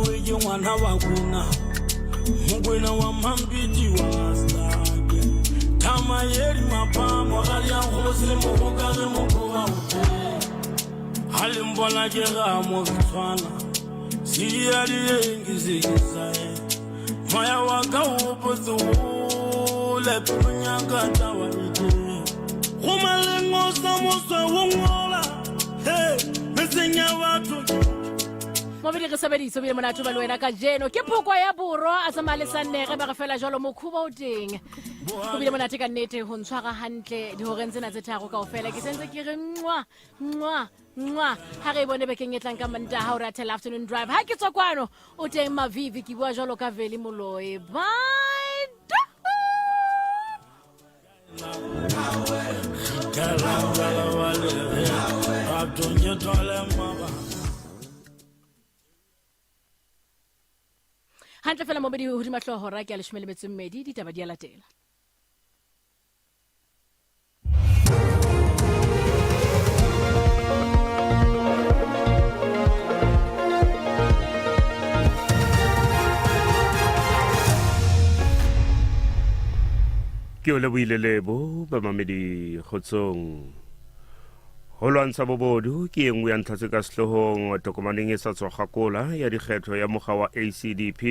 wiki ngwana wa kuna mugwena wa mambiji wa stake tama yeri mapamo gali ya ngosile mokokare mokowa ute halimbona kera mokitwana siyali yengi zikisaye maya waka upozu lepunyanga tawanite kumalengo samuswe wungola mesenya watu Mobile re sebedisa bile monate ba le wena ka jeno ke phoko ya borwa a tsamale sanege ba re fela jalo mokhuba o teng go bile monate ka nnete ho ntshwara hantle di hore ntsena tse tharo kaofela ke sentse ke re ha re bone bekeng etlang ka Mantaha o ratela afternoon drive ha ke tswa kwano o teng Mavivi ke bua jalo ka Veli Moloi bye hantle fela mobedi ho hodima hlohora ke a 12 ditaba di a latela ke o lebohilelebo ba mamedi kgotsong ho lwantsha bobodu ke engwe ya ntlha tse ka sehlohong tokomaneng e sa tswa gakola ya dikgetho ya mokga wa ACDP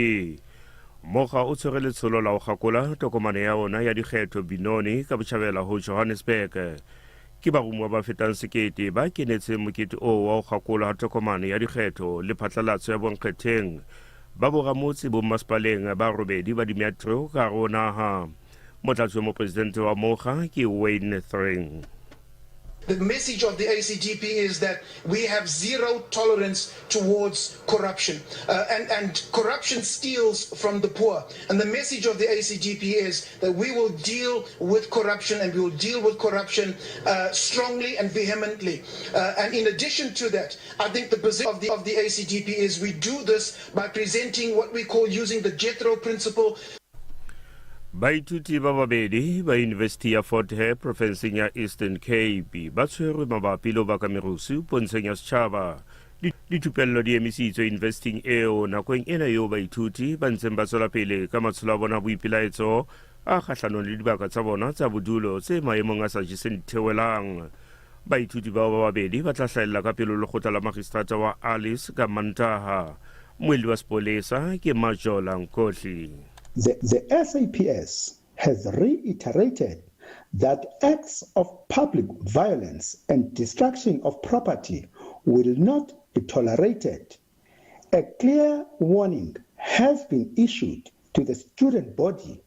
mokga o tshwere letsholo la ho gakola tokomane ya ona ya dikgetho Binoni ka botjhabela ho Johannesburg ke barumuwa ba fetang sekete ba kenetse mokete o wa ho gakola tokomane ya dikgetho le phatlalatso ya bonkgetheng ba boramotse bo maspaleng ba robedi ba dimetro ka ronaha motlatsi mo president wa mokga ke Wayne Thring. The message of the ACDP is that we have zero tolerance towards corruption, and corruption steals from the poor. And the message of the ACDP is that we will deal with corruption, and we will deal with corruption strongly and vehemently. And in addition to that, I think the position of the ACDP is we do this by presenting what we call using the Jethro principle. Baithuti ba babedi ba University ya Fort Hare provinceng ya Eastern Cape ba tshwerwe mabapi le ba ka merusu pontsheng ya setjhaba dithupello di emisitswe investing eo nakong ena eo baithuti ba ntseng ba tswela pele ka matsholo a bona boipelaetso a kgahlanong le dibaka tsa bona tsa bodulo tse maemong a sa jeseng dithewelang baithuti ba babedi ba tla hlahella ka pele lekgotla la magistrata wa Alice ka Mantaha moeledi wa sepolesa ke Majola Nkotli. The SAPS has reiterated that acts of public violence and destruction of property will not be tolerated. A clear warning has been issued to the student body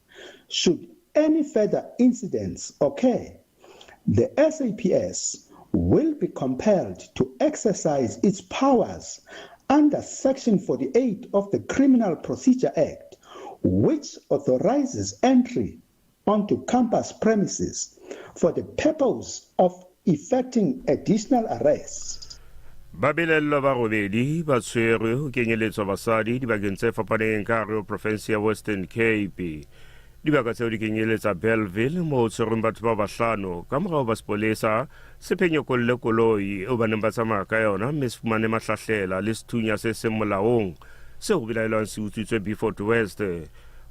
should any further incidents occur. The SAPS will be compelled to exercise its powers under Section 48 of the Criminal Procedure Act, which authorizes entry onto campus premises for the purpose of effecting additional arrests. Babelello ba robedi ba tshwerwe ho kenyeletswa basadi dibakeng tse fapaneng ka hare ho province ya Western Cape. Dibaka tseo di kenyeletsa Bellville moo tshwerweng batho ba bahlano ka morao ba sepolesa se phenyokolle koloi eo ba neng ba tsamaya ka yona mme se fumane mahlahlela le sethunya se seng molaong se ho belaelwang se utswitswe Beaufort West.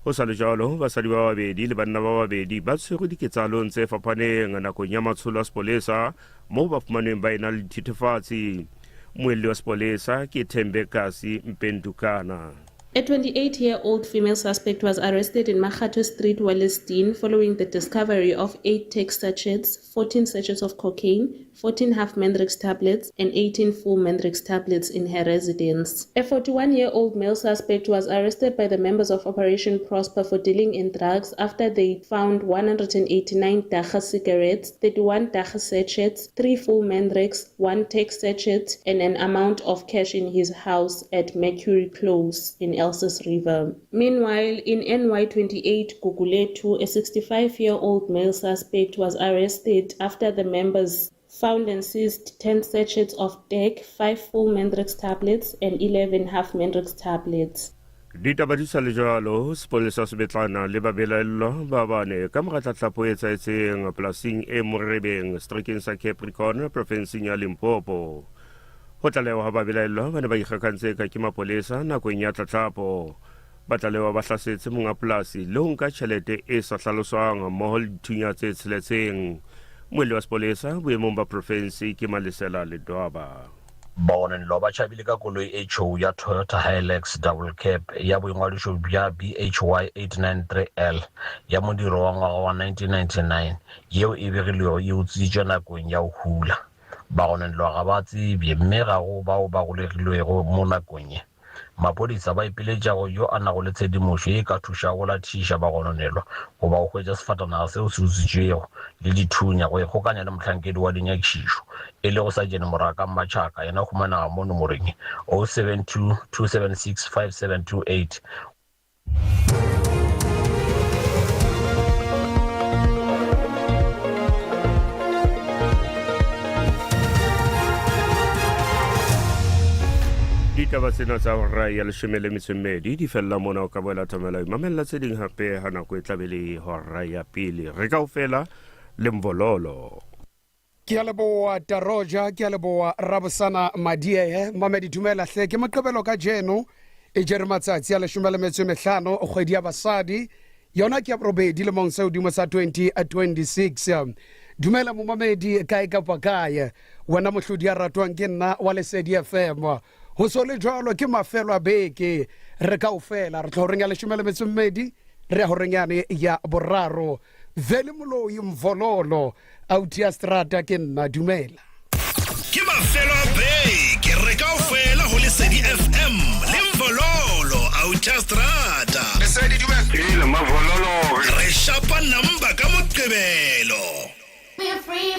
Ho sa le jalo basadi ba babedi le banna ba babedi ba tshwerwe diketsalong tse fapaneng nakong ya matsholo a sepolesa moo ba fumaneng ba ena le dithethefatsi. Moeledi wa sepolesa ke Thembekasi Mpendukana. A 28-year-old female suspect was arrested in Makhato Street, Wellesdene, following the discovery of 8 text sachets, 14 sachets of cocaine, 14 half Mendrix tablets, and 18 full Mendrix tablets in her residence. A 41-year-old male suspect was arrested by the members of Operation Prosper for dealing in drugs after they found 189 Dacha cigarettes, 31 Dacha sachets, 3 full Mendrix, 1 text sachet, and an amount of cash in his house at Mercury Close in Elsis River. Meanwhile, in NY28 Guguletu, a 65-year-old male suspect was arrested after the members found and seized 10 sachets of DEC, 5 full Mendrix tablets, and 11 half Mendrix tablets. Ditaba di sa le jalo, sepolesa se betlana le babelaello ba bane ka mora tlatlapo e etsaetseng polasing e Morebeng, Strekeng sa Capricorn, provinseng ya Limpopo. go tlalewa ba belaelwa ba ne ba ikgakantse ka ke mapolesa nakong ya tlatlapo ba tlalewa ba hlasetse monga polasi le ho nka tjhelete e sa hlaloswang mmoho le dithunya tse tsheletseng. Moeledi wa sepolesa boemong ba province ke Malesela Ledwaba. Baonelwa ba tšhabile ka koloi e tšhou ya Toyota Hilux double cab ya boingwadišo bja BHY 893L ya modiro wa ngwaga wa 1999 yeo e begilwego e utswitšwe nakong ya ho hula. Baonelwa ga ba tsebje mme ga go bao ba golegilwego mo nakong ye. Maphodisa ba ipiletšago yo a nago le tshedimošo e ka thuša go lathiša bagononelwa go ba go hwetša sefatanaga seo se utswitšwego le dithunya go ikgokanya le mohlankedi wa dinyakišišo e le go sa jene moraka Mmatšhaka yena humanaga mo nomoreng 072 276 5728. Ditaba tsena tsa hora ya 12 di fella mona o ka boela tsamela mamella tse ding hape ha nako e tlabele hora ya pele re ka ofela le Mvololo. Ke a leboa Taroja, ke a leboa Rabosana Madieye. Mamedi dumela hle ke moqebelo ka jeno e jere matsatsi a 15 kgwedi ya basadi yona ke ya robedi le mong sa udimo sa 2026. Dumela mo mamedi kae ka pakae wena mohlodi ya ratwang ke nna wa Lesedi FM. Ho so le jwalo ke mafelo a beke re ka ofela re tlo renga 12 re ho renyane ya boraro vele moloi Mvololo autia strata ke nna dumela ke mafelo a beke re ka ofela ho Lesedi FM le Mvololo autia strata Lesedi dumela ile Mvololo re shapa number ka moqebelo. Be free.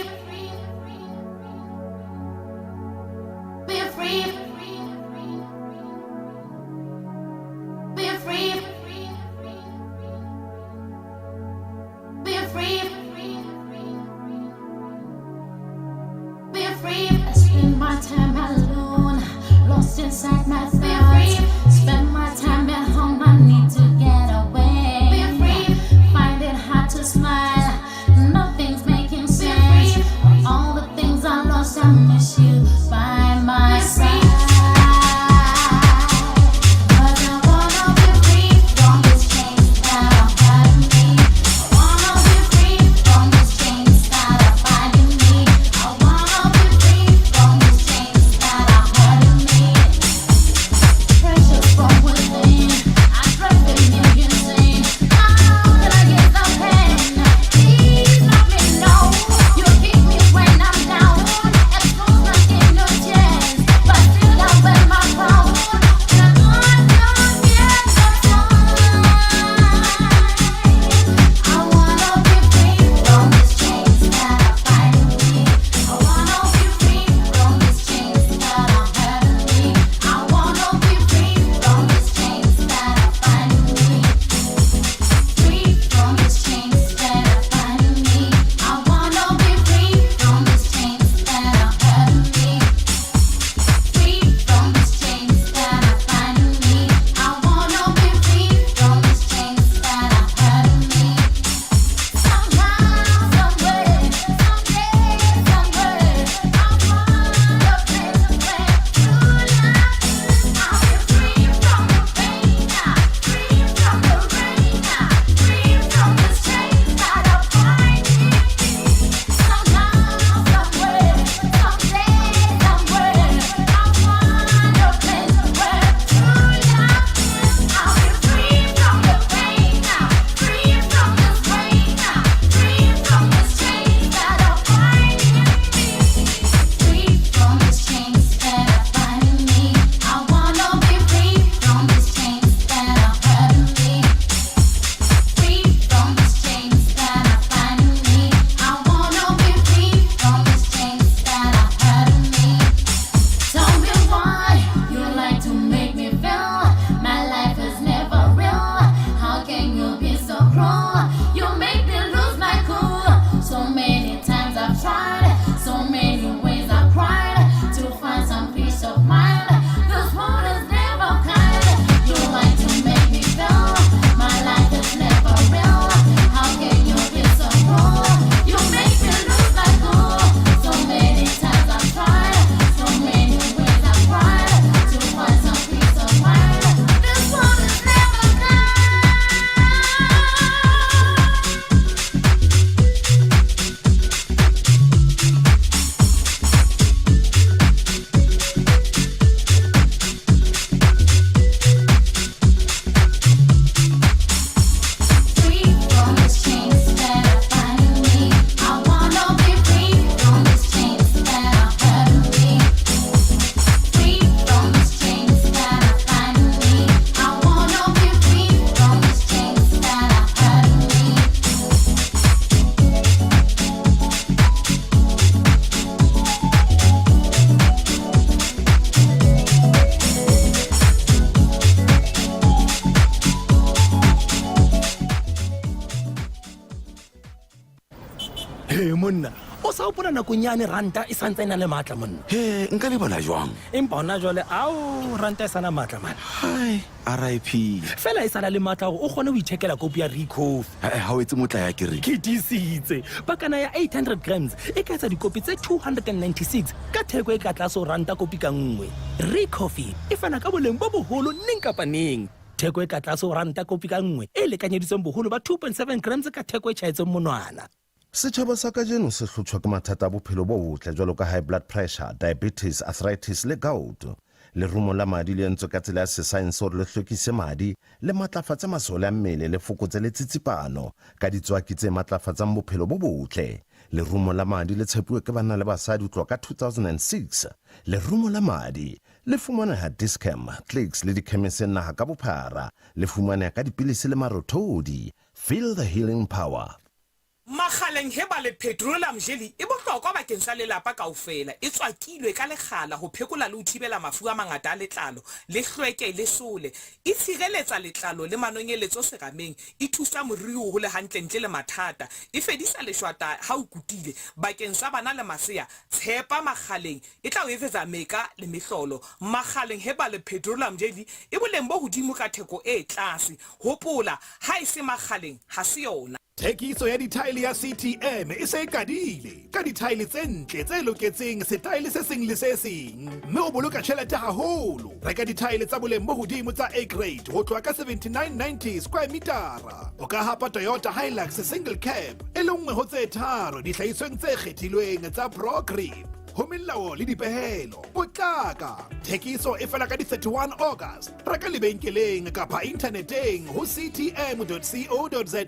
Be free. Be free. Be free. Be free. I spend my time alone. monna o sa opola nakong yane ranta e santse e na le matla monna he nka le bona jwang empa hona jwale ao ranta e sana matla man hai RIP fela e sala le matla gore o kgone ho ithekela kopi ya recoffee ha o etse motla ya ke re ke disitse pakana ya 800 grams e ka etsa dikopi tse 296 ka theko e ka tlase ho ranta kopi ka nngwe recoffee e fana ka boleng bo boholo neng kapa neng theko e ka tlase ho ranta kopi ka nngwe e lekanyeditsweng boholo ba 2.7 grams ka theko e tjhaetseng monwana. Setjhaba sa kajeno se hlotshwa ke mathata a bophelo bo botle jwalo ka high blood pressure, diabetes, arthritis le gout. Lerumo la madi le entswe ka tsela ya sesaense hore le hlwekise madi le matlafatse masole a mmele le fokotse le tsitsipano ka ditswaki tse matlafatsang bophelo bo botle. Lerumo la madi le tshepuwe ke banna le basadi ho tloha ka 2006. Lerumo la madi le fumaneha Dischem, Clicks le dikhemiseng naha ka bophara. Le fumaneha ka dipilisi le marothodi. Feel the healing power. Makgaleng heba le petroleum jelly e bohlokwa bakeng sa lelapa kaofela e tswakilwe ka lekgala ho phekola le ho thibela mafu a mangata a letlalo le hlweke le sole e tshireletsa letlalo le manonyeletso serameng e thusa moriri ho le hantle ntle le mathata e fedisa leshwata ha o kutile bakeng sa bana le masea tshepa makgaleng e tla o etsetsa meka le mehlolo makgaleng heba le petroleum jelly e boleng bo hodimo ka theko e tlase hopola ha e se makgaleng ha se yona. Thekiso ya dithaele ya CTM e se kadile ka dithaele tse ntle tse loketseng setaele se seng le se seng mme o boloka tjhelete haholo reka dithaele tsa boleng bo hodimo tsa A grade ho tloha ka 7990 square metara o ka hapa Toyota Hilux single cab e le nngwe ho tse tharo dihlahisweng tse kgethilweng tsa Pro Grip ho melao le dipehelo potlaka thekiso e fela ka di 31 August reka lebenkeleng kapa interneteng ho ctm.co.za.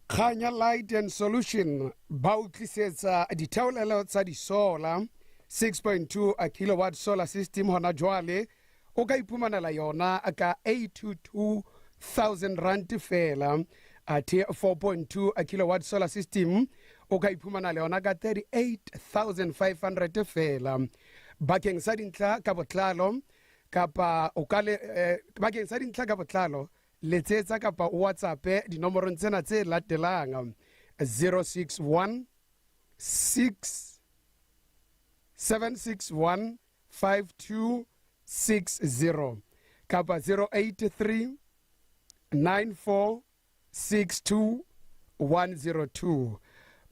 Khanya Light and Solution ba o tlisetsa dithaolelo tsa di-solar 6.2 a kilowatt solar system hona jwale o ka iphumanela yona ka 822,000 rand fela at 4.2 a kilowatt solar system o ka iphumanela yona ka 38,500 fela bakeng sa dintlha ka botlalo kapa o ka le bakeng sa dintlha ka botlalo letsetsa kapa WhatsApp dinomoro tsena tse latelang 061 761 5260 kapa 083 94 62 102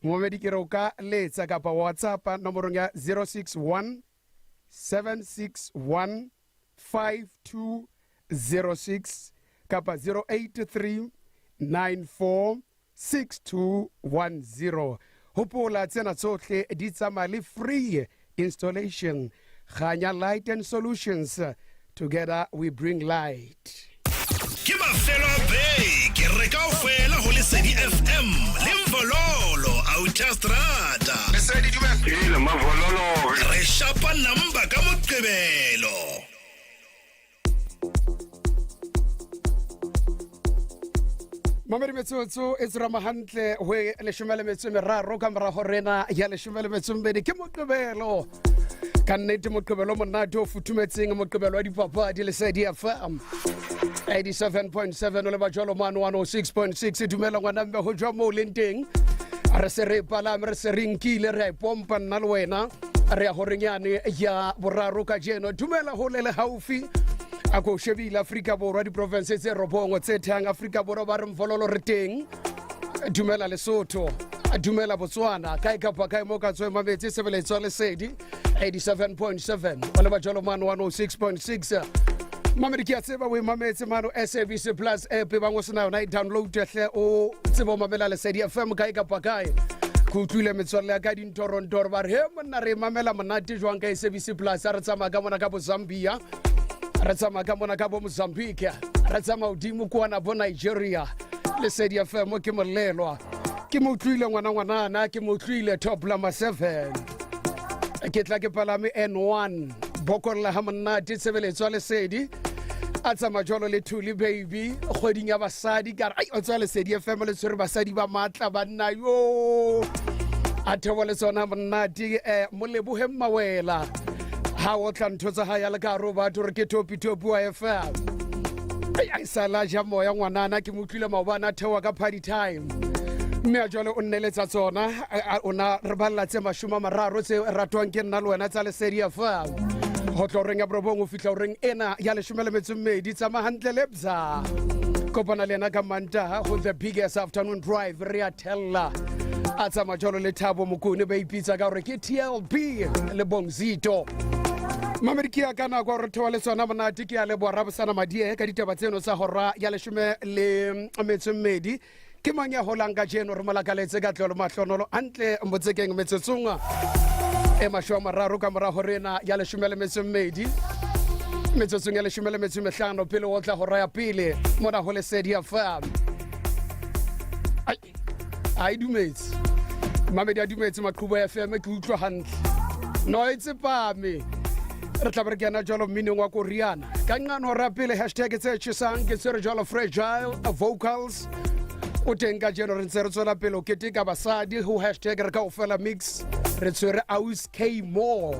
momedi ke re ka letsa kapa WhatsApp nomorong ya 061 761 5206 kapa 083 94 6210 hopola tsena tsohle di tsamaya le free installation. Khanya Light and Solutions, together we bring light. Ke mafelo a beke re kaofela ho Lesedi FM le Mvololo Autostrada. Lesedi dumela le Mavololo re shapa namba ka Moqebelo. Mamedi metsotso e tsrama hantle ho leshomele metso meraro ka mora horena ya leshomele metso mbedi ke Moqebelo ka nnete Moqebelo monate o futhumetseng Moqebelo wa dipapadi Lesedi FM 87.7 o le bajalo mano 106.6 dumela ngwana mbe ho jwa mo lenteng re se re palame re se rinkile re pompa nna le wena re ya horenyane ya boraro ka jeno dumela ho lele haufi ako shebile Afrika Borwa di province tse robongo tse thang Afrika Borwa ba re Mvololo re teng dumela Lesotho dumela Botswana kae kapa kae mo ka tswe mabetse sebeletso Lesedi 87.7 wala ba jalo mano 106.6 mamedi ke a tseba we mametse mano SABC Plus app ba ngo sena yona I download hle o tsebo mamela Lesedi FM kae kapa kae ku tlile metswalle ka di Toronto ba re he monna re mamela monate jwang ka SABC Plus re tsama ka mona ka bo Zambia re tsama ka mona ka bo Mozambique re tsama udimo kwa bo Nigeria Lesedi FM ke molelwa ke mo tlile ngwana na ke mo tlile top lama 7 ke tla ke palame N1 bokolla ha monate sebeletso Lesedi a tsama jolo le Thuli baby kgoding ya basadi ka ai o tswa Lesedi FM le tsere basadi ba matla ba nna yo a thewole tsona monate mo lebohe Mawela ha o tla ntotsa ha ya le ka ro batho re ke topi wa FM ai sala ja moya ngwanana ke motlile maobana thewa ka party time mme a jalo o nneletsa tsona ona re balla tse 30 tse ratwang ke nna le wena tsa Lesedi FM go tlo reng ya borobong o fitla o reng ena ya 12 tsa mahantle lebza kopana le ena ka Mantaha go the biggest afternoon drive re a tella a tsa majolo le Thabo Mokone ba ipitsa ka gore ke TLB le Bongzito Mamedi ke ya kana go re thoa le tsona monate ke ya le borabosana madie ka ditaba tseno tsa hora ya 12 ke mang ya holang ka jeno re malakaletse ka tlolo mahlonolo antle mbotsekeng metsetsonga e mashomararo ka mora horena ya 12 metsetsong ya 15 pele o tla hora ya pele mona ho Lesedi FM ai dumetse Mamedi a dumetse Maqhubu FM ke utlwa hantle no it's pame re tla re kena jalo mmineng wa Koreana ka ngano hora pele hashtag tse tshesang ke tsere jalo fragile vocals o teng ka jeno re ntse re tswela pele o keteka basadi ho hashtag re ka ofela mix re tswere Aus K More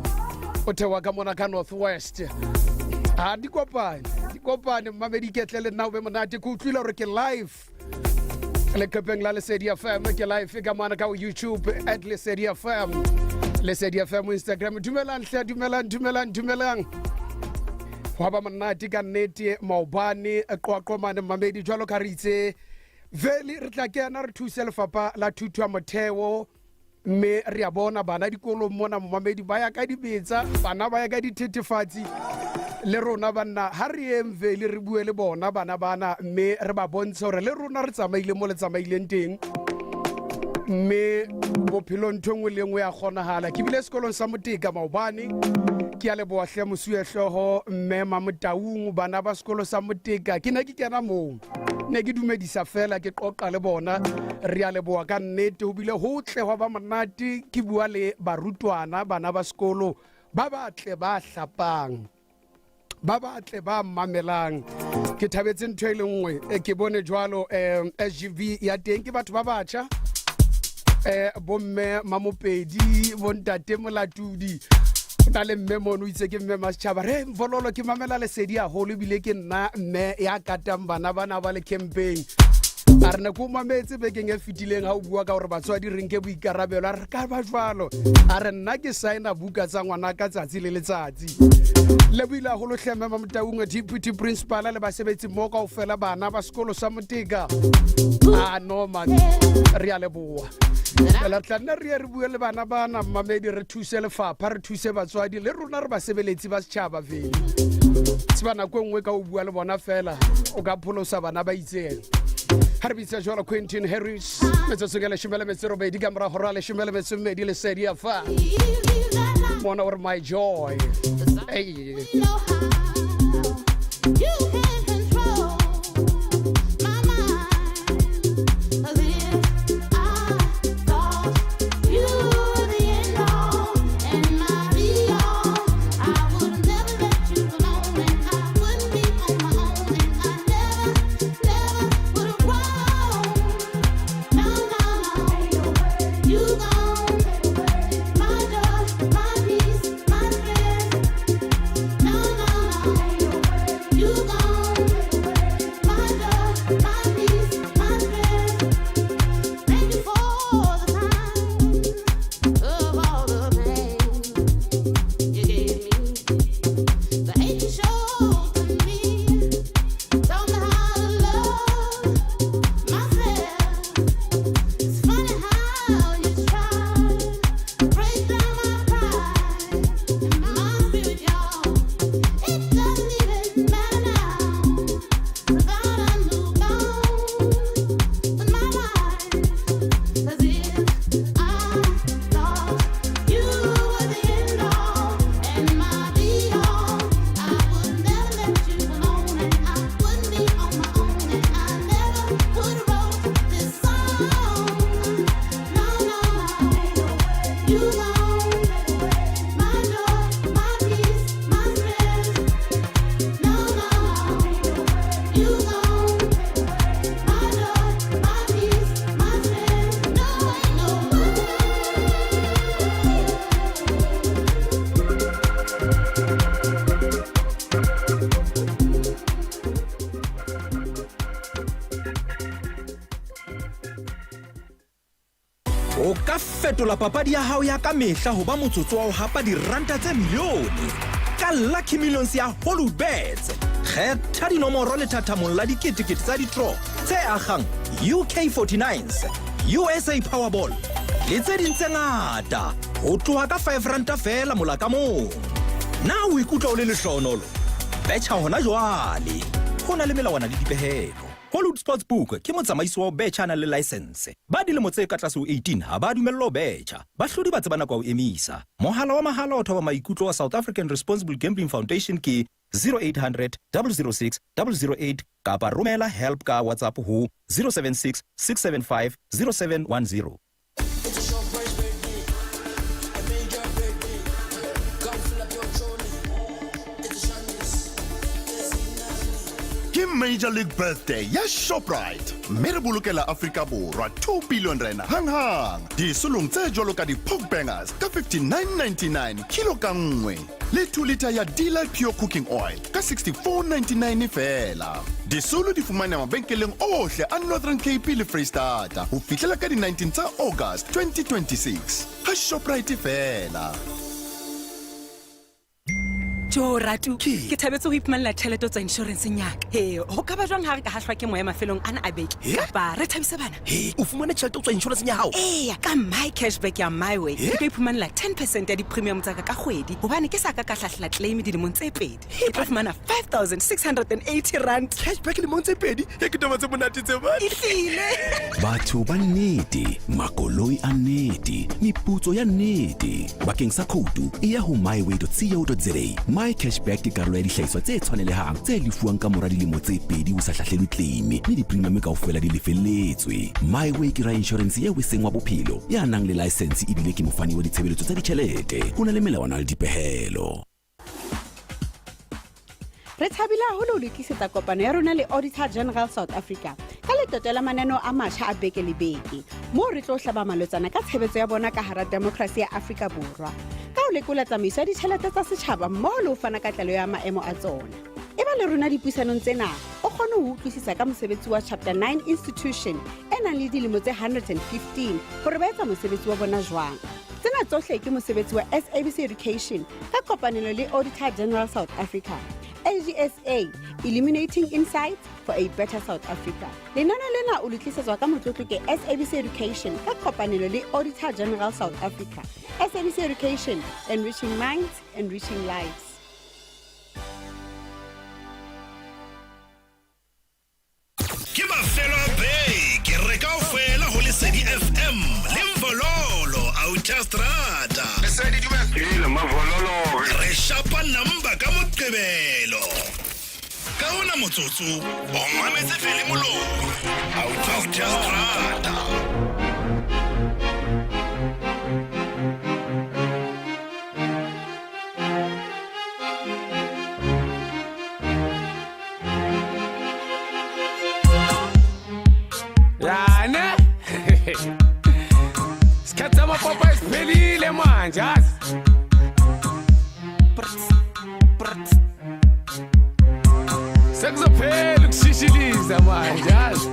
o tewa ka mona ka Northwest a di kopane Mamedi ketlele nna o be monate ke utlwile hore ke live le kapeng la Lesedi FM ke live ka mona ka YouTube @Lesedi FM Lesedi FM Instagram dumelang wa ba monate ka nnete maobane qoqomane Mamedi jwalo ka re itse veli re tla kena re thuse lefapa la thuto ya motheo mme re a bona bana dikolo mona Mamedi ba ya ka dibetsa bana ba ya ka dithethefatsi le rona banna ha re emveli re bue le bona bana mme re ba bontshe hore le rona re tsamaile mo le tsamaileng teng mme bophelo nthongwe le ngwe ya kgonahala ke bile sekolong sa Moteka maobane ke ya le boahle mosuehloho mme Mamutaung bana ba sekolo sa Moteka ke ne ke kena moo ne ke dumedisa fela ke qoqa le bona re ya le boa ka nnete ho bile hotle ho ba monate ke bua le barutwana bana ba sekolo ba batle ba hlapang ba batle ba mamelang ke thabetse ntho e lengwe ke bone jwalo SGV ya teng ke batho ba batjha bomme Mamopedi bontate Molatudi na le mme mono itse ke mme Maschaba re mvololo ke mamela Lesedi a holo bile ke nna mme ya katang bana ba le campaign a re ne ko mametse bekeng e fitileng ha o bua ka gore batswadi re nke boikarabelo a re ka ba jwalo a re nna ke signa buka tsa ngwana ka tsatsi le letsatsi le buila holo hleme Mamutaung deputy principal le basebetsi mo ka ofela bana ba sekolo sa Moteka no man re a le boa la tlanna re bue le bana bana Mamedi re thuse lefapha re thuse batswadi le rona re basebeletsi ba setjhaba vele tsebana ko ngwe ka o bua le bona fela o ka pholosa bana ba itseng Harbitsa jwalo Quentin Harris metsotso le shimele metsero be di kamera horale shimele metsome di Lesedi FM one over my joy hey fetola papadi ya hao ya ka mehla ho ba motsotso wa ho hapa diranta tse milione ka Lucky Millions ya Hollywood Bets. Kgetha dinomoro le thathamong la diketekete tsa di-draw tse agang UK49s, USA Powerball le tse ding tse ngata ho tloha ka 5 ranta fela mola ka mong. Na o ikutlwa o le lehlohonolo? Betjha hona jwale. Ho na le melawana le dipehelo. Hollywood Sportsbook ke motsamaisi wa betjha na le license. Ba dilemo tse ka tlase ho 18 ha ba dumellwa ho betjha. Bahlodi ba tsebana kwa ho emisa. Mohala wa mahala o thoba maikutlo wa South African Responsible Gambling Foundation ke 0800 006 008 kapa romela help ka WhatsApp ho 076 675 0710. Major League Birthday ya Shoprite. Mme re bolokela Afrika Borwa 2 billion rand hang. Disolong tse jwalo ka di-pork bangers ka 59.99 kilo ka nngwe. Le 2 liter ya Delight Pure Cooking Oil ka 64.99 fela. Disolo di fumana mabenkeleng ohle a Northern Cape le Freystata ho fihlela ka di-19 tsa August 2026. Ha Shoprite fela. Jo Ratu, ke thabetse ho iphumana tjhelete tsa insurance nyaka. He, ho ka ba jwang ha re ka hahlwa ke moya mafelong ana a beke. Kapa re thabise bana. He, o fumane tjhelete tsa insurance ya hao. Ka my cashback ya my way. Ke ka iphumana 10% ya di-premium tsa ka kgwedi. Hobane ke sa ka hlahla claim dilemong tse pedi. Ke tla fumana 5,680 rand. Cashback dilemong tse pedi. He ke taba tse monate tse bana. Ehlile. Batho ba nnete, makoloi a nnete, meputso ya nnete. Bakeng sa khoutu, e ya ho myway.co.za. My cashback ke karolo ya dihlahiswa tse tshwanelehang tse lefuwang ka mora dilemo tse pedi o sa hlahlelwe claim le di-premium kaofela di lefelletswe. MyWay ke ra insurance eo e seng wa bophelo ya nang le license ebile ke mofani wa ditshebeletso tsa ditjhelete. Ho na le melawana le dipehelo. Re thabile haholo ho lokisetsa kopano ya rona le Auditor General South Africa ka letoto la mananeo a matjha a beke le beke moo re tlo hlaba malotsana ka tshebetso ya bona ka hara demokrasi ya Afrika Borwa ka ho lekola tsamaiso ya ditjhelete tsa setjhaba mmoho le ho fana ka tlalo ya maemo a tsona. E ba le rona dipuisanong tsena o kgone ho utlwisisa ka mosebetsi wa Chapter 9 Institution e nang le dilemo tse 115 hore ba etsa mosebetsi wa bona jwang. Tsena tsohle ke mosebetsi wa SABC Education ka kopanelo le Auditor General South Africa. AGSA, Illuminating Insights for a Better South Africa. Lenana lena o letlisetswa ka motlotlo ke SABC Education ka kopanelo le Auditor General South Africa. SABC Education, enriching minds, enriching lives. Ke mafelo a beke re kaofela ho Lesedi FM le Mvololo Autostrada. Lesedi dumela Mavololo re shapa namba ka Moqebelo. Ka ona motsotso o mametse fele molong Autostrada. Yana Skata mapapa isiphelile manje azi Sekuzophela ukushishiliza manje azi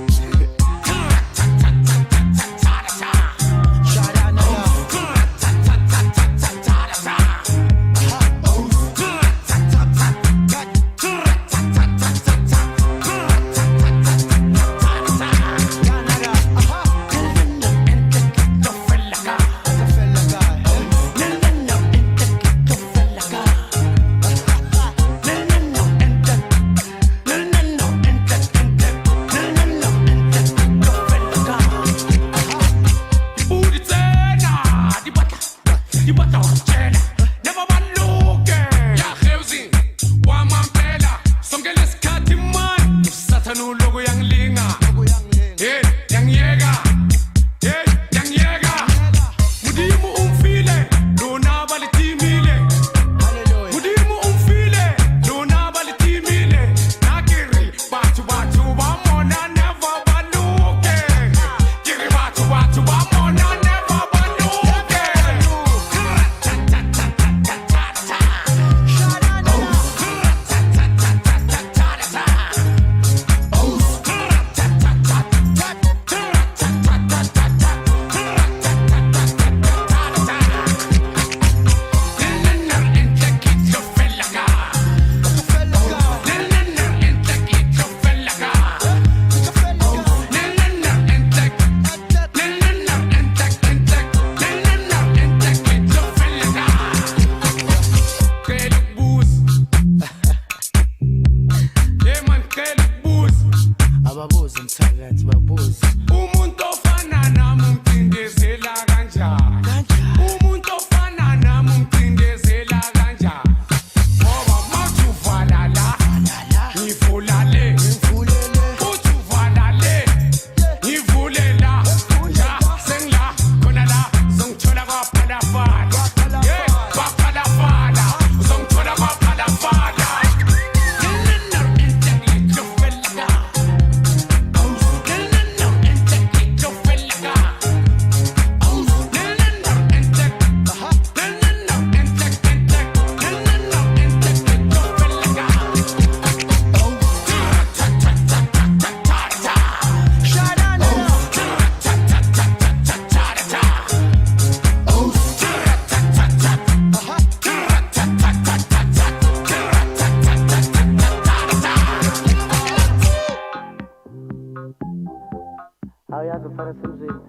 nazo mfana semzini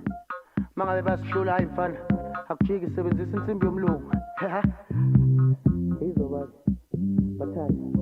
mangabe basihlula hayi mfana akujiki sebenzisa insimbi yomlungu izobani bathatha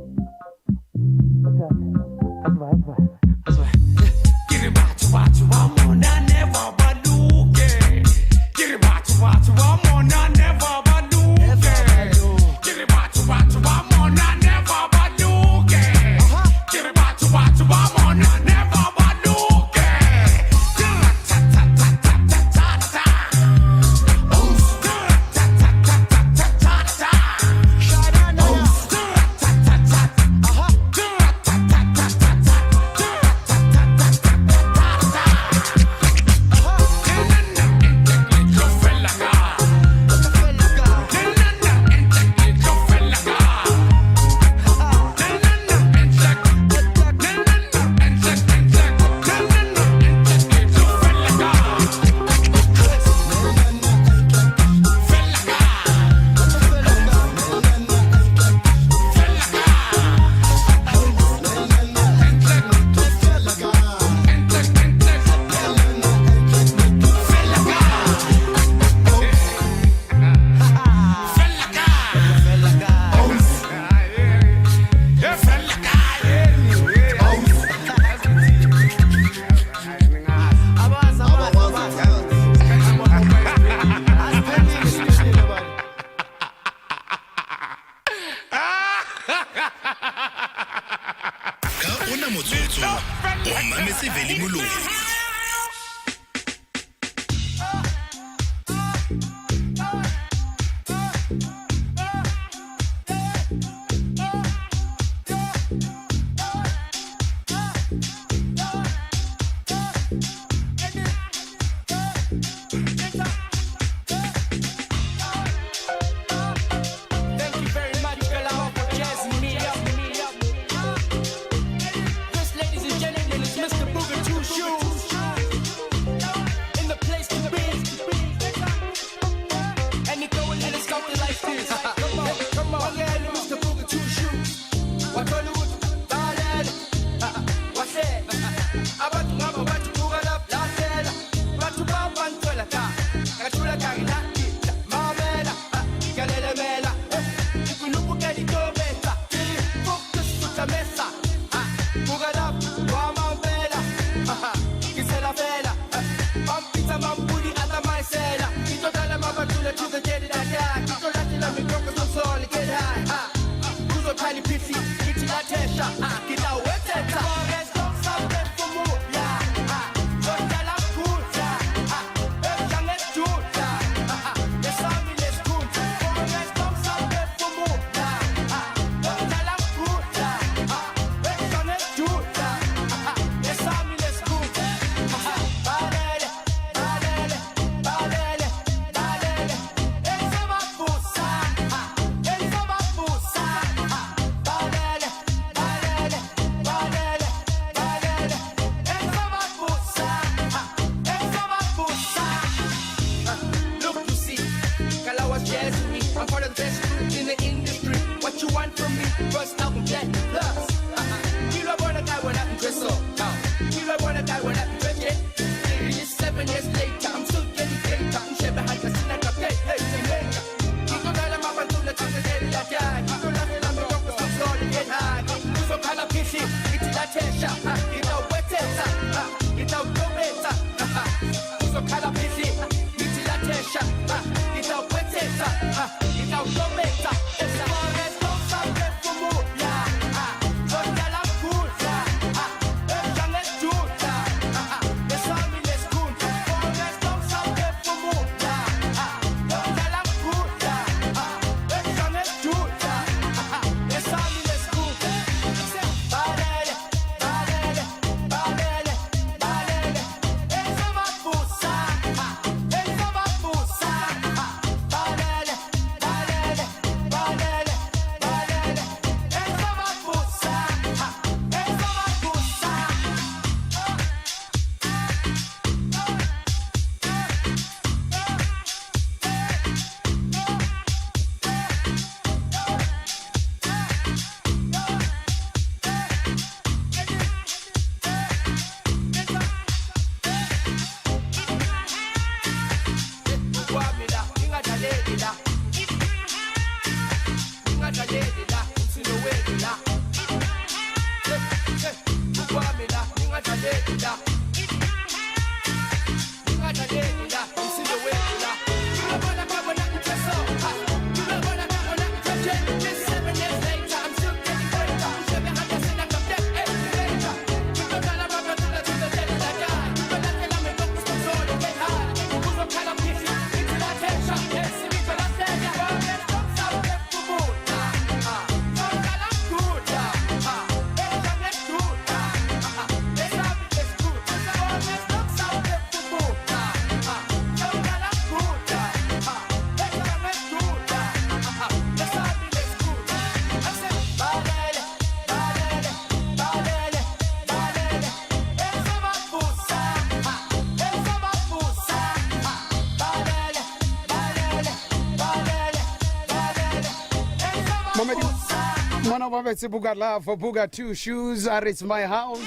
Mwana wa metse buka love, buka two shoes, it's my house.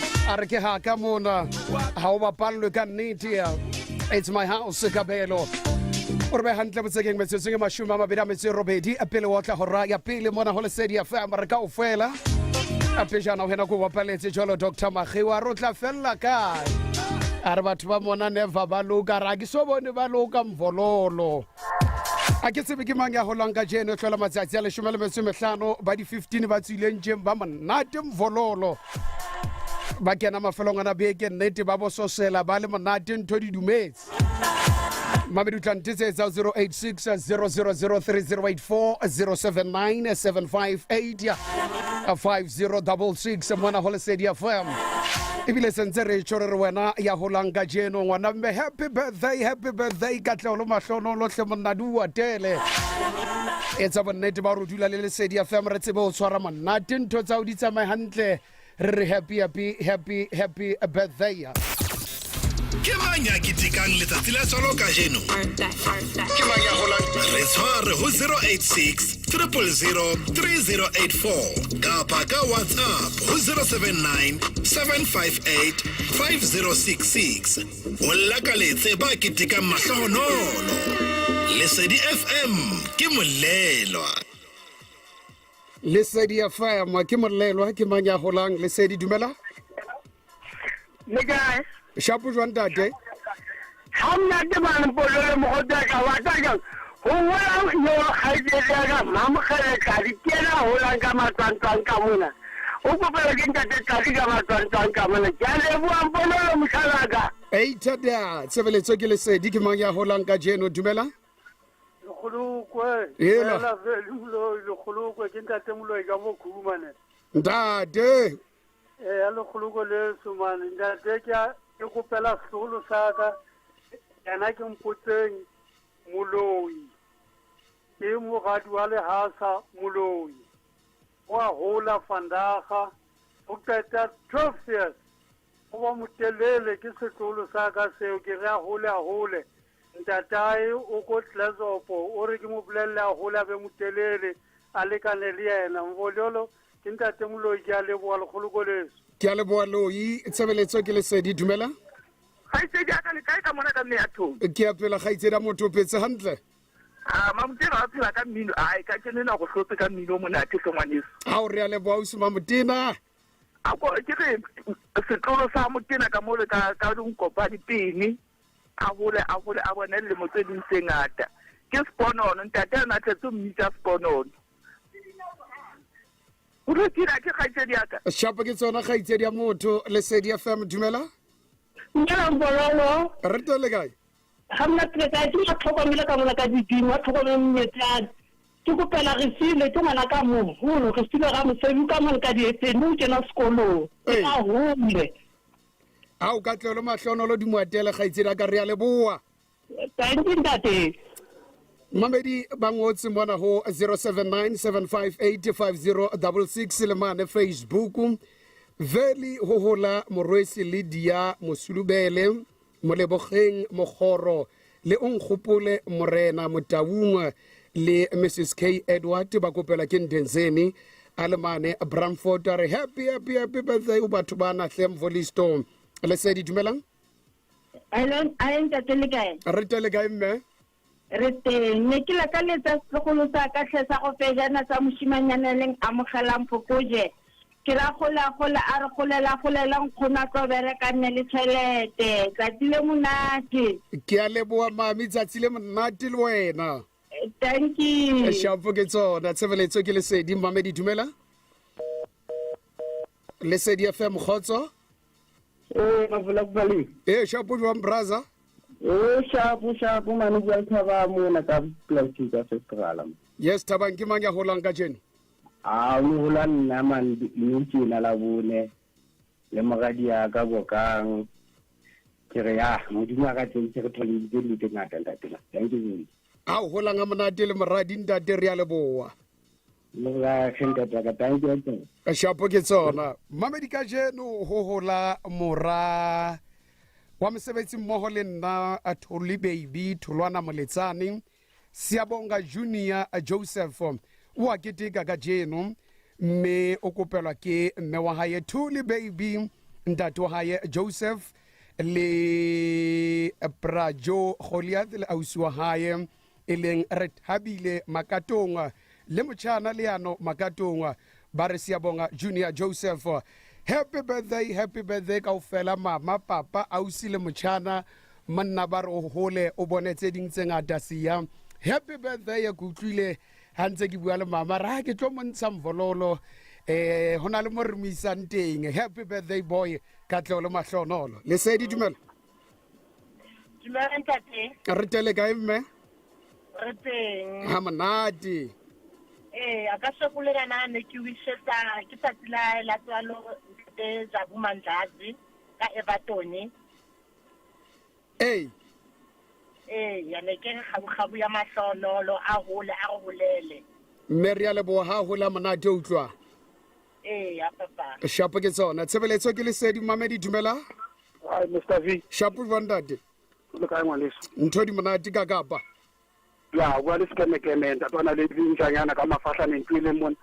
Ke haka mona. Ha o bapallwe ka nnete. It's my house Kabelo. O re hantle botsekeng metsotso ke mashome a mabedi a metso e robedi a pele wa tla hora ya pele mona ho Lesedi FM re kaofela. A pejana hena go bapaletse jolo Dr. Makhiwa ro tla fella kae. A re batho ba mona never ba loka ra ke so bone ba loka mvololo. A ke tsebe ke mang ya holang ka jeno hlola matsatsi a 15 ba di 15 ba tswileng jem ba monate mvololo. Ba kena mafelong ana beke nnete ba bososela ba le monate ntho di dumetse. Mamedu tlantisetsa 086 0003084 079 758 5066 mwana ho Lesedi FM. Ibile sentse re tshore re wena ya holang ka jeno ngwana mme happy birthday ka tlolo mahlono lohle monadu wa tele. Etsa bonnete ba ro dula le Lesedi FM re tsebe o tshwara monate ntho tsa o di tsamae hantle re happy birthday. Ke manya kitikang letsatsi la tsolo ka jeno. Ke manya holang re tshware ho 086 000 3084 kapa ka WhatsApp ho 079 758 5066. Olla ka letse ba kitikang mahlohonolo. Lesedi FM ke molelwa. Lesedi FM ke molelwa ke manya holang Lesedi dumela. Le guys Shapu jwan dade. Hamna de man bolole mo hoda ka wata ka. Ho wala yo haide ga mam khale ka di kena hola ka matantang ka mona. O ko pele ke ntate ka di ka matantang ka mona. Ja le bo am bolole mo khalaga. Eitada tsebeletso ke Lesedi ke mang ya holang ka jeno dumela. Khulukwe. Yela. La velulo lo khulukwe ke ntate molo ka mo khumane. Ndade. Alo khuluko le sumane ntate ke ke kopela solo saka yana ke mpotseng moloi ke mogadi wa lehasa moloi wa hola fandaga o keta 12 years o ba motelele ke setolo saka seo ke re a hole ntatai o ko tlezopo o re ke mo bolella hola be motelele a lekane le yena mvololo ke ntate moloi ke a leboa lekgoloko leso. Ke a leboa loi tsebeletso ke Lesedi dumela. Khaitsedi aka le kae ka mona ka mme ya thong. Ke apela khaitsedi motho petse hantle. Mamutena a phela ka mmino ai ka kenena go hlotse ka mmino mona ke ngwaneso. Ha o re a leboa o se Mamutena. A go ke re setlolo sa Mamutena ka mole ka dinkopa dipini a bone le motse di tsengata. Ke sponono ntate na tsetso mmita sponono. O re tira ke khaitsedi aka. Shapa ke tsona khaitsedi ya motho Lesedi FM dumela. Nna mbololo. Re tole kae? Hamna treka ke tlhokomela ka mona ka didimo tlhokomela mmetla. Ke kopela re sile ke ngwana ka moholo re sile ga mosebi ka mona ka dietenu ke na sekolo. A hole. A o ka tlelo mahlonolo di moatela khaitsedi aka re a leboa. Thank you ntate. Mamedi bangotsi mona ho 079 758 5066 le mane Facebook. Veli ho hola morwesi Lydia Mosulubele Molebogeng Mogoro le onkgopole Morena Motaung le Mrs K Edward ba kopela ke Ndenzeni alemane Bramford are happy birthday o batho bana hlem Volisto Lesedi dumelang. Hello I am tatele kae. Re tele kae mme. Re teng ne ke la ka letsa segolo sa ka tlhesa go pejana sa moshimanyana leng amogelang phokoje. Ke la gola a re golela nkgona tlo bereka nne le tšhelete tsatsile monate. Ke a leboa mami tsatsile monate le wena. Thank you. Shapo ke tsona tsebeletso ke Lesedi Mamedi dumela. Lesedi FM khotso. Mavula kubali. Shapo jwa brother. Shapo manu bua thaba mona ka plastic ka festival. Yes tabang ke mang ya holang ka jeno. O hola nna man ntse na la bone le mogadi ya ka bokang ke re ya modimo ka tsentse re thole di le ngata ntatela. Thank you. A o holang a monate le moradi ntate re a leboa. Le ga khenta ka thank you. Ka shapo ke tsona Mamedi ka jeno ho hola mora wa mosebetsi mmoho le nna a Thuli baby Thulwana Moletsane Siyabonga Junior Joseph wa keteka ka jeno mme o kopelwa ke mme wa hae Thuli baby, ntate wa hae Joseph le Brajo Goliath le ausi wa hae e leng Rethabile Makatong le motjhana Leano Makatong ba re siabonga Junior Joseph. Happy birthday kaofela mama papa ausi le motjhana manna ba re o hole o bonetse ding tse ngata siya. Happy birthday ya kutlwile ha ntse ke bua le mama ra ke tlo montsha mvololo hona le mo re misang teng. Happy birthday boy Katlolo Mahlonolo. Lesedi dumela. Dumela ntate. Re tele kae mme? Re teng. Ha monate. A ka sokolelana ne ke wisetsa ke tsatsi la tswalo ntate Jabu Mandlazi ka Everton. Ya ne ke kgabu ya Mahlonolo a holele. Mme re a leboha ha hola monate o utlwa. Ya papa. Shapo ke tsona tshebeletso ke Lesedi Mamedi dumela. Hi Mr V. Shapo Vandade. Le kae ngwaneso? Ntho di monate ka Kapa. Ya wa le skemekeme ntatwana le dinjanyana ka mafahla nentwile mona.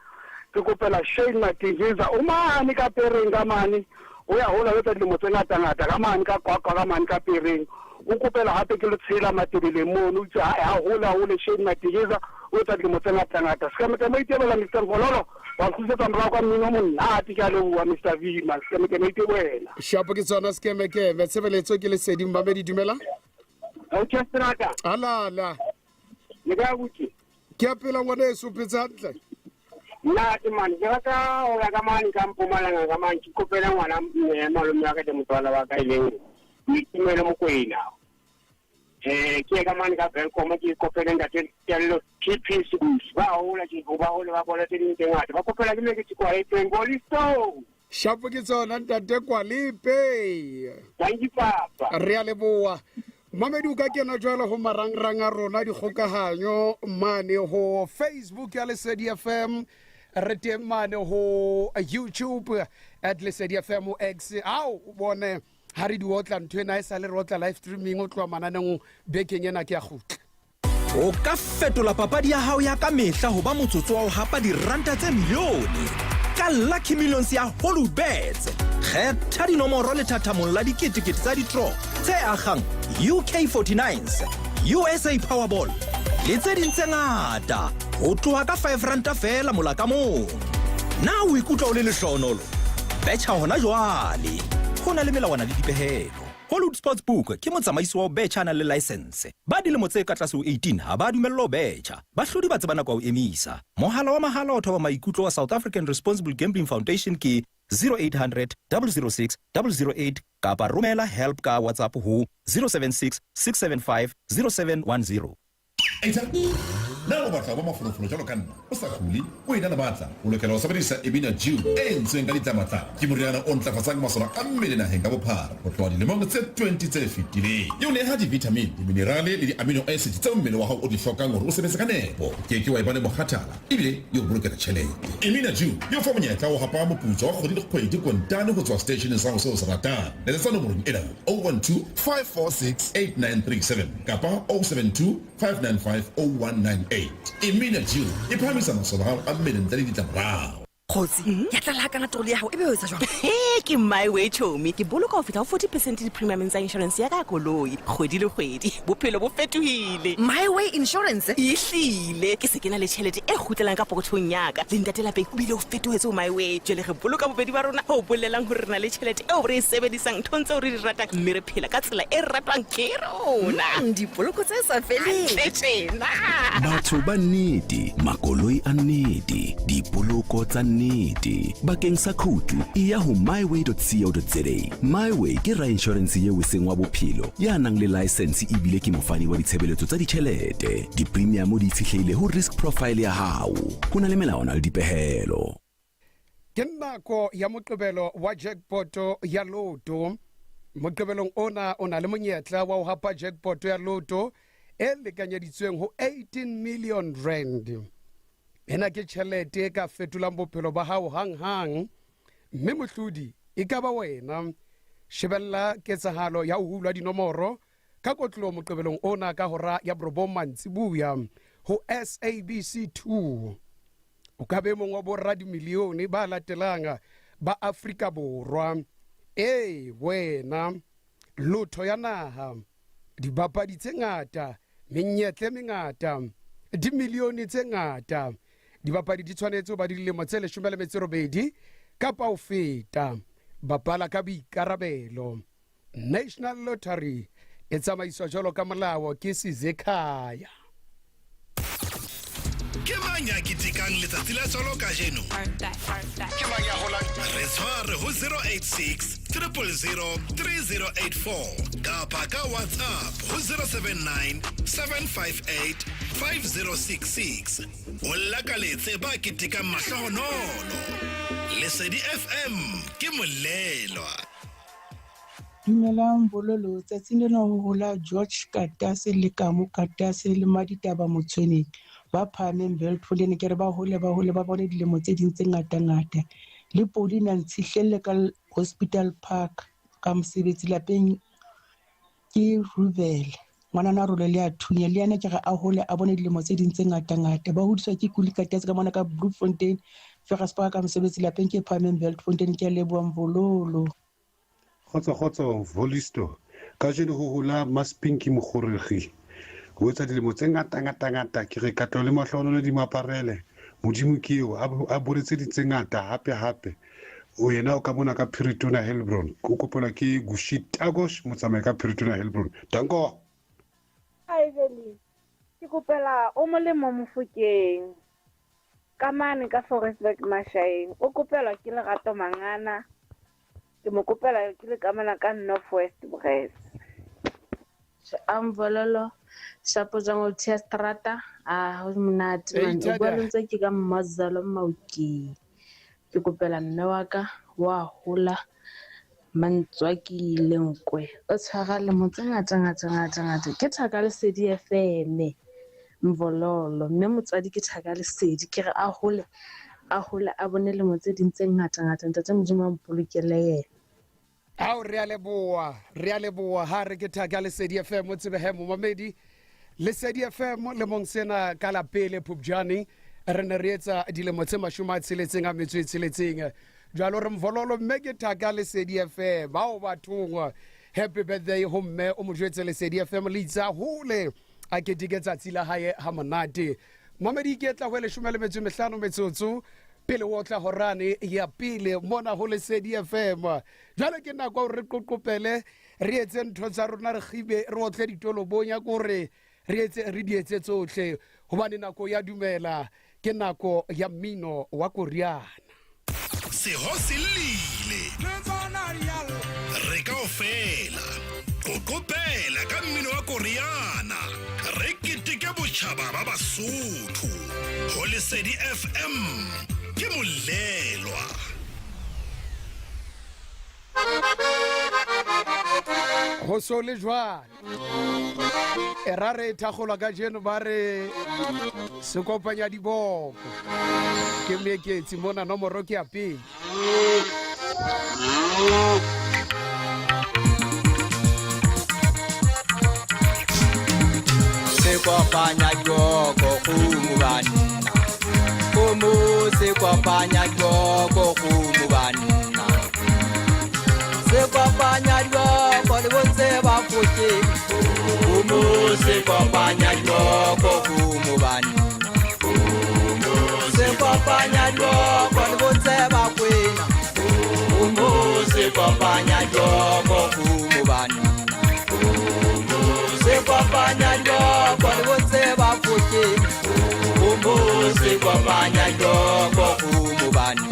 Ke kopela Shane Matingiza o mane ka pereng ka mane. O ya hola le dilemo tse ngata ka mane ka kwakwa ka mane ka pereng. O kopela hape ke le tshela matebele mono utse ha hola Shane Matingiza o tla dilemo tse ngata. Skemekeme itebela Mr Vololo. Wa khutsetsa mra kwa mmino monate ka le wa Mr V ma skemekeme itebela. Shapo ke tsona skemekeme tshebeletso ke Lesedi Mamedi dumela. Okay strata. Ala. Nika buti. Ke apela ngwane so petsantle. Na man jaka o ya ka mani ka Mpumalanga ka mani ke kopela ngwana malome ya ka de motwala wa ka ileng. Mitimelo mokwena. Ke ka mani ka Belcom ke kopela ntate tsello TPC ba hola ke ba hola ba bola teng ngata ba kopela ke ke kwa epengo listo. Shapo ke tsona ntate Kwalipe. Thank you papa. Re a leboa. Mamedi o ka kena jwale ho marangrang a rona dikgokahanyo mane ho Facebook ya Lesedi FM, re teng mane ho YouTube at Lesedi FM X. Au bone ha re di otla ntwe na isa le rotla live streaming o tloa mananeng bekeng ena ke ya gutla. O ka fetola papadi ya hao ya ka mehla ho ba motsotso wa ho hapa diranta tse milione ka Lucky Millions ya Holubets. Kgetha dinomoro le thathamong la diketekete tsa di-draw tse akgang UK49s, USA Powerball le tse ding tse ngata ho tloha ka 5 ranta fela mola ka mong. Na o ikutlwa o le lehlohonolo? Betjha hona jwale. Ho na le melawana le dipehelo. Hollywood Sportsbook ke motsamaisi wa betjha na le license. Ba dilemo tse ka tlase ho 18 ha ba dumellwa ho betjha. Bahlodi ba tsebana kwa ho emisa. Mohala wa mahala o thoba maikutlo wa South African Responsible Gambling Foundation ke 0800 006 008 kapa romela help ka WhatsApp ho 076 675 0710. Na o batla ba mafolofolo jalo ka nna o sa khuli o ina na batla o lokela ho sebedisa Emina Jew e ntseng ka ditlamata ke moriana o ntlafatsang masole a mmele naheng ka bophara ho tloha dilemong tse 20 tse fetileng. Yo ne ha di-vitamin di-minerale le di-amino acids tse mmele wa hao o di hlokang hore o sebetse ka nepo ke wa ibane mokhathala ebile yo bolokela tjhelete. Emina Jew yo fa monyetla o hapa moputso wa kgwedi le kgwedi kontane ho tswa station sa ho se o se ratang le tsa nomorong ena 012 546 8937 kapa 072 595 0198. Emina Jew e phamisa masole hao a mmele ntle le ditlamorao. Khotsi ya tla kana tole ya hao ebe o etsa jwang? Ke my way chomi ke boloka ho feta 40% di premium tsa insurance ya ka koloi kgwedi le kgwedi bophelo bo fetohile. My way insurance Ihlile ke se kena le tšhelete e kgutlelang ka pokothong ya ka le ntatela pe bile o fetohetse o my way jele re boloka bobedi ba rona ho bolelang hore rena le tšhelete e o re e sebedisang nthontse o re di ratang mme re phela ka tsela e ratwang ke rona. Dipoloko tse sa feleng. Batho ba nnete, makoloi a nnete, dipoloko tsa nnete bakeng sa khoutu e ya ho myway.co.za. Myway ke ra insurance yeo seng wa bophelo ya nang le license e bile ke mofani wa ditshebeletso tsa ditjhelete. Di-premium di itshihlehile ho risk profile ya hao. Ho na le melawana le dipehelo. Ke nako ya moqebelo wa jackpot ya Lotto. Moqebelong ona le monyetla wa ho hapa jackpot ya Lotto e lekanyeditsweng ho 18 million rand. Ena ke tjhelete ka fetolang bophelo ba hao hang mme mohlodi e ka ba wena. Shebella ketsahalo ya ho hulwa dinomoro ka kotlo moqebelong ona ka hora ya borobong mantsibuya ho SABC 2. o ka be mongwe wa borra dimilione ba latelang ba Afrika Borwa. Wena lotho ya naha, dibapadi tse ngata, menyetla e mengata, dimilione tse ngata. Dibapadi di tshwanetse ba dilemo tse 18 kapa ho feta. Bapala ka boikarabelo. National Lottery e tsamaiswa jwalo ka molao ke Sizekhaya. Ke mang ya kitikang letsatsi la tswalo ka jeno? Ke mang ya holang? Re tshware ho 086 000 3084 kapa ka WhatsApp ho 079 758 5066. O lakaletse ba kitikang mahlahonolo. Lesedi FM ke molelwa. Dumelang bololo, tsatsing lena ho hola George Katase le Kamo Katase le Maditaba Motshweneng ba phameng Beltfuleni ke re ba hole ba bone dilemo tse ding tse ngata le Paulina Ntshihlelle ka Hospital Park ka mosebetsi lapeng ke Rubel ngwana na role le a thunya le yana ke ga a hole a bone dilemo tse ding tse ngata ba hodiswa ke Kuli Katase ka mona ka Bloemfontein Ferraspark ka mosebetsi lapeng ke phameng Beltfontein ke le buang bololo. Khotso Volisto ka jeno ho hula Maspinki Mogoregi ho etsa dilemo tse ngata ke re katlo le mahlonolo di maparele modimo ke eo a boretse di tse ngata hape o yena o ka mona ka Piritona Helbron o kopela ke Gushitagosh motsamaye ka Piritona Helbron. Danko Hi Veli ke kopela o molemo Mofokeng ka mane ka Forestburg Mashaeng o kopela ke Lerato Mangana ke mo kopela ke le kamana ka Northwest Brest. Vololo sapo zango Theastrata ho monate man o bua ntse ke ka Mmazalo Mauki ke kopela mme wa ka wa hola Mantswaki Lenkwe o tshwara le motse ngata ke Thaka Lesedi FM Mvololo mme motswadi ke Thaka Lesedi ke re a hole a bone le motse ding tse ngata ntate modimo a mpolokele yena. Ao re a leboa ha re ke Thaka Lesedi FM mo tsebe mo mamedi Lesedi FM le mong sena ka la pele Phupjane re ne re etsa dilemo tse 16 jalo re Mvololo mme ke Thaka Lesedi FM bao bathong happy birthday ho mme o mo jwetse Lesedi FM le itsa hole a ke diketsa tsila hae ha monate mamedi ke tla hwele 15 metsotso pele o tla horane ya pele mona ho Lesedi FM jalo ke nako re qoqopele re etse ntho tsa rona re khibe re otle ditolobonya gore re dietse tsohle hobane nako ya dumela ke nako ya mmino wa Koreana. Sehosi lile re ka ofela qoqopela ka mmino wa Koreana re keteke botjhaba ba Basotho ho Lesedi FM ke molelwa. Ho so le jwale erare thakgola ka jeno ba re se kopanya diboko ke meketsi mona nomoro ke ya pele. Se kopanya diboko kumu banna kumu se kopanya diboko kumu banna se kopanya diboko le bonse ba foke kumu se kopanya diboko kumu banna se kopanya diboko le bonse ba kwena kumu se kopanya diboko kumu banna se kopanya diboko le bonse ba foke kumu se kopanya diboko kumu banna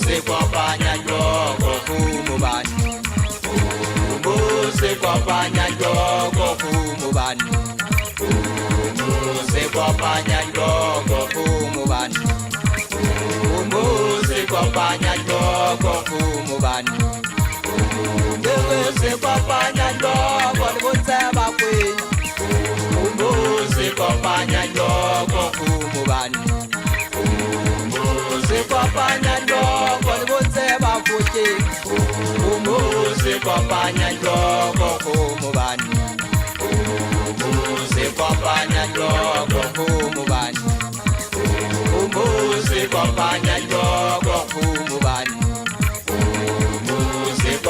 se kopanya diboko kumu banna se kopanya diboko kumu banna se kopanya diboko kumu banna se kopanya diboko kumu banna se kopanya diboko le bonse ba kwena se kopanya diboko kumu banna se kopanya diboko le bonse ba foke se kopanya diboko kumu banna se kopanya diboko kumu banna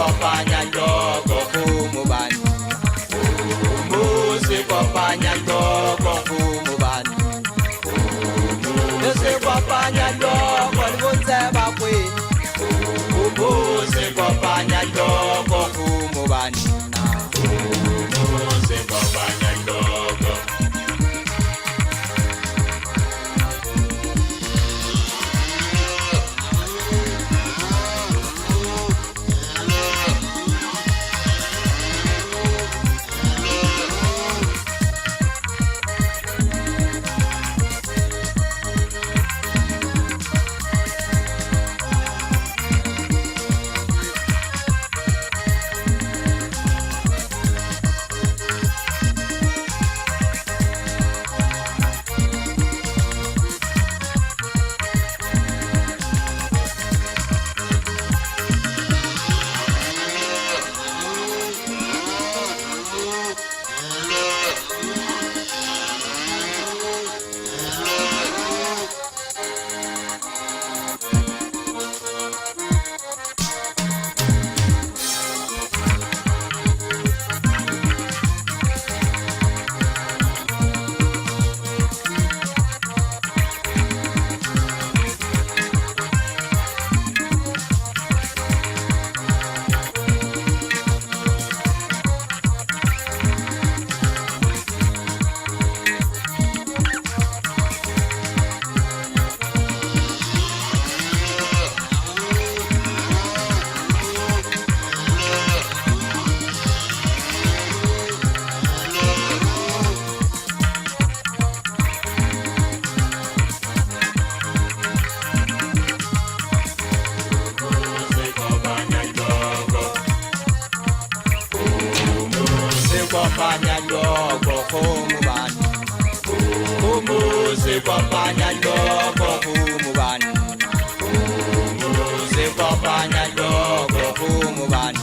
kopanya nhloko mfumo bani umuzi kopanya nhloko mfumo bani umuzi kopanya nhloko libontseba kwini umuzi kopanya nhloko mfumo bani umuzi kopanya nhloko kopanya nhloko mfumo bani umuzi kopanya nhloko mfumo bani umuzi kopanya nhloko mfumo bani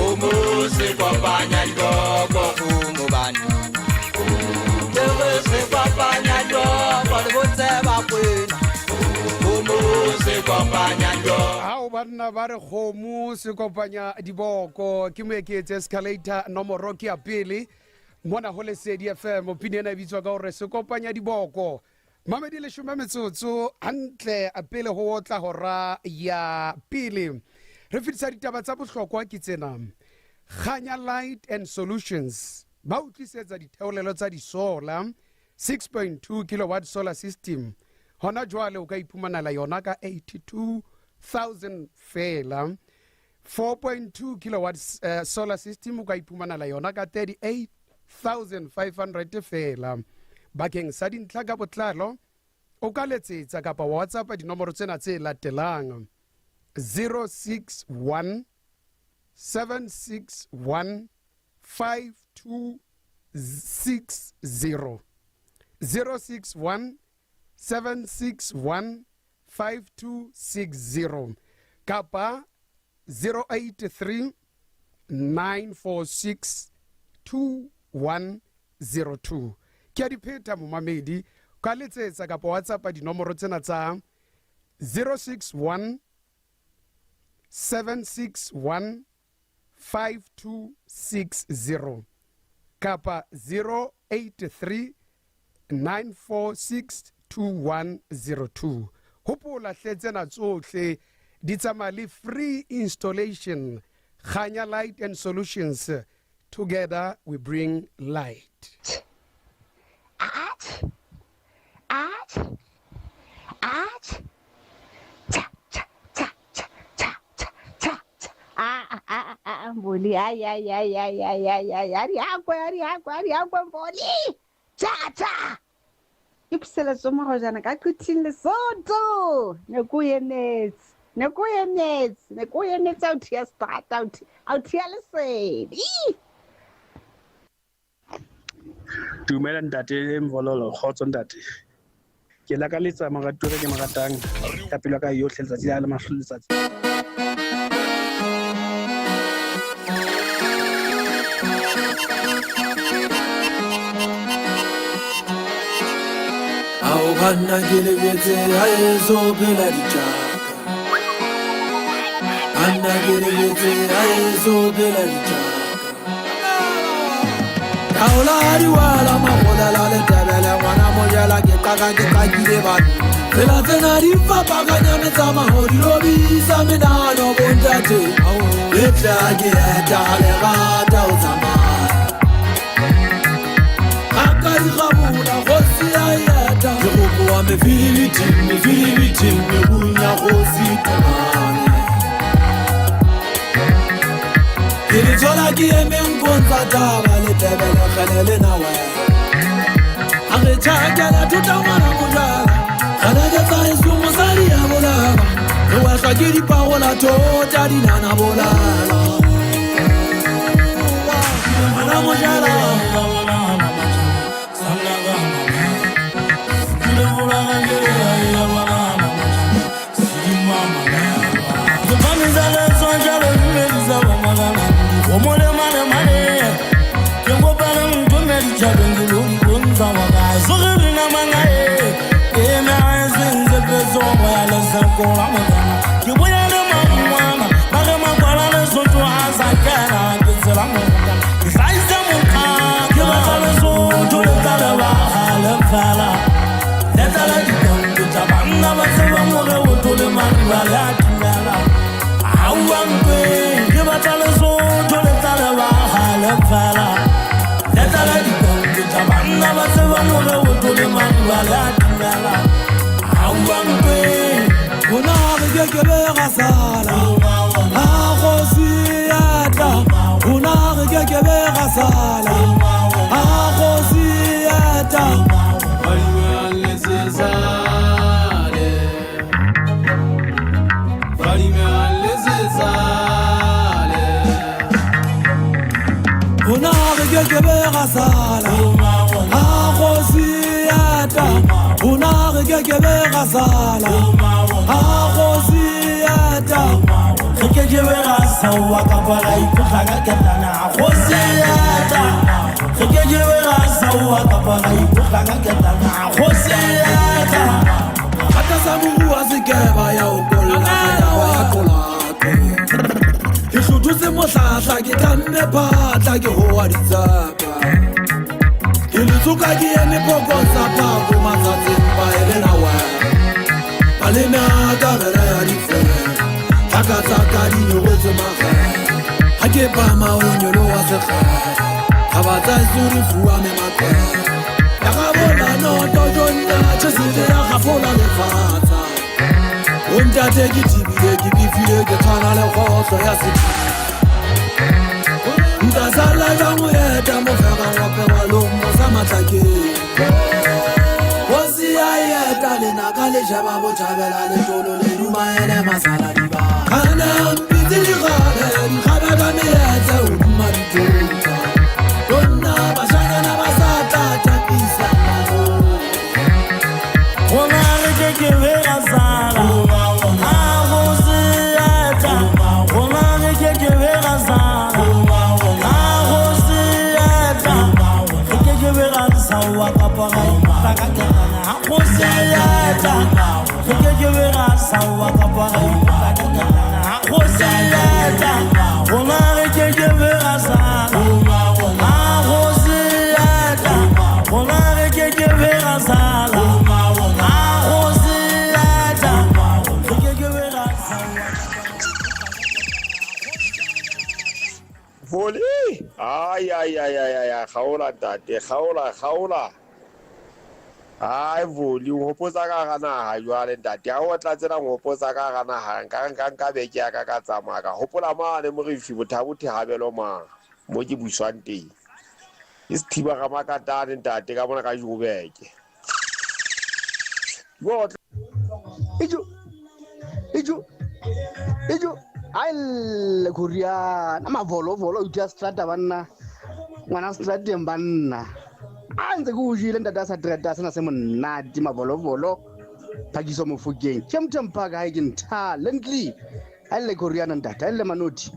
umuzi kopanya nhloko mfumo bani umuzi kopanya nhloko libontseba kwini umuzi kopanya nhloko banna ba re kgomo se kopanya diboko ke moeketse escalator nomoro ke ya pele mona go Lesedi FM opinion e bitswa ka gore se kopanya diboko mamedi le shome metsotso hantle a pele go otla hora ya pele re fitisa ditaba tsa bohlokwa ke tsena Khanya Light and Solutions ba utlisetsa ditheolelo tsa di-solar 6.2 kilowatt solar system hona jwale o ka iphumanela yona ka 82,000 fela 4.2 kilowatts solar system o ka iphumanela yona ka 38,500 fela bakeng sa dintlha ka botlalo o ka letsetsa kapa WhatsApp dinomoro tsena tse latelang 061 761 5260 061 761 5260 kapa 083 946 2102 ke a dipheta momamedi ka letsetsa kapa WhatsApp dinomoro tsena tsa 061 761 5260 kapa 083 946 2102 hopola hletsena tsohle di tsamaya free installation. Khanya Light and Solutions, together we bring light. Mbuli ay mbuli cha ipsela soma go jana ka kuthing le soto ne go yenetse out here start out here Lesedi. Dumela ntate Mvololo khotso ntate ke la ka letsa magatore ke magatang ka pelo ka yohle letsatsi la mahlo letsatsi Ao banna ke lebetse ha eso phela ditjaka anna ke re betse a eso pela ditaka taola diwala magolela le tebele ngwana mojela ke qakile batho tsela tsena di fapakanyane tsa mahodi lobisa menano bontate le tla ke eta le rata o tsamaya aka di gabula go se a eta ke go boa mefiliting me bunya go se tumane ke le tshola ke emeng bontsha taba le tebele kgelele nawe a re tšhakela thuta ngwana mojala gana ke tsa esumo sa diabolaba re wešwa ke dipagola tota dinana bolala ngwana mojala Kgaola. Ai voli o hopotsa ka ga naga jwale ntate a o tla tsena go hopotsa ka ga naga nka beke ya ka tsamaya ka hopola mane mo re fi bothabothe habelo ma mo ke buiswang teng e sethiba ga makatane ntate ka bona ka jobeke ijo ai le korea na mavolo o just strata banna ngwana strateng banna a ntse go jile ntata sa trata sena se monate mavolo phakiso mofokeng ke mthempa ga ke ntha lently a le korea ntata a le manoti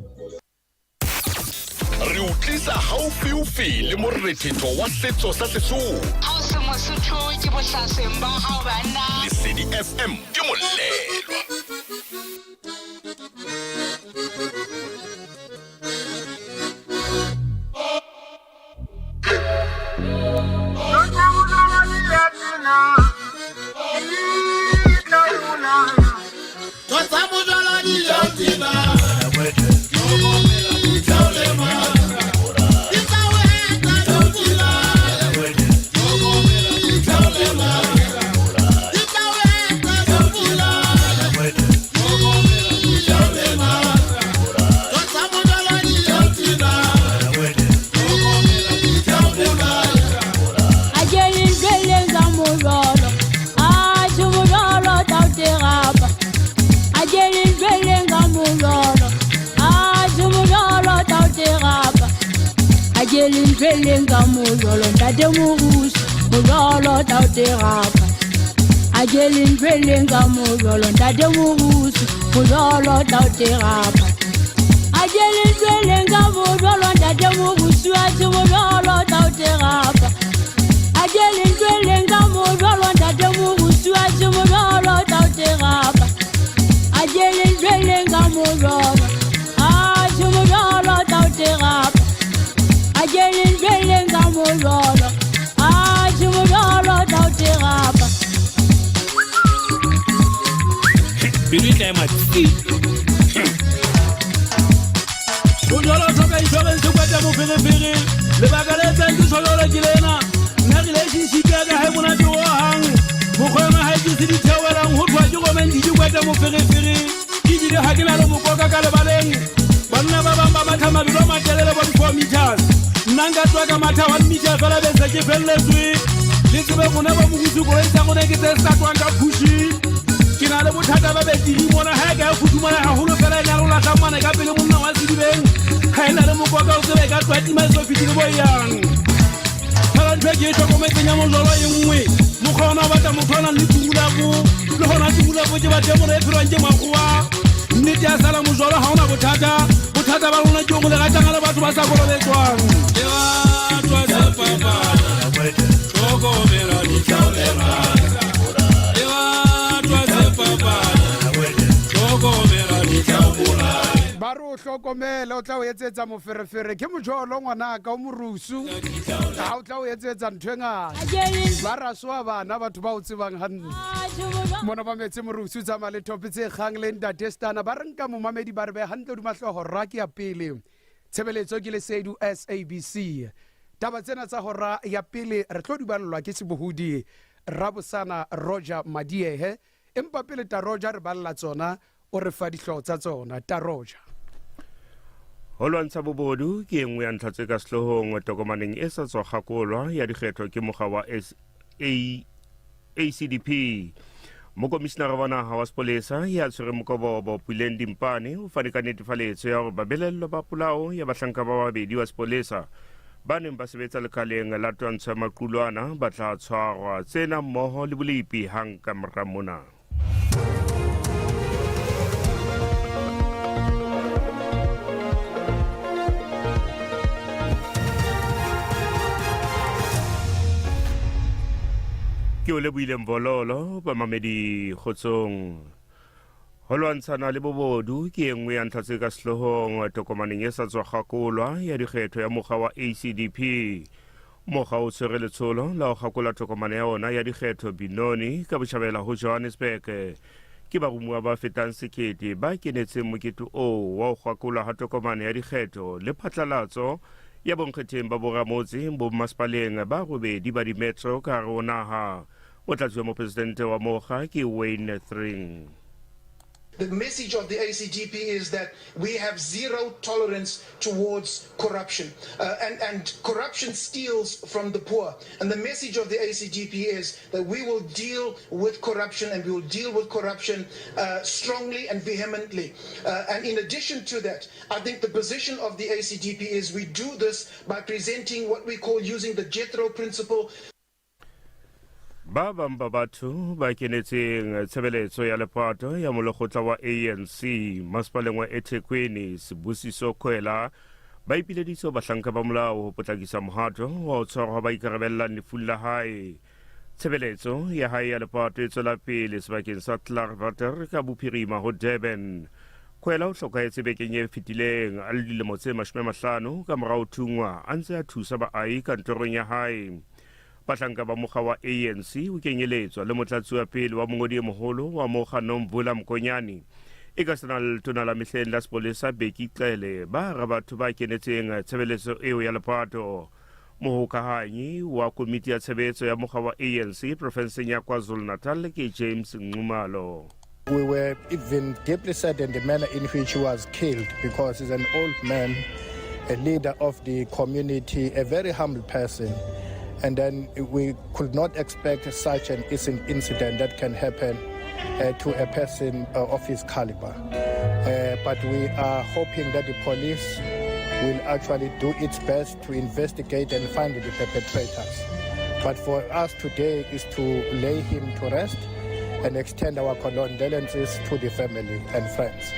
re utlisa haufi le morethetho wa setso sa Sesotho ha se Mosotho ke bohlaseng ba hao bana Lesedi FM ke molelwa mojolo ntate morusu mojolo tauterapa a jeleng dweleng ka mojolo ntate morusu mojolo tauterapa a jeleng dweleng ka mojolo ntate morusu a se mojolo tauterapa a jeleng dweleng ka mojolo ntate morusu a se mojolo tauterapa a jeleng dweleng ka mojolo a se mojolo tauterapa a jeleng dweleng ka mojolo a se mojolo tauterapa Birita mati. Mojolo soka insurance kwata mo fere le bagale tsanti sololo kilena na relationship ya ga mona do hang mo khoma ha ke se di thewelang ho twa ke go men di kwata mo fere ke di ha ke na le mo koka ka le baleng banna ba bamba ba thama dilo makelele ba 4 meters nanga twa ka matha 1 meter fela be se ke felletswe le tsebe gona ba mo gutsuko e tsa gona ke tse sa twanga phushi kina le bothata ba be di mona ha ga futhumana ha holo fela nya rola tsamana ka pele monna wa sedibeng ha ina le mokoka o tsebe ka twati ma so fitile boyang hala ntwe ke tlo mo tsenya mo jolo e nngwe mo khona ba ta mo khona le tula go le hona tula go ke ba temo re phirwa nje makgowa nnete ya sala mo jolo ha ona bothata ba lona ke go le gatanga le batho ba sa boleletswang ke ba twa sa papa toko mera di chaulera ba re o hlokomele o tla o etsetsa moferefere ke mojolo ngwanaka o morusu ga o tla o etsetsa ntho e ngata ba rasoa bana batho ba o tsebang ganne mona ba metse morusu tsamaya le topi tse kgang le ntate stana ba re nka momamedi ba re be gantle dimatlhogo rra ke ya pele tshebeletso ke lesedu SABC taba tsena tsa hora ya pele re tlo di balelwa ke sebohodi Rabosana Roger Madiehe empa pele ta Roger re balla tsona o re fa dihlooho tsa tsona ta Roger ho lwantsha bobodu ke engwe ya ntlha tse ka sehlohong tokomaneng e sa tswa kgakolwa ya dikgetho ke mokga wa ACDP mokomishenara wa naha wa sepolesa ya tshwere mokobobo Puleng Dimpane o fane ka netefaletso ya hore babelello ba polao ya bahlanka ba babedi wa sepolesa ba neng ba sebetsa lekaleng la twantsha maqulwana ba tla tshwarwa tsena mmoho le boleipi hang ka mora mona ke o lebohile Mvololo ba mamedi kgotsong ho lwantshana le bobodu ke engwe ya ntlha tse ka sehlohong tokomaneng e sa tswa kgakolwa ya dikgetho ya mokga wa ACDP mokga o tshwere letsholo la ho kgakola tokomane ya ona ya dikgetho Binoni ka botjhabela ho Johannesburg ke barumuwa ba fetang sekete ba kenetseng mokete o wa ho kgakolwa ha tokomane ya dikgetho le phatlalatso ya bonkgetheng ba boramotse bo masepaleng ba robedi ba dimetro ka hare ho naha o tla tswa mopresidente wa mokga ke Wayne Thring. The message of the ACGP is that we have zero tolerance towards corruption, and corruption steals from the poor. And the message of the ACGP is that we will deal with corruption, and we will deal with corruption strongly and vehemently. And in addition to that, I think the position of the ACGP is we do this by presenting what we call using the Jethro principle. Ba bamba batho ba kenetseng tshebeletso ya lepato ya molokgotla wa ANC masepaleng wa eThekwini Sibusiso Khwela ba ipileditse bahlanka ba molao ho potlakisa mohato wa ho tshwarwa ba ikarabellang lefung la hae tshebeletso ya hae ya lepato e tswela pele sebakeng sa Clarkwater ka bophirima ho Durban Khwela o hlokahetse bekeng e fetileng a le dilemo tse 50 ka morao thungwa a ntse a thusa baahi kantorong ya hae bahlanka ba mokga wa ANC o kenyeletswa le motlatsi wa pele wa mongodi e moholo wa mokga Nomvula Mkonyane e ka sena letona la mehleng la sepolesa Beki Cele ba ra batho ba kenetseng tshebeletso eo ya lepato mohokahanyi wa komiti ya tshebetso ya mokga wa ANC profenseng ya KwaZulu-Natal ke James Nxumalo. We were even deeply saddened the manner in which he was killed because he's an old man, a leader of the community, a very humble person. And then we could not expect such an incident that can happen to a person of his caliber. But we are hoping that the police will actually do its best to investigate and find the perpetrators. But for us today is to lay him to rest and extend our condolences to the family and friends.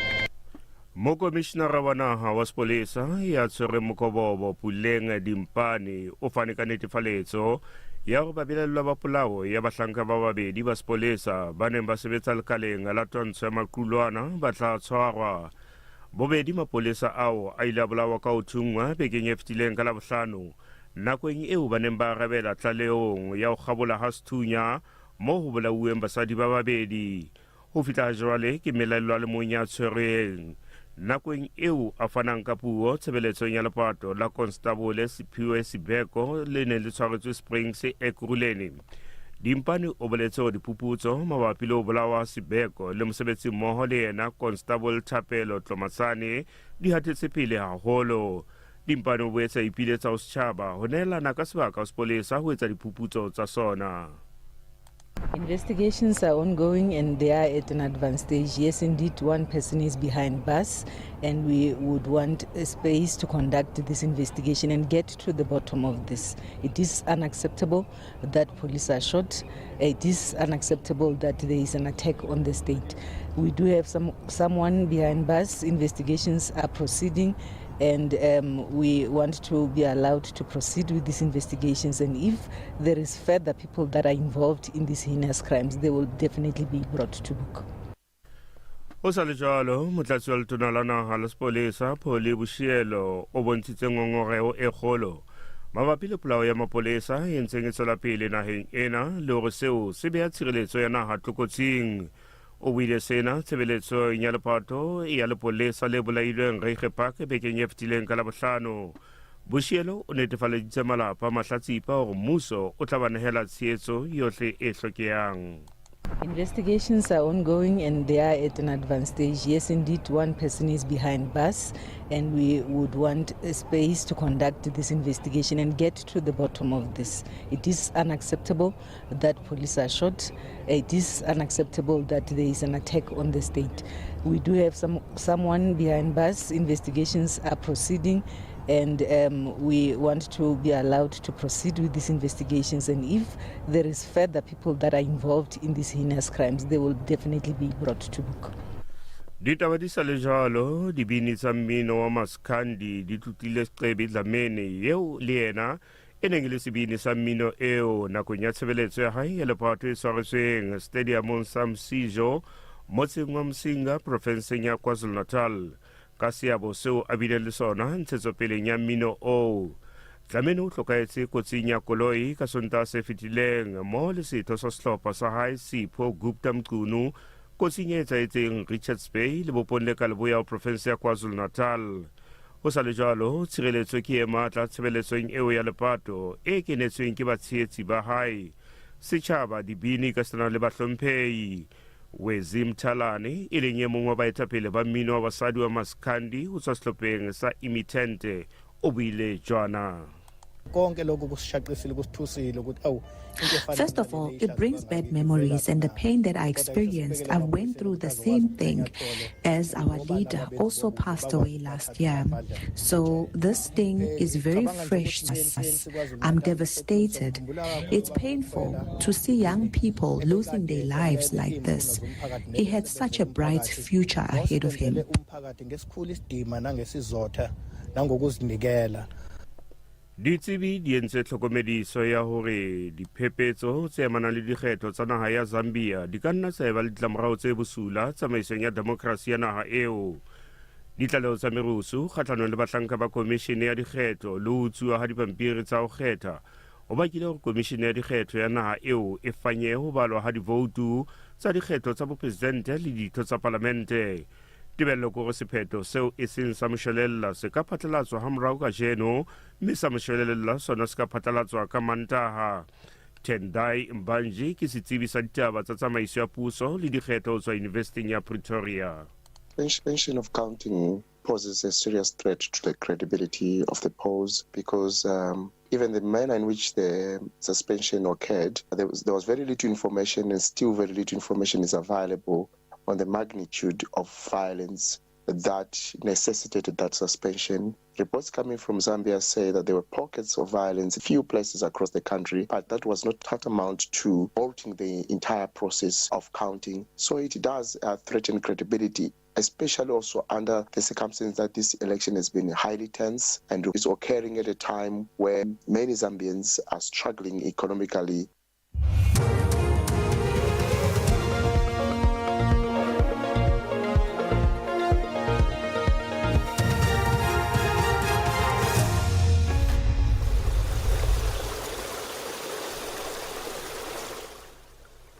Mo komishenara wa naga wa sepolesa ya tshwere Mokobobo Puleng Dimpane o fane ka netefaletso ya go babelelwa ba polao ya bahlanka ba babedi ba sepolesa ba neng ba sebetsa lekaleng la tontsho ya maqulwana ba tla tshwarwa. Bobedi mapolesa ao a ile a bolawa ka ho thungwa bekeng e fetileng ka Labohlano nakong eo ba neng ba arabela tlaleong ya ho kgabola ha sethunya mo ho bolauweng basadi ba babedi. Ho fihla jwale ke melaelwa le mong ya tshwereng nakong eo a fanang ka puo tshebeletsong ya lepato la Constable Siphiwe Sibeko le ne le tshwaretswe Springs Ekurhuleni. Dimpane o boletse hore diphuputso mabapi le ho bolawa Sibeko le mosebetsi mmoho le yena Constable Thapelo Tlomasane di hatetse pele haholo. Dimpane o boetse a ipiletsa ho setjhaba ho neelana ka sebaka ho sepolesa ho etsa diphuputso tsa sona. Investigations are ongoing and they are at an advanced stage. Yes, indeed, one person is behind bars, and we would want a space to conduct this investigation and get to the bottom of this. It is unacceptable that police are shot. It is unacceptable that there is an attack on the state. We do have someone behind bars. Investigations are proceeding, and we want to be allowed to proceed with these investigations, and if there is further people that are involved in these heinous crimes, they will definitely be brought to book. O sa le jalo motlatsi wa letona la naga la sepolesa Pholi Bushielo o bontshitse ngongorego e kgolo mabapi le polao ya mapolesa e ntseng e tswela pele naheng ena le hore seo se beha tshireletso ya naga tlokotsing. O buile sena tshebeletso ya lepato ya lepolesa le bolailweng Reiche Park bekeng e fetileng ka Labohlano. Bushielo o netefaleditse malapa mahlatsipa hore mmuso o tla ba nehela tshehetso yohle e hlokehang. Investigations are ongoing and they are at an advanced stage. Yes, indeed, one person is behind bars, and we would want a space to conduct this investigation and get to the bottom of this. It is unacceptable that police are shot. It is unacceptable that there is an attack on the state. We do have someone behind bars. Investigations are proceeding, and we want to be allowed to proceed with these investigations, and if there is further people that are involved in these heinous crimes, they will definitely be brought to book. Ditaba di sa le jalo dibini tsa mmino wa Maskandi di tlotile Siqebi Dlamini eo le yena e neng le sebini sa mmino eo nakong ya tshebeletso ya hae ya lepato e tshwaretsweng stadiumong sa Msijo motseng wa Msinga profenseng ya KwaZulu-Natal. Ka seabo seo a bile le sona ntshetsopeleng ya mmino o. Dlamini o hlokaetse kotsing ya koloi ka Sontaha se fetileng mo le setho sa sehlopha sa hae Sipho Gupta Mqunu kotsing e etsahetseng Richards Bay le boponle ka leboya ho profense ya KwaZulu-Natal. Ho sa le jalo tshireletso ke e matla tshebeletsong eo ya lepato e kenetsweng ke batshehetsi ba hae. Setjhaba dibini ka sana le bahlomphehi. Wezi Mthalane e leng e mong wa baetapele ba mmino wa basadi wa Maskandi ho tswa sehlopheng sa Imitente o buile jwana. First of all, it brings bad memories and the pain that I experienced. I went through the same thing as our leader also passed away last year. So this thing is very fresh to us. I'm devastated. It's painful to see young people losing their lives like this. He had such a bright future ahead of him. Ditsebi di entse tlhokomediso ya hore diphephetso tse amanang le dikgetho tsa naha ya Zambia di ka nna tsa eba le ditlamorao tse bosula tsamaisong ya demokrasi ya naha eo. Ditlaleho tsa merusu kgahlanong le bahlanka ba komishene ya dikgetho le ho utsuwa ha dipampiri tsa ho kgetha o bakile hore komishene ya dikgetho ya naha eo e fanye ho balwa ha divoutu tsa dikgetho tsa bopresidente le ditho tsa parlamente. Tibello ko sephetho seo e seng sa moshwelella se ka phatlalatswa ha morao ka jeno mme sa moshwelella sona se ka phatlalatswa ka Mantaha. Tendai Mbanji ke setsebi sa ditaba tsa tsamaiso ya puso le dikgetho ho tswa University ya Pretoria. Suspension of counting poses a serious threat to the credibility of the polls because even the manner in which the suspension occurred, there was very little information, and still very little information is available on the magnitude of violence that necessitated that suspension. Reports coming from Zambia say that there were pockets of violence in a few places across the country, but that was not tantamount to halting the entire process of counting. So it does threaten credibility, especially also under the circumstance that this election has been highly tense and is occurring at a time where many Zambians are struggling economically.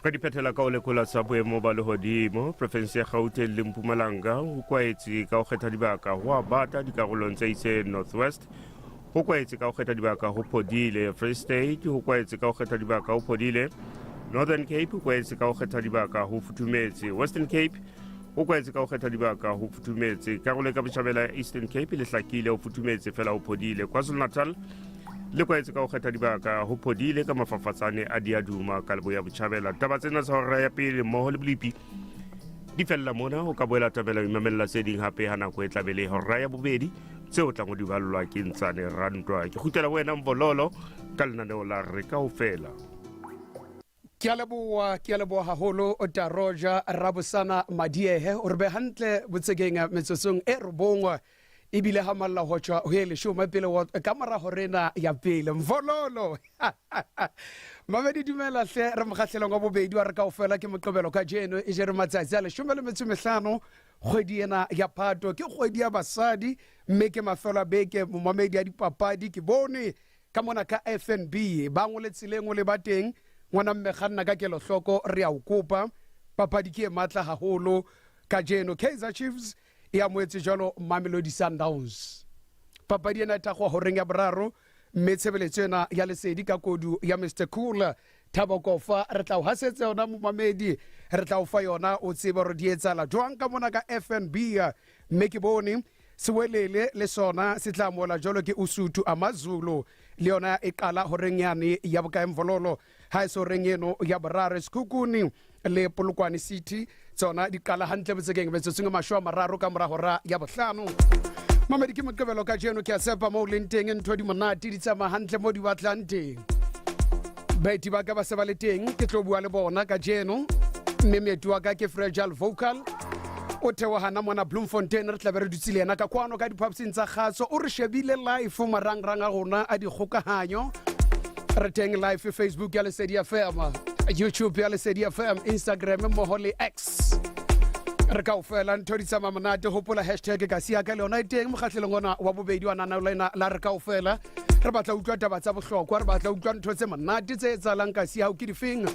ka diphethela ka o lekola sa boemo ba lehodimo province ya Gauteng le Mpumalanga ho kwaetse ka ho kgetha dibaka ho a bata dikarolong tse itseng Northwest, ho kwaetse ka ho kgetha dibaka ho phodile Free State, ho kwaetse ka ho kgetha dibaka ho phodile Northern Cape, ho kwaetse ka ho kgetha dibaka ho futhumetse Western Cape, ho kwaetse ka ho kgetha dibaka ho futhumetse karolo ka botjhabela Eastern Cape le hlakile ho futhumetse fela ho phodile KwaZulu-Natal le kwaetse ka ho kgetha dibaka ho phodile ka mafafatsane a diaduma ka leboya botjhabela. Taba tsena tsa hora ya pele mmoho le Blipi di fella mona ho ka boela tabela imamella se ding hape ha nako e tlabele hora ya bobedi tseo tla mo di ballwa ke Ntsane Rantwa. Ke khutela wena Mbololo ka lenaneo la re kaofela. Ke a leboha haholo o Taroja Rabusana Madiehe o re be hantle botsekeng metsosong e robongwa ibile ha malla ho tswa ho ele shoma pele wa kamera horena ya pele Mvololo Mamedi dumela hle re mokgahlelo nga bobedi wa re kaofela ke moqobelo ka jeno e jere matsatsi a 15 kgwedi ena ya Phato ke kgwedi ya basadi mme ke mafelo a beke momamedi ya dipapadi ke bone ka mona ka FNB ba ngole tseleng le bateng ngwana mme kganna ka kelo hloko re a ukopa papadi ke matla haholo ka jeno Kaizer Chiefs ya moetse jalo Mamelodi Sundowns papadi ena ta go horeng ya boraro mme tshebeletso ena ya lesedi ka kodu ya Mr Cool Thabo Kofa re tla o hasetsa yona momamedi re tla o fa yona o tsebe re di etsala jwang ka mona ka FNB mme ke bone sewelele le sona se tla mola jalo ke Usutu Amazulu le yona e qala horeng yane ya bokae Mvololo ha e so reng eno ya boraro Sekhukhune le Polokwane City tsona di qala hantle botsekeng metsotso mashwa mararo ka mora hora ya bohlano. Mamedi ke moqebelo ka jeno ke a sepa mo lenteng ntho di monate di tsama hantle mo di batlang teng baeti ba ka ba se ba le teng ke tlo bua le bona ka jeno mme meetu wa ka ke Fragile Vocal o theohana mona Bloemfontein re tla be re dutsile ena ka kwano ka diphaposing tsa kgatso o re shebile live marangrang a rona a dikgokahanyo re teng live Facebook ya Lesedi FM, YouTube ya Lesedi FM, Instagram mmoho le X re ka ofela ntho di tsama monate hopola hashtag ka sia ka lona teng mokgahlelong ona wa bobedi wa nana la re ka ofela re batla utlwa taba tsa bohlokwa re batla utlwa ntho tse monate tse etsalang ka sia o ke difeng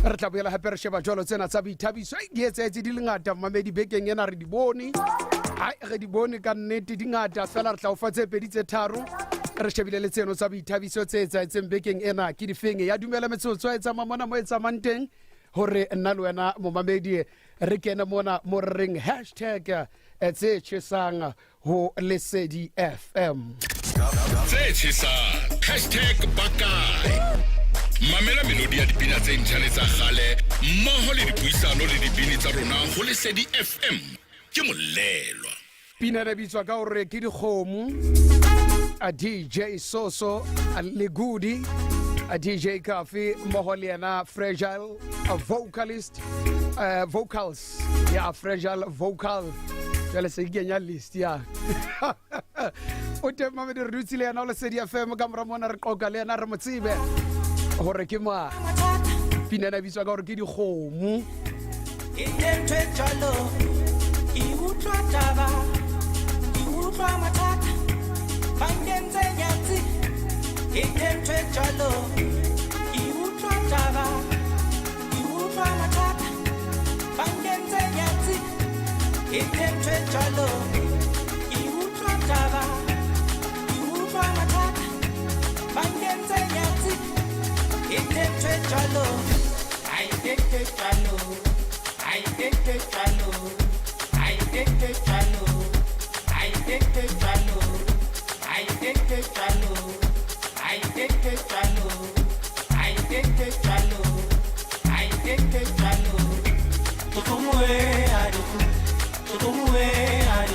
re tla boela hape re sheba jolo tsena tsa boithabiso di etsetse di lengata mamedi bekeng ena re di bone ai re di bone ka nnete di ngata fela re tla o fa tse pedi tse tharo re shebile le tseno tsa boithabiso tse etsetseng bekeng ena ke difeng ya dumela metsotso e tsama mona mo etsamang teng hore nna le wena momamedi re kena mona mo reng hashtag tse tshesang ho Lesedi FM tse tshesang #bakae mamela melodi ya dipina tse ntjha tsa gale mmoho le dipuisano le dipini tsa rona ho Lesedi FM ke molelwa pina re bitswa ka hore ke dikgomo a DJ Soso a Legudi a DJ Kafi mmoho le yena Fragile a vocalist vocals ya Fragile Vocal jale se kenya list ya o te mamedi re dutsile yana o Lesedi FM ka mora mona re qoka le yana re motsibe hore ke ma pina na bitswa ka hore ke dikgomo e ntwe jalo e utlwa taba e utlwa matata bangenze nyatsi e ntwe jalo e utlwa taba e utlwa matata bangenze nyatsi e ntwe jalo e utlwa taba e utlwa matata bangenze nyatsi Intente chalo, I intente chalo, I intente chalo, I intente chalo, I intente chalo, I intente chalo, I intente chalo, I intente chalo, I intente chalo. Todo muere, todo muere.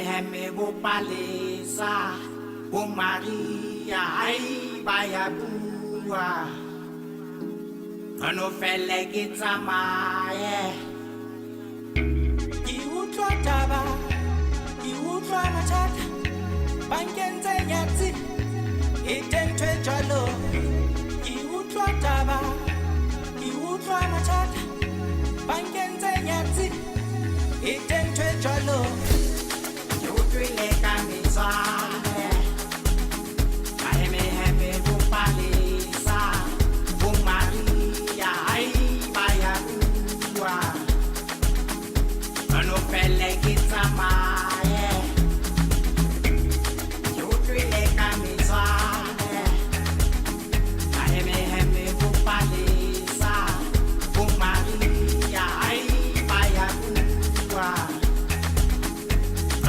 Heme bo palesa bo Maria ai baya bua ano fele ke tsamaye ki utlwa taba ki utlwa mathata bankentse nyatsi itentwe jalo ki utlwa taba ki utlwa mathata bankentse nyatsi itentwe jalo le camisole heme bo palesa bo Maria ai baya bua ano fele ke tsamaye le camisole heme bo palesa bo Maria ai baya bua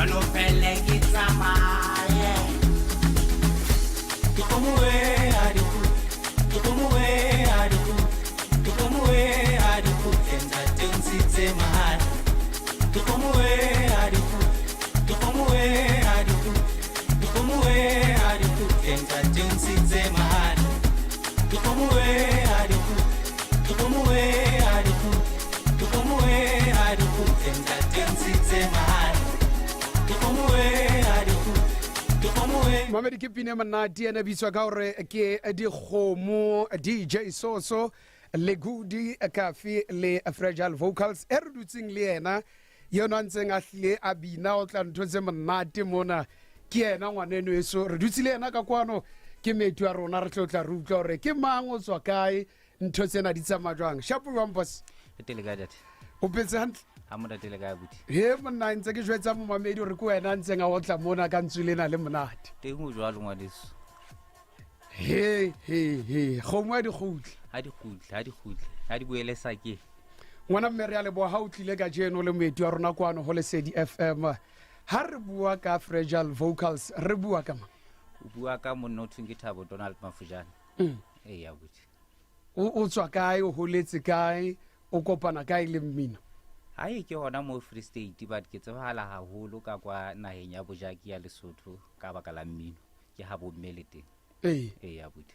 ano fele ke tsamaye tukomwe adiku enda tensitse mahali tukomwe adiku enda tensitse mahali tukomwe adiku enda tensitse mahali Mamedi ke pine manati ena bitswa ka hore ke dikgomo DJ Soso le Gudi Kafi le Fragile Vocals e re dutseng le yena yona ntseng a hlile a bina o tla ntse manati mona ke yena ngwaneno eso re dutsi le yena ka kwano ke metu ya rona re tlotla re utlwa hore ke mang o tswa kae ntho tsena di tsamaya jwang shapo wampos telegadat o petse hantle amoda telega buti he monna ntse ke jwetsa mo mamedi re ko wena ntseng a otla mona ka ntswelena le monate teng o jwa lengwa leso he kgomo ya dikgutle ha di boele sake ngwana mme re a leboa ha o tlile ka jeno le moeti wa rona kwano ho Lesedi FM ha re bua ka Fragile Vocals re bua ka mang o bua ka monna o thweng ke Thabo Donald Mafujana ya buti o tswa kae o holetse kae o kopana kae le mmino hae ke hona mo Free State but ke tsebahala haholo ka kwa naheng ya Bojaki ya Lesotho ka baka la mmino ke ha bo mmele teng ya buti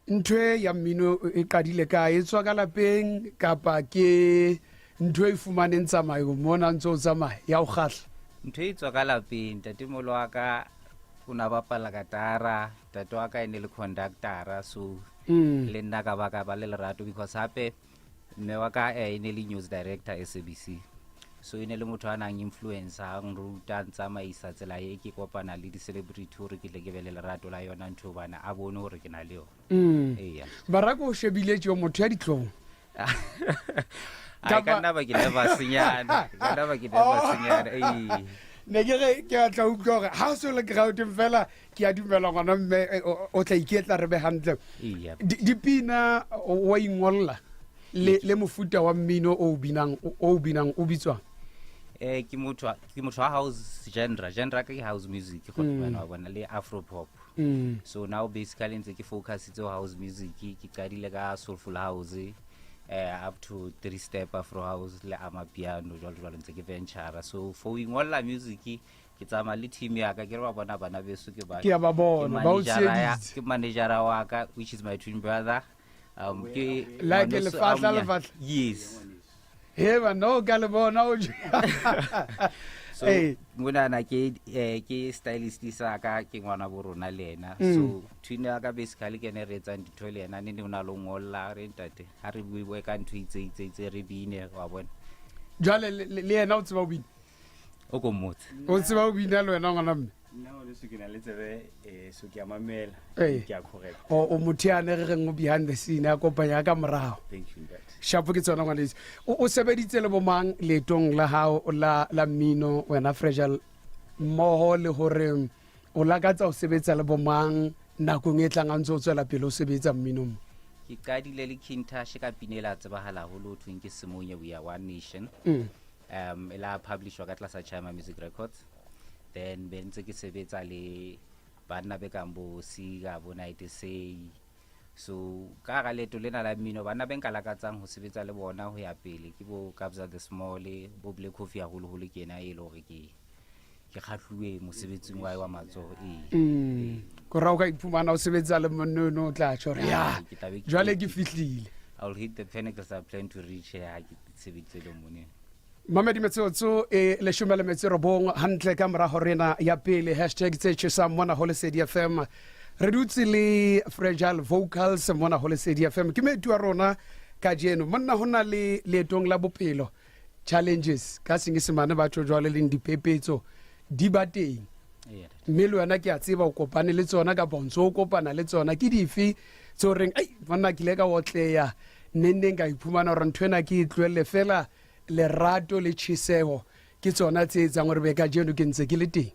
ntwe ya mmino e qadile kae tswa ka lapeng kapa ke ntwe e fumaneng tsamayo mona ntso tsamaya ya o khahla ntwe tswa ka lapeng tatimolo wa ka una bapala katara tato wa ka ene le conductora so le nna ka baka ba le lerato because hape mme wa ka ene le news director SABC so ene le motho a nang influencer ang ruta tsamaisa tsela e ke kopana le di celebrity hore ke le ke bele lerato la yona ntho bana a bone hore ke na le yona barako o shebile tjo motho ya ditlong ka nna ba ke leba senyana ne ke a tla utlwa gore ha o se le crowd fela ke a dumela ngwana mme o tla iketla re be hantle dipina wa ingwalla le mofuta wa mmino o binang o bitswa ke motho wa house genre ka ke house music go bana wa bona le afro pop so now basically ntse ke focus itse house music ke qadile ka soulful house up to 3 step afro house le amapiano jwalo ntse ke venture so for ingwalla music ke tsama le team ya ka ke re ba bona bana beso ke ba o tsheditse ke manager wa ka which is my twin brother ke like le fatla yes he ba no ka le bona o so mona na ke stylist sa ka ke ngwana bo rona le ena so twin ya ka basically ke ne re etsa ditho le ena ne una lo ngolla re ntate ha re bue ka ntho itse re bine wa bona jale le ena o tseba o bine o ko motse o tseba o bine le wena ngwana mme nna le se ke na le tsebe so ke a mamela Ee. ke a correct o motho ya ne re reng behind the scene a kopanya ka morago thank you that shapo ke tsona ngwanetse o sebeditse le bomang leetong la hao la mmino wena Fragile mmoho le hore o lakatsa o sebetsa le bomang nakong e tlang a ntse o tswela pele o sebetsa mminong ke qadile le Kintash ka pinela tsebahala holo thweng ke Semonye We Are One Nation ela publishwa ka tlasa Chima Music Records then bentse ke sebetsa le banna be kambo Siga bo Night Say so ka ga leto lena la mmino banna ben kalakatsang ho sebetsa le bona ho ya pele ke bo Kabza the Small bo Black Coffee ya holo holo kena e le hore ke khatluwe mosebetsing wa matsoho ko ra o ka iphumana o sebetsa le monno o tla tshore ya jwale ke fihlile I will hit the pinnacles I plan to reach here ke sebetse le mone Mamedi Metsotso le shumele metsero bong hantle ka mora horena ya pele #tshesa mona ho Lesedi FM re dutse le Fragile Vocals mona ho Lesedi FM ke metu wa rona ka jeno monna hona le letong la bophelo challenges ka sengisemane batho jwale le dipepetso di bateng mme le wena ke a tseba o kopane le tsona ka bontsho o kopana le tsona ke dife tso reng ai monna ke le ka otleya nenneng ka iphumana hore nthwena ke itlwele fela lerato le tshiseho ke tsona tse etsang hore be ka jeno ke ntse ke le teng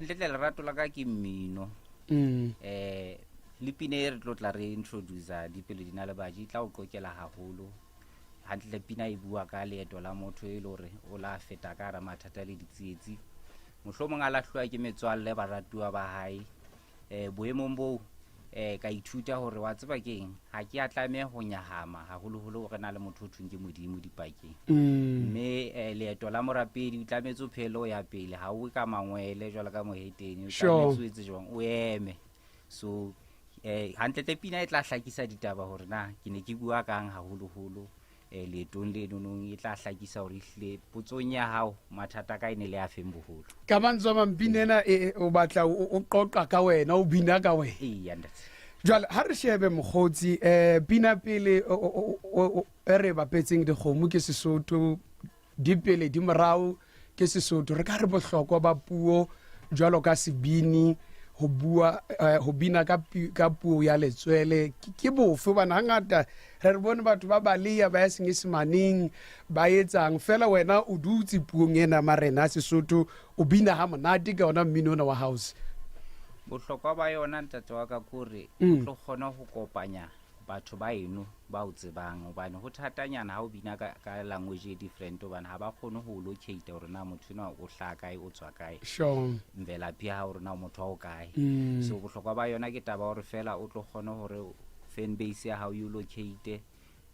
ntle lerato la ka ke mmino le pine re tlo tla re introduce dipele dina le baji tla o qokela haholo hantle pina e bua ka leeto la motho e le hore o la feta ka ra mathata le ditsietsi mohlomong a lahlwa ke metswalle ba ratuwa ba hae boemong bo ka ithuta hore wa tseba keng ha ke atlame ho nyahama haholo holo re na le motho o thweng ke modimo dipakeng mme leeto la morapedi o tlametse o phelo ya pele ha o ka mangwele jwalo ka moheteni o tlametse o etse jwang o eme so hantle pina e tla hlakisa ditaba hore na ke ne ke bua kang haholo holo leetong le nonong e tla hlakisa hore ihle potsong ya hao mathata ka ene le a feng boholo ka mantswa mampinena o batla o qoqa ka wena o bina ka wena jwale ha re shebe mogotsi pina pele e re bapetseng dikgomo ke Sesotho di pele di morao ke Sesotho re ka re bohlokwa ba puo jwalo ka sebini ho bua ho bina ka puo ya letswele ke bofe bana hangata re bone batho ba balia ba sengisemaneng ba etsang fela wena o dutse puong ena marena Sesotho o bina ha monate ka ona mmino wa house bohlokwa ba yona ntate wa ka kore o tlo kgona ho kopanya batho ba eno ba o tsebang hobane ho thatanyana ha o bina ka language e different hobane ha ba kgone ho locate hore na motho na o hlaka kae o tswa kae mvela pia ha hore na motho wa o kae so bohlokwa ba yona ke taba hore fela o tlo kgona hore fan base ya hao you locate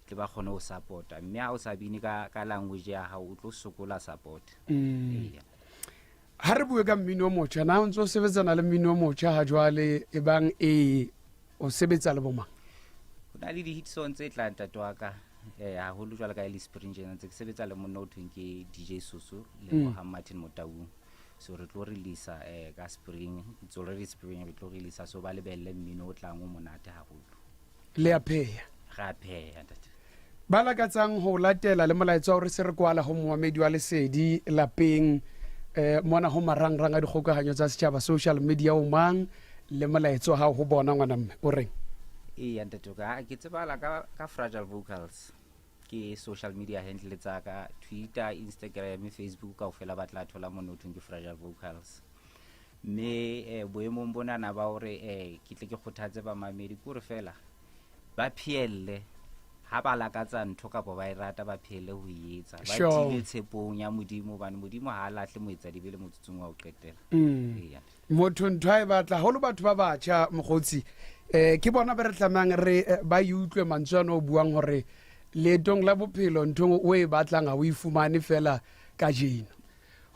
le ba kgone ho supporta mme ha o sa bine ka language ya hao o tlo sokola support ha re bue ka mmino o motjha na o ntse o sebetsana le mmino o motjha ha jwale e bang o sebetsa le bomang na le di-hit song tse tlang ntate wa ka haholo jwalo ka le Spring Jena ntse ke sebetsa le monna o thweng ke DJ Susu le Mohammed Martin Motaung so re tlo release ka spring it's already spring re tlo release so ba lebelle mmino o tlang o monate haholo le a pheya ga pheya ntate ba lakatsang ho latela le molaetsa hore se re kwala ho moemedi wa Lesedi lapeng mona ho marangrang a dikgokahanyo tsa setjhaba social media o mang le molaetsa ha ho bona ngwana mme o reng ntate ka ke tsebala ka Fragile Vocals ke social media handle tsa ka Twitter Instagram Facebook ka ofela batla thola mona o thweng ke Fragile Vocals mme boemong bona na ba hore ke tle ke kgothatse ba mamedi kore fela ba phielle ha ba lakatsa ntho ka ba irata ba phele ho yetsa ba tile tshepong ya modimo bana modimo ha lahle moetsa di bele motsutsung wa o qetela motho ntho e batla holo batho ba batjha mogotsi ke bona ba re tlamang re ba yutlwe mantswana o buang hore letong la bophelo ntho o e batlang ha o ifumane fela ka jeno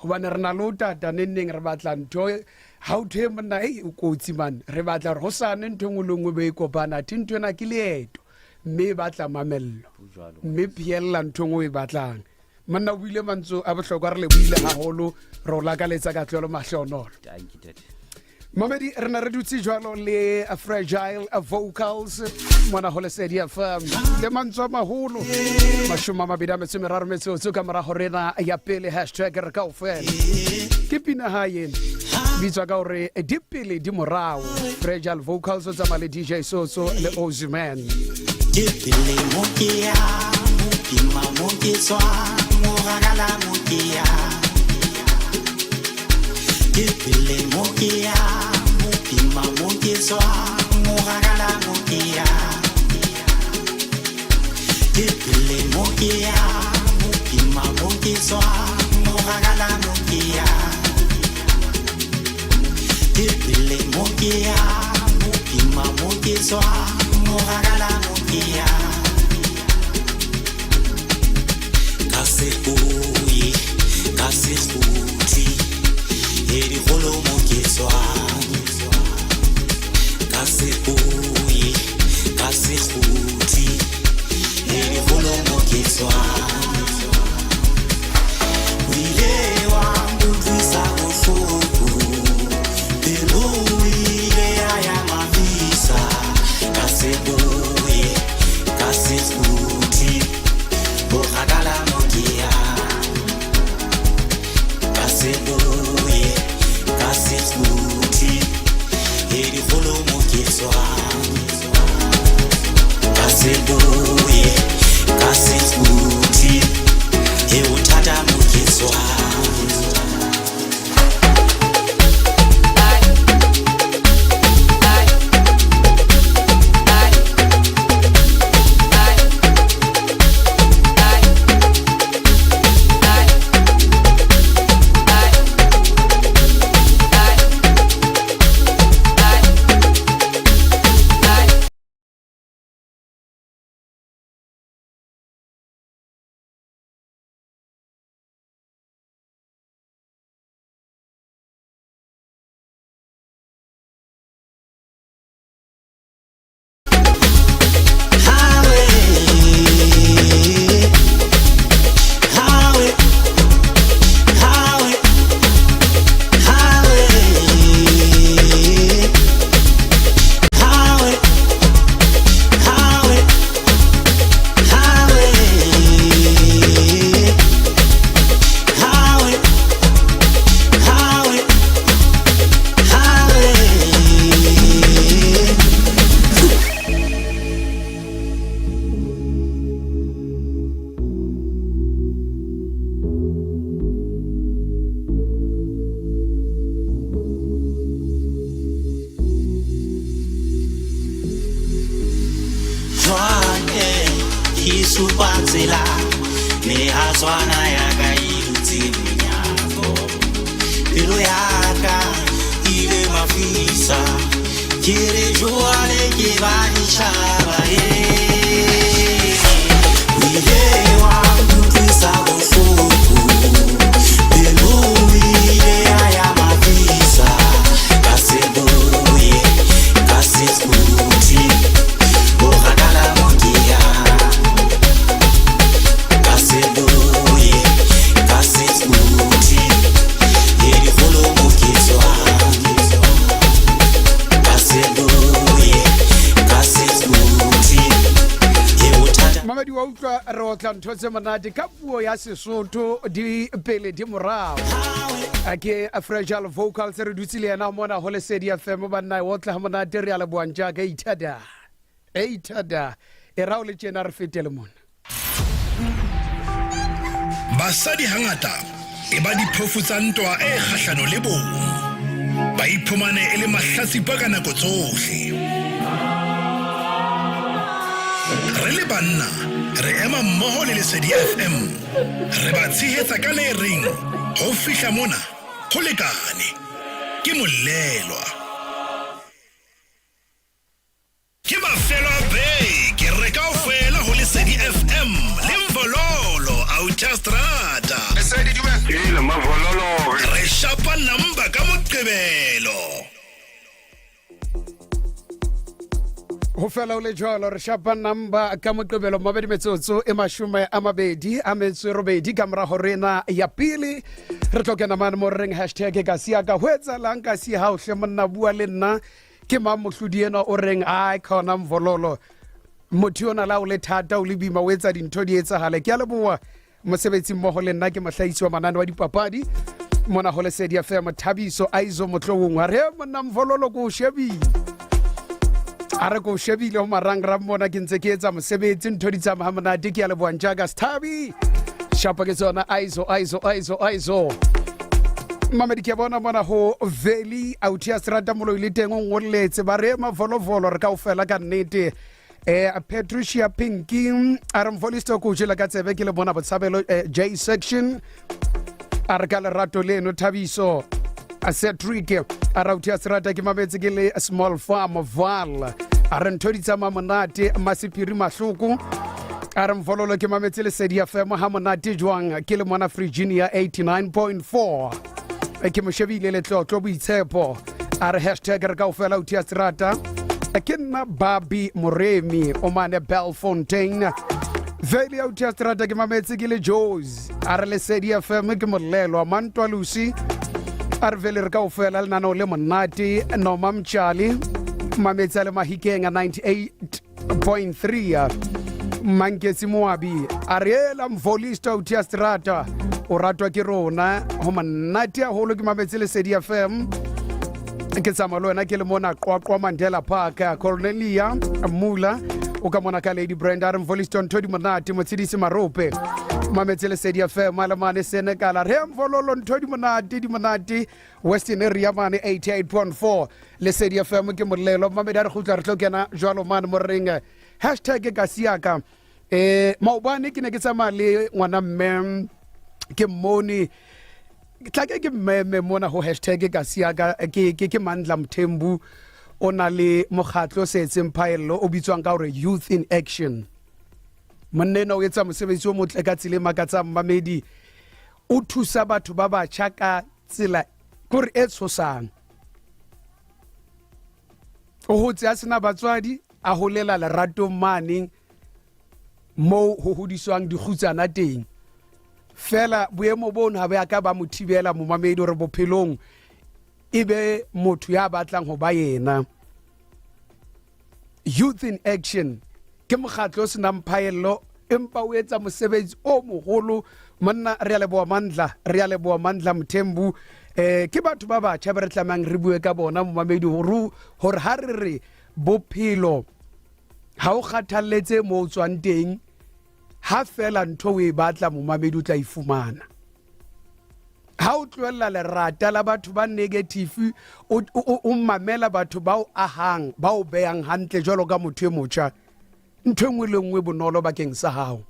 hobane re na lo tata nenneng re batla ntho ha o the monna o kotsi man re batla re ho sane ntho ngolongwe be kopana thintwena ke leeto mme batla mamello mme phiella ntho ngwe batlang monna o buile mantso a bohlokwa re le buile haholo ro la ka letsa ka tlolo mahlonolo Mamedi re na re dutse jwalo le Fragile Vocals mona ho Lesedi FM le mantswa maholo mashoma mabedi a metso meraro metso ka mora horena ya pele #re kaofela ke pina ha yena bitswa ka gore di pele di morao. Fragile vocals o tsama le DJ Soso le Ozuman. Di pele mo ke ya mo pima mo ke tswa mo ragala mo ke ya. Di pele mo ke ya mo pima mo ke tswa mo ragala mo ke ya. Di pele mo ke ya mo pima mo ke tswa mo ragala mo ke ya. Di pele mo ke ya mo pima mo ke tswa mo ragala mo ke ya. Kase uye kase khuti eri kholo mo ke tswa. Kase uye kase khuti eri kholo mo ke tswa. Wile wa mbusa ufuku belo wile ya mavisa. Kase uye kase khuti boragala mo ke ya. Kase uye kase khuti eri kholo mo ke tswa. Kase uye kase khuti e utata mo ke tswa. Isupanzela ne hazwana yaka irutsi munyako. Pelo yaka ile mafisa kire joale ke bani chaba wile wa mbusa ufuku belo wile ya mafisa. Kase boye kase skuti boragala mo ke ya. Mamadi wa utlwa re otla ntho tse monate ka puo ya Sesotho di pele di morao. Ke a Fragile vocals re dutse le yena mona ho Lesedi FM banna e otla monate re ala buantja ka itada e rao le tjena re fetele mona. Basadi hangata e ba diphofu tsa ntwa e kgahlano le bong. Ba iphumane e le mahlatsipa ka nako tsohle. Re le banna re ema mmoho le Lesedi FM. Re ba tshehetsa ka le reng ho fihla mona ho lekane. Ke molelwa. Ke mafelo a beke re kaofela ho Lesedi FM le Mvololo Autostrada. Lesedi dumela. Le Mavololo. Re shapa namba ka Moqebelo. Ho fela o le jwalo re shapa namba ka Moqebelo mabedi metsotso e mashume a mabedi a metso robedi ka mora horena ya pele. Re tlokena mane mo reng hashtag ka sia ka hwetsa lang ka sia ha o hle monna bua le nna ke mamohludi ena o reng ai khona Mvololo motho ona la o le thata o le bima o etsa dintho di etsagale. Ke a leboa mosebetsi mmoho le nna ke mohlahisi wa manane wa dipapadi mona go Lesedi FM Thabiso Aizo Motlowong a re monna Mvololo go shebile a re go shebile o marangrang mona ke ntse ke etsa mosebetsi ntho di tsamaya monate ke a leboang jaaka Sthabi shapa ke tsona Aizo mamedi ke bona mona ho Valley Autia Strata molo ile teng o ngolletse ba re mavolovolo re ka o fela ka nnete Patricia Pinky a re mvolisto go jela ka tsebe ke le bona botshabelo J section a re ka lerato leno Thabiso a Cedric a Autia Strata ke mabetse ke le small farm Val a re ntho di tsamaya monate Masipiri Mahloko a re mvololo ke mametse Lesedi FM ha monate jwang ke le mona Virginia 89.4 ke mo shebile le tlotlo boitshepo a re hashtag re ka o fela Autia Strata ke nna Babi Moremi o mane Belfontaine Valley Autia Strata ke mametse ke le Joes a re Lesedi FM ke molelo a Mantwa Lucy a re vele re ka o fela le nana o le monate Noma Mchali mametse le Mahikeng 98.3 Mankesi Moabi a re la mvolista Autia Strata o ratwa ke rona ho monate a holo ke mametse Lesedi FM ke tsama lo wena ke le mona Qwaqwa Mandela Park Cornelia Mula o ka mona ka Lady Brenda re mvoliston thodi monate motsidisi Marope mametse Lesedi FM malamane Senegal re mvololo thodi monate di monate Western area mane 88.4 Lesedi FM ke molelo mamedi re khutla re tlokena jwalo mane mo ringa hashtag ka siaka maobane ke ne ke tsama le ngwana mme ke moni tlake ke meme mona ho hashtag ka siaka ke Mandla Mthembu ona le mokgatlo se etseng phaello o bitswang ka hore Youth in Action monnena o etsa mosebetsi o motle ka tsile makatsa mamedi o thusa batho ba batjha ka tsela gore e tshosang o hotse a sena batswadi a holela lerato mane mo ho hodiswang dikgutsana teng fela boemo bona ha ba ka ba mothibela mo mamedi re bophelong ibe motho ya batlang ho ba yena Youth in Action ke mokgatlo sena mphaello empa o etsa mosebetsi o mogolo monna re a leboa Mandla Mthembu ke batho ba batjha ba re tlamang re bue ka bona mo mamedi hore ha re bophelo ha o kgathalletse mo tswang teng ha fela ntho we batla mo mamedi o tla ifumana ha o tloella lerata la batho ba negative o mamela batho ba o ahang ba o beyang hantle jwalo ka motho e motjha ntho engwe le ngwe bonolo bakeng sa hao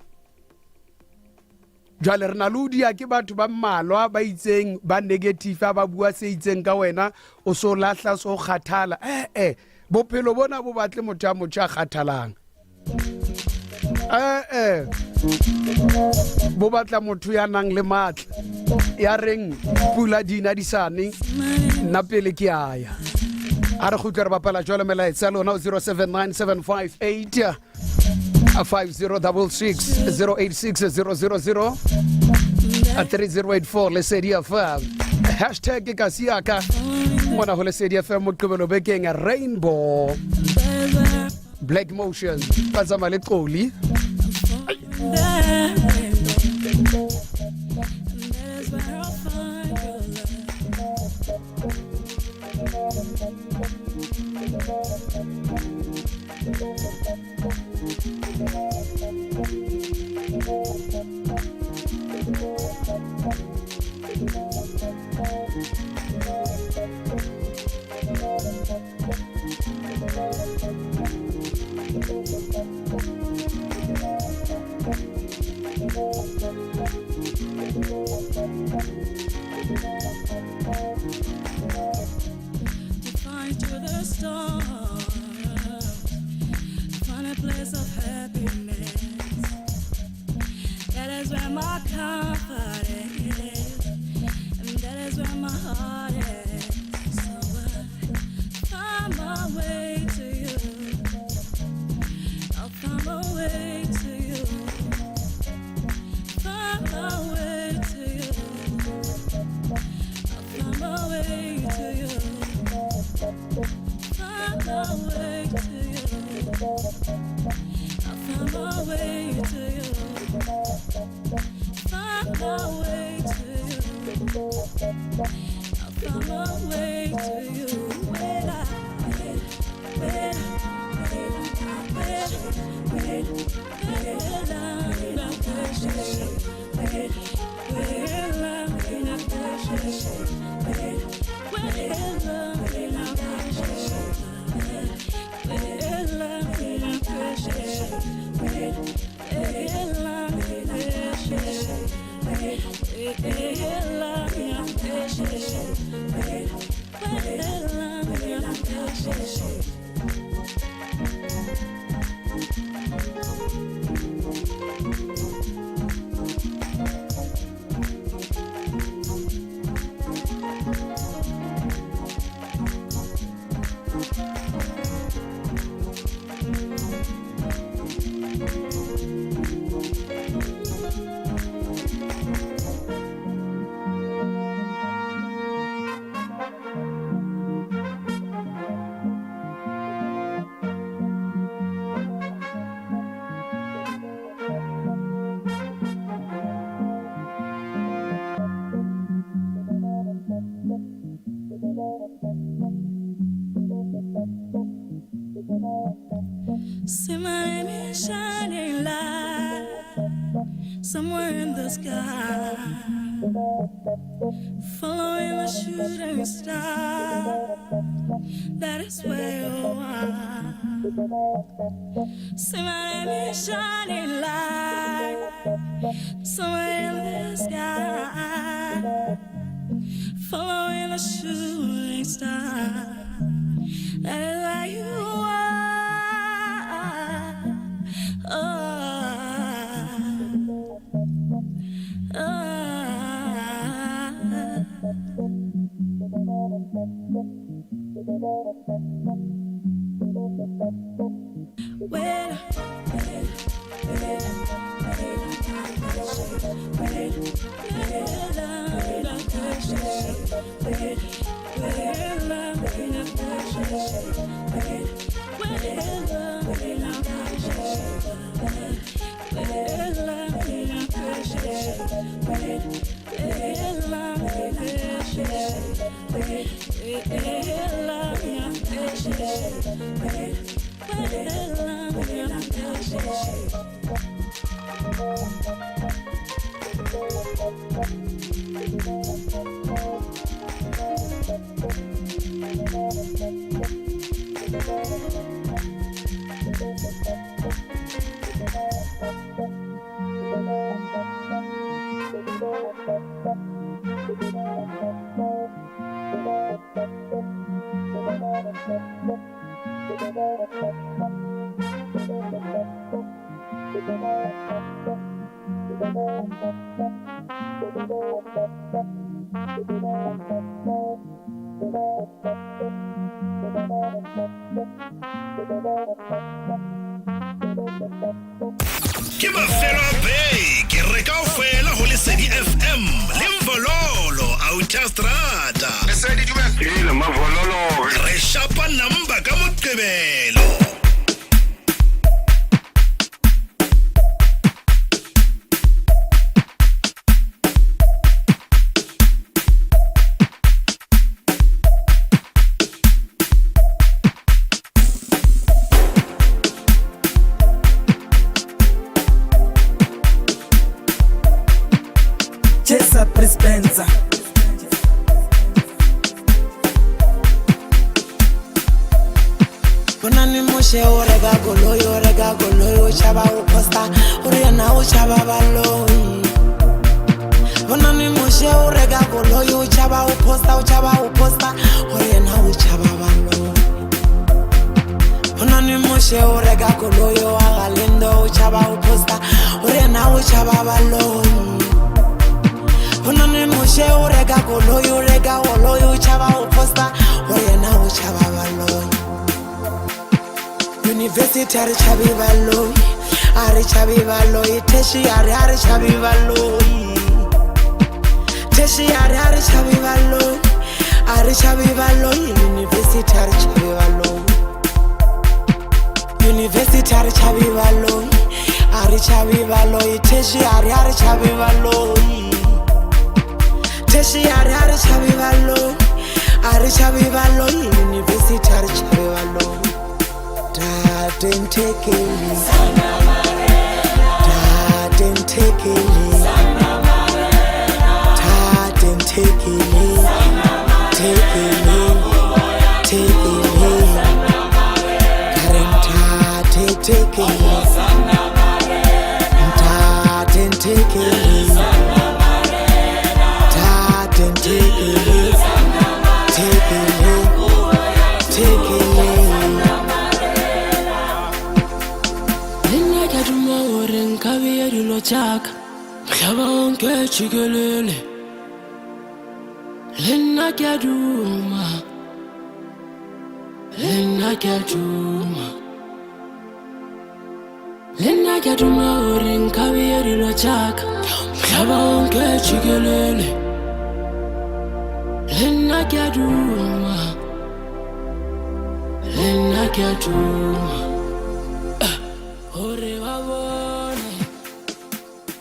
jwale re na ludia ke batho ba mmalwa ba itseng ba negative ba bua se itseng ka wena o so lahla so kgathala bophelo bona bo batle motho a motjha kgathalang bo batla motho ya nang le matla ya reng pula dina di sane nna pele ke aya a re khutla re bapala jwale melaetsa lona 079758 5066 086 000 3084 Lesedi FM hashtag ka siaka mona ho Lesedi FM moqebelo bekeng Rainbow Black Motion bazama le Xoli Find my way to you. See my name is shining light somewhere in the sky, following the shooting star. That is where you are. See my name is shining light somewhere in the sky, following the shooting star. That is where you are. Ke mafelo a beke re ka ofela ho Lesedi FM le Mvololo Autostrada. Lesedi dumela le Mavololo re shapa namba ka Moqebelo. Spencer Bonani moshe o rega goloyo chaba o posta ore na o chaba baloi Bonani moshe o rega goloyo chaba o posta ore na o chaba baloi Bonani moshe o rega goloyo agalendo o chaba o posta ore na o chaba baloi Unani moshe urega goloyo chaba uposta oyena uchaba baloi University ari chabi baloi teshi ari chabi baloi teshi ari chabi baloi University ari chabi baloi teshi ari chabi baloi Teshi ari chabi baloi Are chabe balo university are chabe balo Taten tekeli Taten tekeli Taten tekeli Tekeli Tekeli Karen taten tekeli Taten tekeli Taten tekeli Lena kaduma oren kabiya dilo chaka Mhlaba wonke jikelele Lena kaduma Lena kaduma Lena kaduma oren kabiya dilo chaka Mhlaba wonke jikelele Lena kaduma Lena kaduma Ore wabone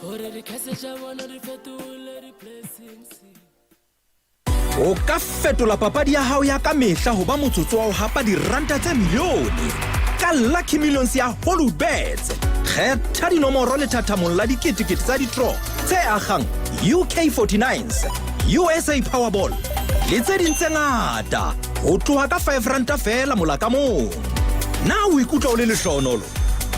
Ore dikase jabona difetule replacing O ka fetola papadi ya hao ya ka mehla ho ba motsotso wa ho hapa diranta tse milione ka Lucky Millions ya Hollywoodbets. Kgetha dinomoro le thathamong la diketekete tsa di-draw tse agang UK49s, USA Powerball le tse ding tse ngata ho tloha ka 5 ranta fela mola ka mong. Na o ikutlwa o le lehlonolo?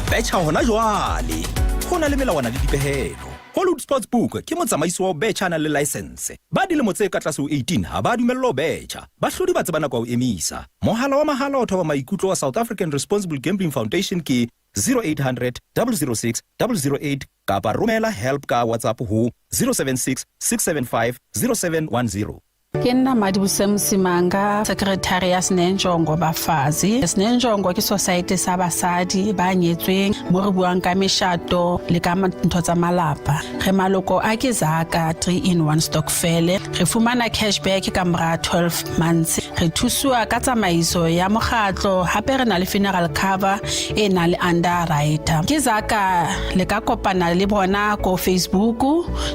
Betcha hona jwale. Ho na le melawana le dipehelo. Hollywood Sportsbook ke motsamaisi wa betcha na le license. Ba dilemo tse ka tlase ho 18 ha ba dumellwa ho betcha. Bahlodi ba tsebana kwa ho emisa. Mohala wa mahala o thoba maikutlo wa South African Responsible Gambling Foundation ke 0800 006 008 kapa romela help ka WhatsApp ho 076 675 0710. Ke nna Madibuse Msimanga, secretary ya Senenjongo Bafazi. Senenjongo ke society sa basadi ba nyetsweng mo re buang ka meshato le ka ntho tsa malapa. Re maloko a ke Zaka 3-in-1 stokvel. Re fumana cashback ka mora 12 months. Re thuswa ka tsamaiso ya mokgatlo, hape re na le funeral cover e na le underwriter. Ke Zaka le ka kopana le bona ko Facebook,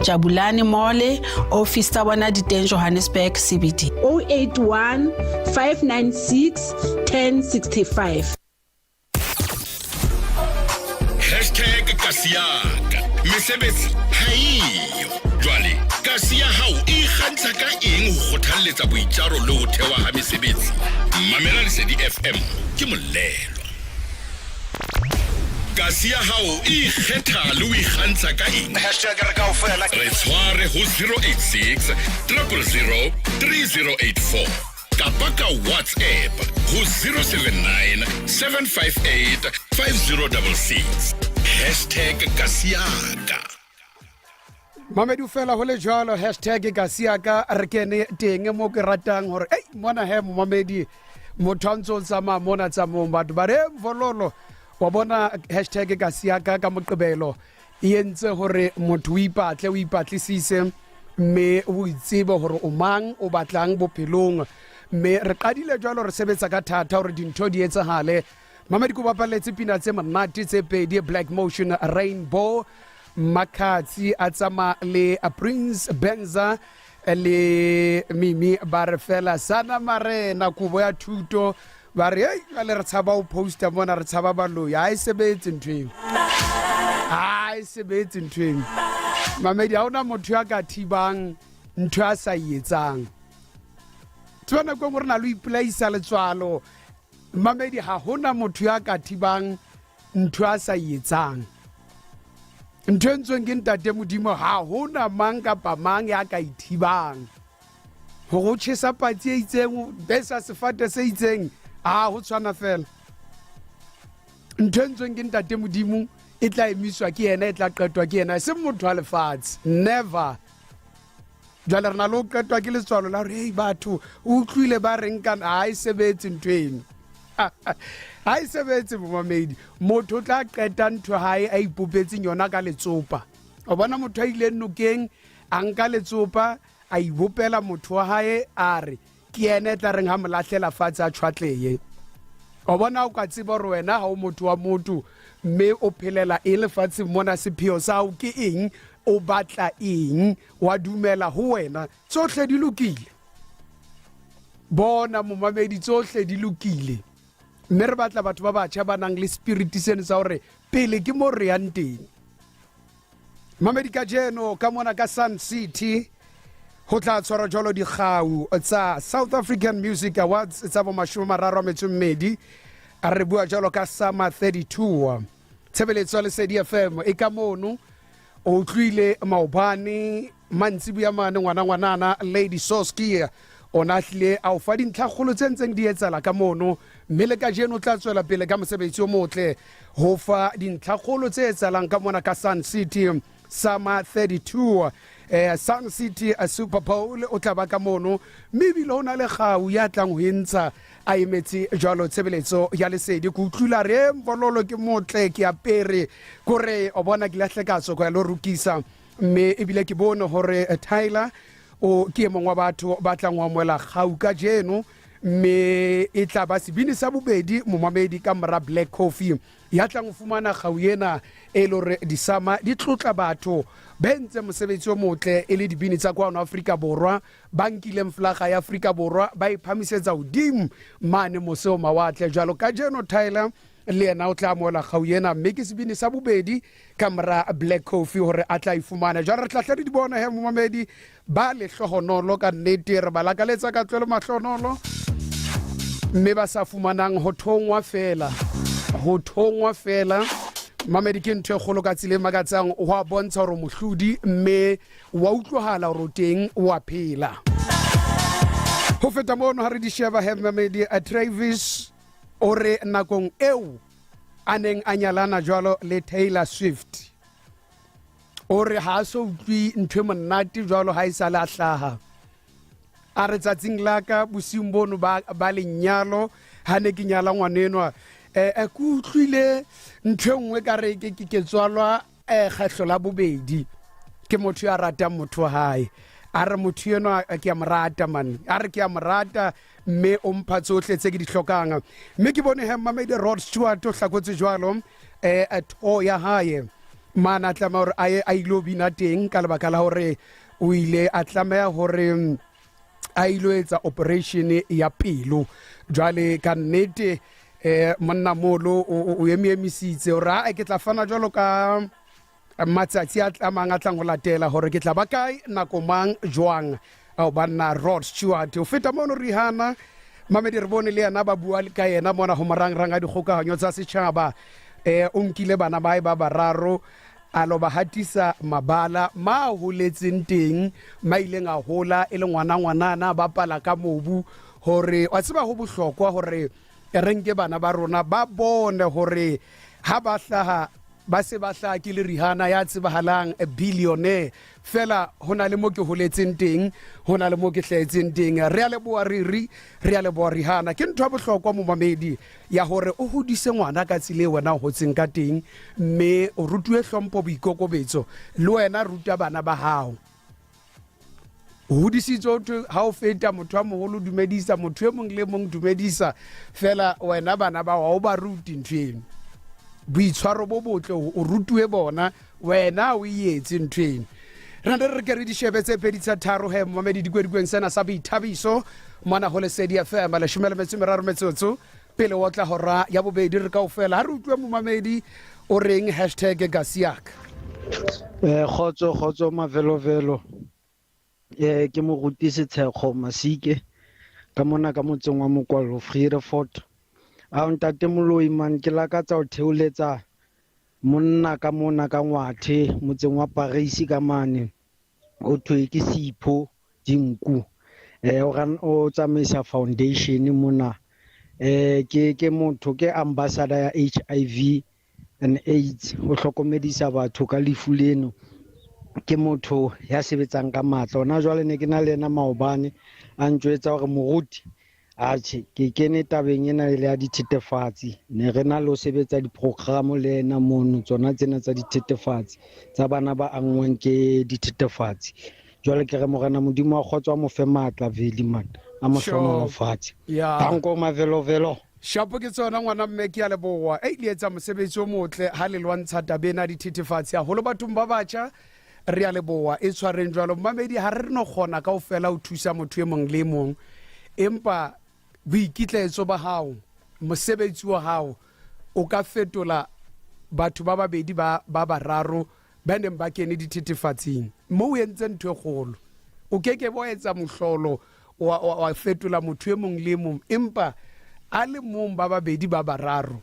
Jabulani Mall, office tsa bona di teng Johannesburg CBD 081 596 1065. #Kasiaka mesebetsi haiyo jwale kasi ya hao e kgantsa ka eng ho kgothalletsa boitjaro le ho thewa ha mesebetsi. Mamela Lesedi FM ke molelo. Kasi ya hao e kgetha le o ikgantsha ka eng? Re tshware ho 086 000 3084 kapa ka WhatsApp ho 079 758 5066 #Kasiaka. Mamedi ufela ho le jwalo #Kasiaka re kene teng mo ke ratang hore mona he Mamedi motho ntso tsama mona tsa mo batho ba re vololo wa bona #Kasiaka ka moqebelo e entse hore motho o ipatlisise mme o itsebe hore o mang o batlang bophelong mme re qadile jwalo re sebetsa ka thata hore dintho di etsahale. Mamedi ko bapaletse pina tse monate tse pedi, Black Motion, Rainbow, Makatsi a tsama le Prince Benza le Mimi Barfela sana marena kubo ya thuto ba re le re tshaba o poster mona re tshaba balo ya sebetse ntweng sebetse ntweng. Mamedi ha ona motho ya ka thibang ntho a sa etsang tswana go re na lo iplaisa le tswalo. Mamedi ha hona motho ya ka thibang ntho a sa etsang. Ntho ntsweng ke ntate Modimo ha hona mang kapa mang ya ka ithibang ho go tshesa patsi e itseng besa sefate se itseng ho tshwana fela. Ntho ntsweng ke ntate Modimo e tla emiswa ke yena, e tla qetwa ke yena, se motho a lefatshe, never. Jwale re na lo qetwa ke letswalo la hore batho o utlwile ba reng kana e sebetse ntweng. Ha e sebetse Mamedi, motho tla qeta ntho hae a ipopetseng yona ka letsopa. O bona motho a ile nokeng a nka letsopa a ibopela motho wa hae a re ke yena tla reng ha molahlela fatshe a tshwatleye. O bona o ka tseba hore wena ha o motho wa motho mme o phelela e lefatshe mona sepheo sa o ke eng, o batla eng, wa dumela ho wena tsohle di lokile. bona momamedi tsohle di lokile mme re batla batho ba batjha ba nang le spirit sene sa hore pele ke mo re yang teng. Mamedi ka jeno ka mona ka Sun City ho tla tshwara jalo dikgau tsa South African Music Awards tsa bo 32 a re bua jalo ka Summer 32. Tshebeletso ya Lesedi FM e ka mono o tlwile maobane mantsibuya mane ngwanana Lady Soski ona hlile a o fa dintlhakgolo tse ntseng di etsala ka mono mme le ka jeno tla tswela pele ka mosebetsi o motle ho fa dintlhakgolo tse etsalang ka mona ka Sun City Summer 32. Sun City a Super Bowl o tla ba ka mono mme bile hona le gau ya tlang ho entsha a emetse jalo tshebeletso ya Lesedi go utlwila re Mvololo ke motle ke apere kore o bona ke lahlekatso go ya lo rukisa mme ebile ke bone hore Tyler o ke mongwa batho ba tlang wa moela gau ka jeno mme e tla ba sebini sa bobedi momamedi ka mra Black Coffee ya tlang fumana gau yena e lore disama di tlotla batho bentse mosebetsi o motle e le dibini tsa kwa Afrika Borwa bankile mflaga ya Afrika Borwa ba iphamisetsa udim mane moseo mawatle jalo ka jeno Tyler le yena o tla moela gau yena mme ke sebini sa bobedi ka mra Black Coffee hore a tla ifumana jalo re tla di bona he momamedi ba le hlohonolo ka nnete re balakaletsa ka tlwelo mahlonolo mme ba sa fumanang ho thongwa fela mamedi ke ntho e kgolo ka tsile makatsang wa bontsha hore mohlodi mme wa utlwahala hore teng wa phela ho feta mono ha re di sheba he mamedi a Travis ore nakong eo aneng anyalana jwalo le Taylor Swift ore ha so utlwi ntwe monate jwalo ha isa la hlaha a re tsatsing laka bosimbono ba lenyalo ha ne ke nyala ngwanenwa ku utlwile ntwe nngwe ka re ke tswalwa kgahlo la bobedi ke motho ya ratang motho hae a re motho yena ke a morata man a re ke a morata mme o mpha tsohle tse ke di hlokang mme ke bone he Mamedi Rod Stewart o hlakotse jwalo tho ya hae mana tlama hore a ilo bina teng ka lebaka la hore o ile a tlameha hore a ilo etsa operation ya pelo jwale ka nnete monna molo o emisitse hore a ke tla fana jwalo ka matsatsi a tlamang a tlang go latela hore ke tla ba kae nako mang jwang ao banna Rod Stewart o feta mono Rihanna Mamedi re bone le yana ba bua ka yena mona ho marangrang a dikgokahanyo tsa setjhaba o nkile bana ba bararo a lo ba hatisa mabala ma holetseng teng ma ileng a hola e le ngwanana ba pala ka mobu hore wa tseba ho bohlokwa hore renke bana ba rona ba bone hore ha ba hlaha ba se ba hlaha ke le Rihanna ya tsebahalang a billionaire fela hona le mo ke holetseng teng hona le mo ke hlahetseng teng re a leboa Rihanna ke ntho ya bohlokwa mo mamedi ya hore o hodise ngwana ka tsile wena ho tseng ka teng mme o rutuwe hlompho boikokobetso le wena ruta bana ba hao hodisitswe ha o feta motho a moholo dumedisa motho e mong le mong dumedisa fela wena bana ba o ba ruti ntweng boitshwaro bo botle o rutuwe bona wena o ietse ntweng re ke re di shebe tse pedi tsa tharo he Mamedi dikwedikweng sena sa boithabiso mona ho Lesedi FM le 13 pele o tla hora ya bobedi re kaofela ha re utlwe mo Mamedi o reng #gasiak khotso mavelovelo ke mo rutise tshekgo Masike ka mona ka motseng wa Mokwallo Vredefort a ntate moloi man ke lakatsa o theoletsa monna ka mona ka ngwathe motseng wa Paris ka mane o thwe ke Sipho Dinku o tsamaisa foundation mona ke motho ke ambassador ya HIV and AIDS o hlokomedisa batho ka lefu leno ke motho ya sebetsang ka matla ona jwale ne ke na le ena maobane a ntjwetsa hore moruti ache ke kene tabeng ena le ya dithetefatsi ne re na le ho sebetsa diprogramme le ena mono tsona tsena tsa dithetefatsi tsa bana ba angwang ke dithetefatsi jwale ke re morena modimo a kgotswa mo fe matla veli man a mo hlomola fatshe tanko mavelovelo shapo ke tsona ngwana mme ke ya leboa le etsa mosebetsi o motle ha le lwantsha tabena dithetefatsi a holo bathong ba batjha re ya leboa e tshwareng jwalo Mamedi ha re no kgona kaofela o thusa motho e mong le mong empa boikitlaetso ba hao mosebetsi wa hao o ka fetola batho ba babedi ba bararo ba neng ba kene dithethefatsing mo o entse ntho e kgolo o keke bo etsa mohlolo wa fetola motho e mong le mong empa a le mong ba babedi ba bararo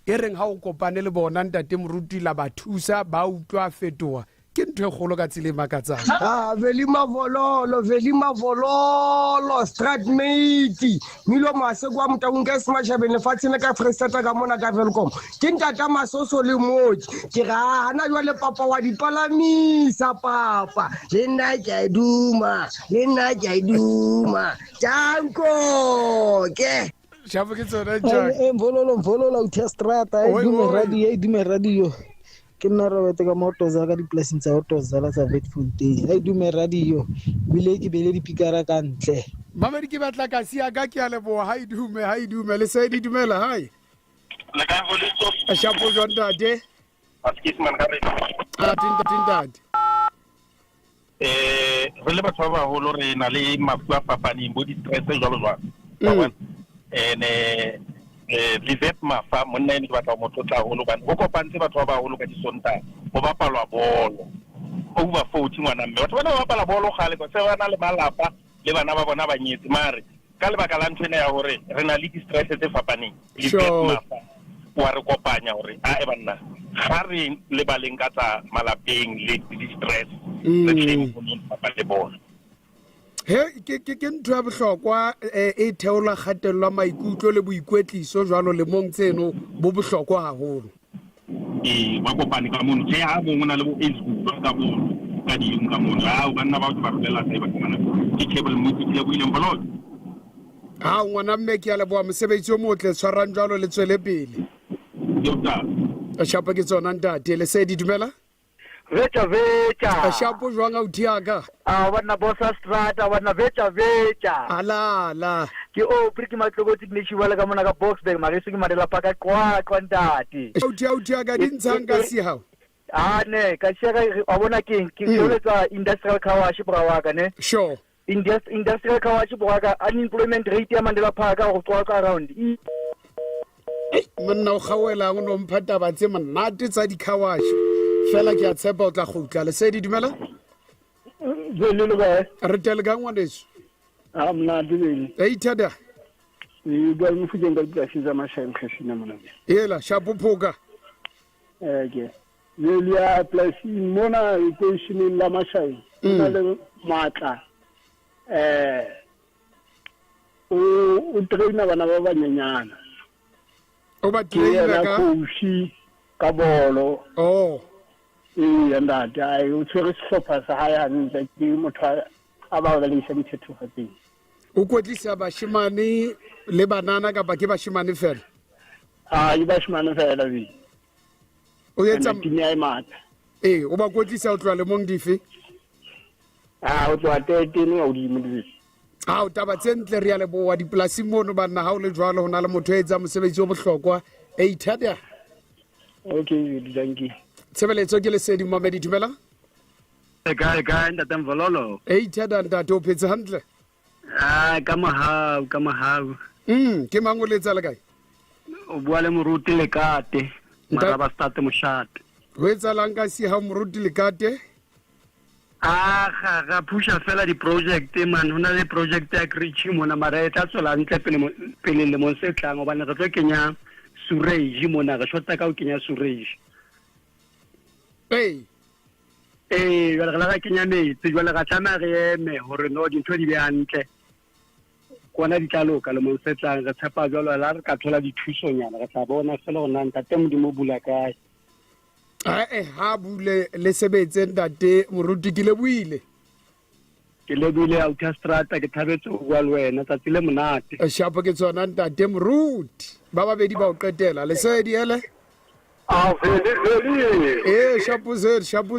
e reng ha o kopane le bona ntate moruti la ba thusa ba utlwa fetoa ke ntho e kgolo ka tsile makatsang veli mavololo stratmate milo mase kwa mtaung ka smashabeng lefatsheng ka Freestata ka mona ka Velcom ke ntata masoso le moji ke ga hana jwale papa wa dipalamisa papa le nna ke duma janko ke Shabo ke tsona jang mvololo uthestrata dume radio ke nna Robert ka motoza ka di-placing tsa otozala tsa Witfontein dume radio bile ke bele dipikara ka ntle mamedi ke batla ka sia ka ke a leboa ha idume le se di dumela hai le ka go le tso a shapo jonda de askisman ka re tinda re le batho ba holo re na le mafu a fapaneng bo di-stress jwalo Livet mafa monna ene ke batla motho tla holo bana go kopantse batho ba baholo ka disonta go bapalwa bolo over 40 ngwana mme batho bana ba bapala bolo gale go se bana le malapa le bana ba bona ba nyetse mare ka lebaka la ntwena ya hore re na le di-stress tse fapaneng Livet mafa wa re kopanya hore a banna ga re le baleng ka tsa malapeng le di-stress le tleng go nna papa le bolo ke ntho ya bohlokwa e theola kgatello maikutlo le boikwetliso jwalo le mong tseno bo bohlokwa haholo ba kopane ka mono tse ha bongwe na le bo age ka mono ka di ka mono ha ba nna ba go ba rela sa ba kana ke cable mo ke le buile mbolot ha ngwana mme ke a leboa mosebetsi o motle tshwarang jwalo le tswele pele doctor a shapa ke tsona ntate le se di dumela Vecha a shapo jwang a utiaka wana bossa strata wana vecha ala ke o priki matloko tiknishi wala ka mona ka Boxburg mariso ke madela paka kwa ntati utiaka di ntshanga si hao ne ka shega a bona ke tsoletsa industrial car wash brawaka ne sure industrial car wash brawaka unemployment rate ya Mandela Park go tswa ka around monna o gawela go no mphata batse monate tsa di car wash fela ke a tshepa o tla gutla le se di dumela re tele ka ngwaneso mna dibele ithada ba mo fujeng ka ditasi tsa mashaeng khashina mona yela shapo phoka ke lelia place mona equation la mashaeng na le matla o traina bana ba banyenyana o ba traina ka coach ka bolo ndate ai o tshwere sehlopha sa hae hantle ke motho a ba le isa dithethefatsing o kwetlisa bashimane le banana ka ba ke bashimane fela i bashimane fela o yetsa tinya mata o ba kwetlisa o tloa le mong dife o tloa 13 o di mo o taba tsentle re ya leboa dipolasing mono banna ha o le jwalo ho na le motho etsa mosebetsi o bohlokwa ithada okay thank you tshebeletso ke lesedi mamedi dumela ka ntate mvololo ithada ntate o phetse hantle ka mahau ke mang o letsa le kae o bua le moruti lekate maraba state moshate o etsalang ka si ha moruti lekate ga pusha fela di-project man hona le project ya Krichi mona mara e tla tswela ntle pele le mo se tlang obane re tlo kenya surage mona re shota ka o kenya surage jwale re la ga kenya metsi jwale ga tsamaya re eme gore no dintho di be hantle kona di tla loka le mo se tlang re tshepa jwalo la re ka thola dithusonyana re tla bona fela gore ntate modimo bula kae ha bule le sebetse ntate moruti ke leboile Outer Strata ke thabetse o bua le wena tsatsi le monate shapo ke tsona ntate moruti ba babedi ba o qetela le se di ele shapo zet shapo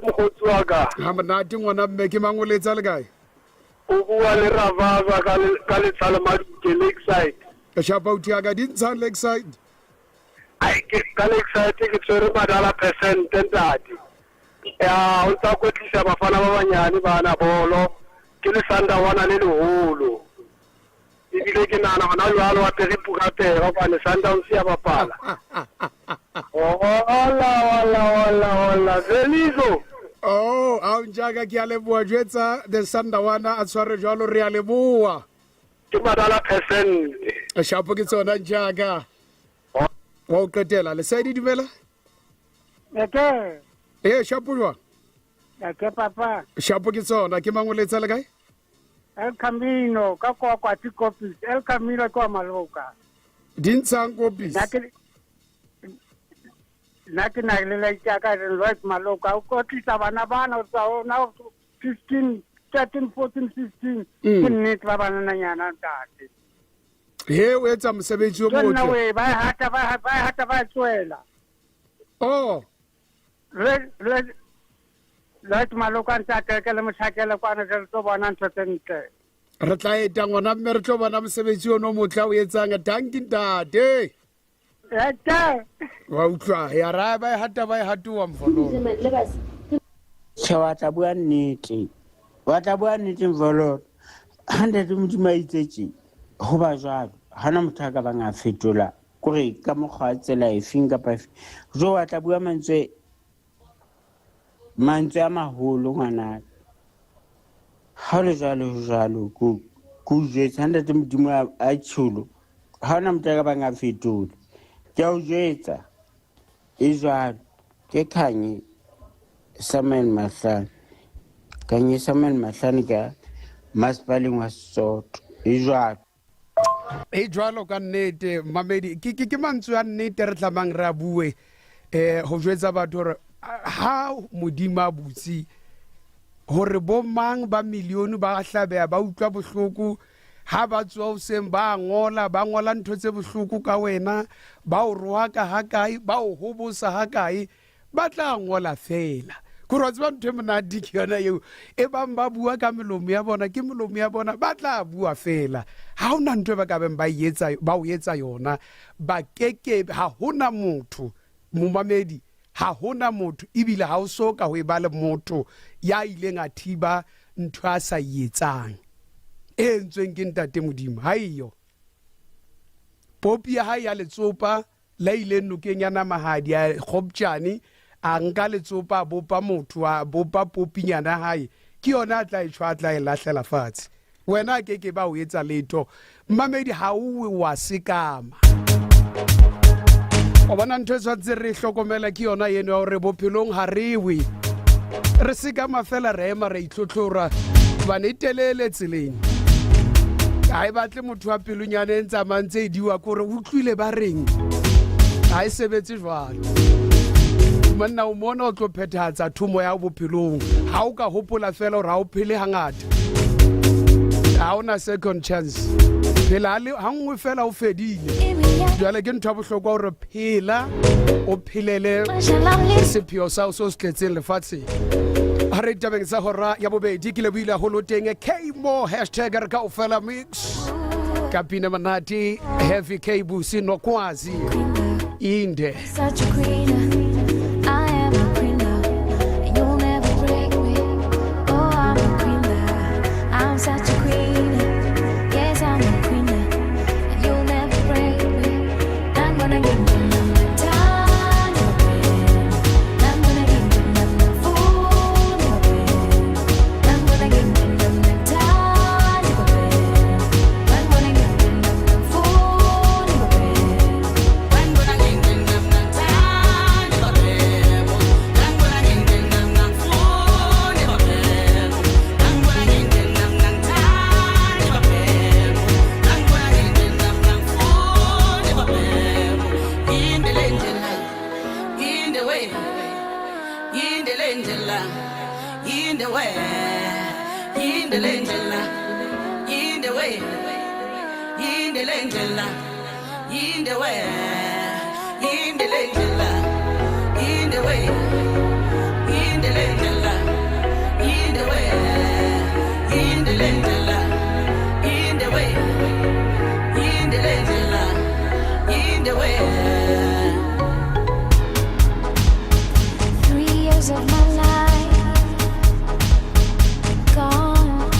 mogotsi wa ka ha monate ngwana mme ke mang o letsa le kae o bua le Ravava ka le Tsalamaduke Lakeside shapo utiaka di ntshang Lakeside ka Lakeside ke tsere madala percent ntate o tsa kwetlisa bafana ba banyane bana bolo ke le Sandawana le leholo ebile ke nana gona jalo wa pere pukapega gobane Sundowns ya bapala ola Zelizo oh a ntjaka ke a leboa jwetsa the Sandawana a tshware jalo re a leboa ke madala percent shapo ke tsona ntjaka wa o qetela le sa di dumela shapo jwa papa shapo ke tsona ke mangoletsa le kae El Camino ka kwa tikopis El Camino kwa Maloka dintshang kopis nake na le la ka re right Maloka o kotlisa bana tsa now 15 13 14 15 ke nnete ba bana nyana ntate he o etsa mosebetsi o motle nna we ba hata ba tswela oh Right Maloka ntate ke le motlhakela kwana re tlo bona ntse ntle re tla eta ngwana mme re tlo bona mosebetsi o no motla o etsang danki ntate wa utlwa ya ra ba hata hatuwa mvolo wa tla bua nnete mvolo 100 modimo itse ho ba jwalo hana motho ka ba nga fetola kore ka mokgwa tsela e finga pa jo wa tla bua mantswe a maholo ngwana ha le jalo ku jetsa 100 modimo a tsholo hana motho ka ba nga fetola ke o jetsa e jwalo ke khanye Samuel Mahlani ka masipaleng wa Sesotho e jwalo ka nnete mamedi ke mantswe a nnete re tlamang re a bue ho jwetsa batho hore ha modima butsi hore bo mang ba milione ba hlabeya ba utlwa bohloko ha ba tswa o seng ba ngola ntho tse bohloko ka wena ba o roha ka hakae ba o hobosa hakae ba tla ngola fela kore wa tseba ntho e monate ke yona eo e bang ba bua ka melomo ya bona ke melomo ya bona ba tla bua fela ha ona ntho ba ka beng ba o etsa yona ba keke ha hona motho momamedi ha hona motho ebile ha o soka ho e ba le motho ya ileng a thiba ntho a sa etsang e entsweng ke ntate modimo ha iyo popi ya hae ya letsopa la ile nokeng ya namahadi ya Khopjane a nka letsopa a bopa motho a bopa popinyana hae ke yona a tla e tshwa a tla e lahlela fatshe wena a keke ba o etsa letho mmamedi ha o wa sekama o bona ntho tse re hlokomela ke yona yeno ya hore bophelong ha rewe re sekama fela re ema re itlhotlhora bane telele tseleng ha e batle motho wa pelonyana e ntsamang tse diwa kore o tlwile ba reng ha e sebetse jwalo monna o mona o tlo phethahatsa thumo ya bophelong ha o ka hopola fela hore ha o phele hangata ha ona second chance phela ha nngwe fela o fedile jwale ke ntho ya bohlokwa hore phela o phelele sepheo sa o se tletseng lefatsheng ha re tabeng sa hora ya bobedi ke lebohile haholo teng K-Mo hashtag re ka ofela mix kapina manati heavy K-Busi nokwazi inde Such a queen, I am a queen now, and you'll never break me. Oh, I'm a queen now, I'm such a queen. Yes, I'm a queen now, and you'll never break me. I'm gonna give you the time, I'm gonna give you the fool, I'm gonna give you the time, I'm gonna give you the fool, I'm gonna give you the time. Of my life gone.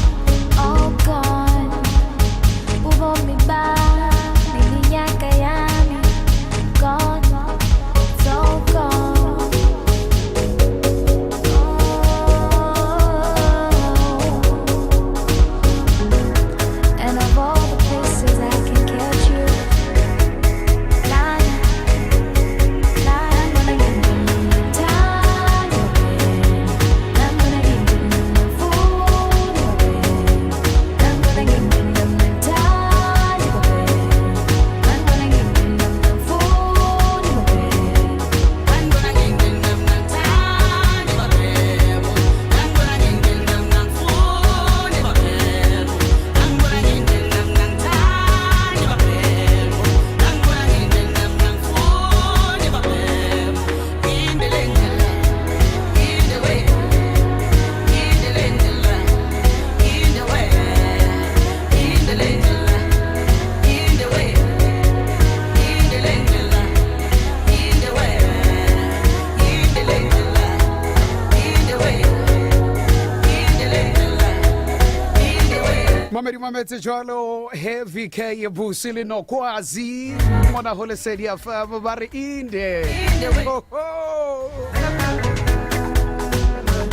mametse jwalo Heavy K Busi le Nokwazi mona ho Lesedi FM ba re inde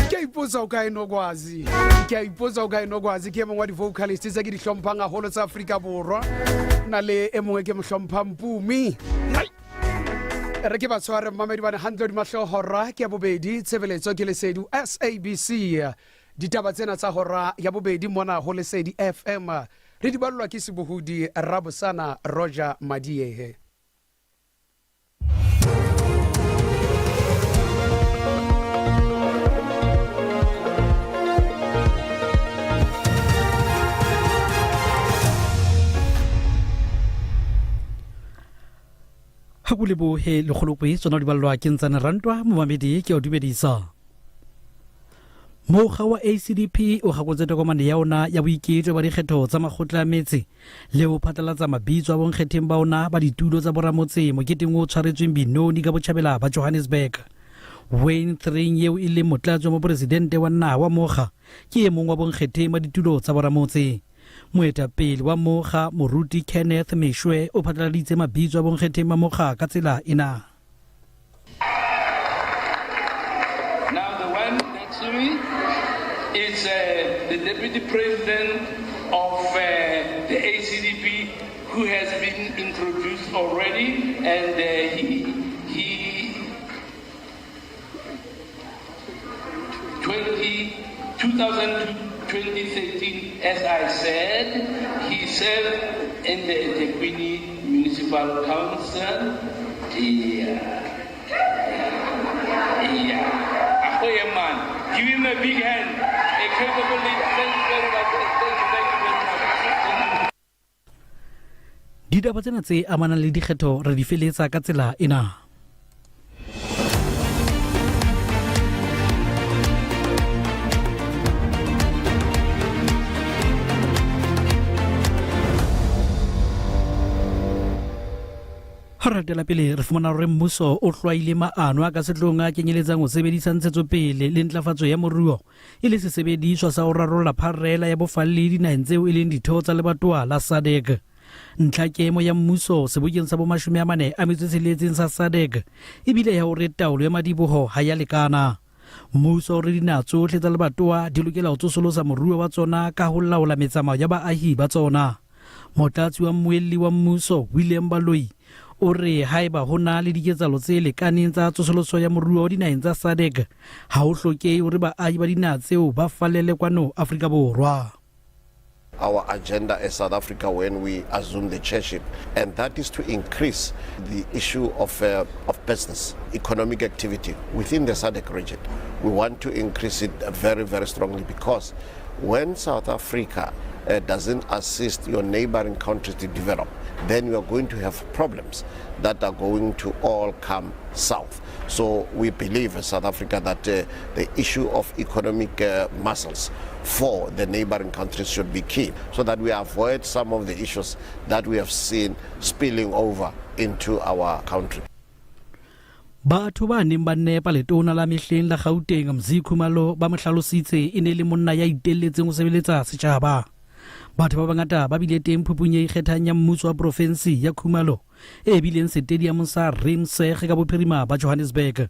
ke iposa o kae Nokwazi ke mongwe wa di-vocalist tse ke di hlomphang haholo tsa Afrika Borwa na le e mongwe ke mo hlomphang Mpumi re ke ba tshware mamedi ba 100 mahlohora ke ya bobedi tshebeletso ke Lesedi SABC ditaba tsena tsa hora ya bobedi mona ho Lesedi FM re di ballwa ke Sebohodi Rabosana Roger Madiehe. ha bulebohe le kgolokwe tsona di ballwa ke ntsane rantwa mo mamedi ke o dumedisa Mokga wa ACDP o gakotse tokomane ya ona ya boiketlo ba dikgetho tsa makgotla a metse le ho phatlalatsa mabitso a bonkgetheng ba ona ba ditulo tsa boramotse moketeng o tshwaretsweng Binoni ka botjhabela ba Johannesburg. Wayne Thring yeo e leng motlatsi wa mopresidente wa naha wa Mokga ke e mong wa bonkgetheng ba ditulo tsa boramotse. Moetapele wa Mokga Moruti Kenneth Meshwe o phatlaladitse mabitso a bonkgetheng ba Mokga ka tsela ena. Is the Deputy President of the ACDP who has been introduced already, and he 2013, as I said, he served in the eThekwini Municipal Council. Ahoy, man. Give him a big hand. A capable leader. Thank you very much. Thank you very much. Ditaba tsena tse amanang le dikgetho re di feletsa ka tsela ena. Haratela pele re fumana hore mmuso o hlwaile maano a ka setlong a kenyeletsang ho sebedisa ntshetsopele le ntlafatso ya moruo e le sesebediswa sa ho rarolla pharela ya bofalledi dinaheng tseo e leng ditho tsa lebatowa la SADC. Ntlhakemo ya mmuso sebokeng sa bo46 sa SADC e bile ya hore taolo ya madiboho ha ya lekana. Mmuso re dinaha tsohle tsa lebatowa di lokela ho tsosolosa moruo wa tsona ka ho laola metsamao ya baahi ba tsona. Motlatsi wa mmuelli wa mmuso William Baloyi o re haeba hona le diketsalo tse lekaneng tsa tsosoloso ya moruo dinaheng tsa SADC ha ho hlokehe hore baahi ba dinaha tseo ba fallele kwano Afrika Borwa. Our agenda as South Africa when we assume the chairship, and that is to increase the issue of business, economic activity within the SADC region. We want to increase it very, very strongly because when South Africa doesn't assist your neighboring countries to develop, then you are going to have problems that are going to all come south. So we believe in South Africa that the issue of economic muscles for the neighboring countries should be key so that we avoid some of the issues that we have seen spilling over into our country. Batho ba neng ba nepa letona la mehleng la Gauteng Mzi Khumalo ba mohlalositse e ne le monna ya itelletseng ho sebeletsa setjhaba. Batho ba bangata ba bile teng phupung e ikgethang ya mmuso wa provinsi ya Khumalo e bileng stadium sa Rimseg ka bophirima ba Johannesburg.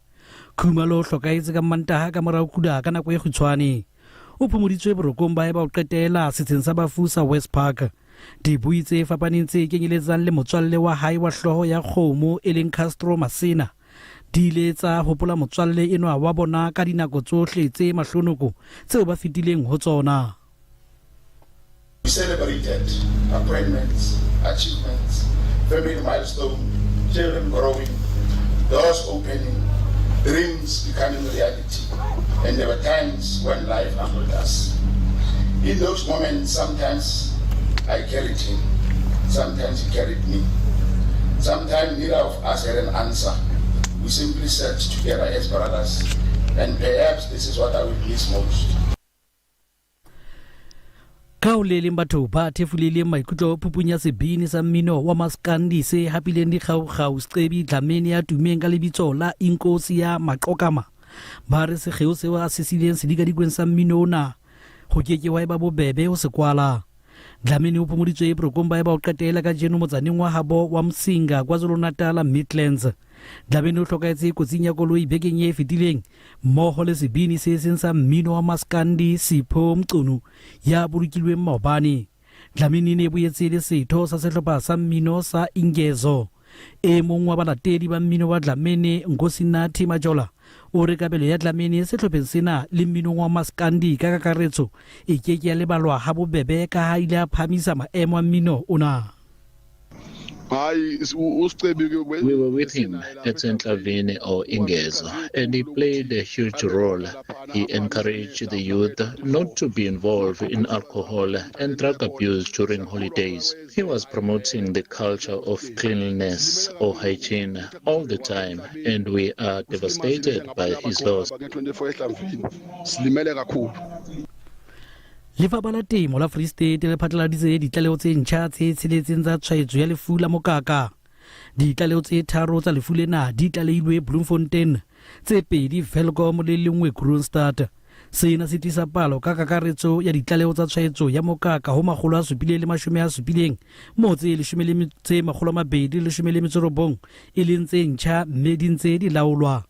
Khumalo hlokaetse ka Mantaha ka morao kuda ka nako e kgutshwane. O phomoditswe borokong ba eba o qetela setsheng sa bafu sa West Park. Dibui tse fapaneng tse kenyeletsang le motswalle wa hae wa hloho ya kgomo e leng Castro Masina di ile tsa hopola motswalle enwa wa bona ka dinako tsohle tse mahlonoko tseo ba fitileng ho tsona. We celebrated appointments, achievements, family milestones, children growing, doors opening, dreams becoming reality, and there were times when life humbled us. In those moments, sometimes I carried him, sometimes he carried me. Sometimes neither of us had an answer. We simply sat together as brothers, and perhaps this is what I will miss most. Ka o le leng batho ba thefuleleng maikutlo phupung ya sebini sa mmino wa Maskandi se hapileng dikgaukgau Scebi Dlamini ya tumeng ka lebitso la Inkosi ya Maqokama ba re sekgeo seo a se sileng sedikadikweng sa mmino ona ho keke wa eba bobebe ho se kwala. Dlamini o phomoditswe Borokomba ya ba o qetela ka jeno motsaneng wa habo wa Msinga KwaZulu-Natal Midlands. Dlamini o hlokahetse kotsing ya koloi bekeng e fetileng mmoho le sebini se seng sa mmino wa Maskandi Sipho Mqunu ya bolokilweng maobane. Dlamini ne boetse le setho sa sehlopha sa mmino sa Ingezo. E mong wa balatedi ba mmino wa Dlamini Nkosinathi Majola o re kabelo ya Dlamini sehlopheng sena le mmino wa Maskandi ka kakaretso e keke ya lebalwa ha bobebe ka ha ile a phamisa maemo a mmino ona. We were with him at St. Lavini or Ingezo, and he played a huge role. He encouraged the youth not to be involved in alcohol and drug abuse during holidays. He was promoting the culture of cleanliness or hygiene all the time, and we are devastated by his loss. Lefapha la Temo la Free State le phatlaladitse ditlaleo tse ntjha tse tsheletseng tsa tshwaetso ya lefu la mokaka. Ditlaleo tse tharo tsa lefu lena di tlaleilwe Bloemfontein, tse pedi Velkom le lengwe Kroonstad. Sena se tlisa palo ka kakaretso ya ditlaleo tsa tshwaetso ya mokaka ho 770 mo tse 219 e leng tse ntjha mme di ntse di laolwa.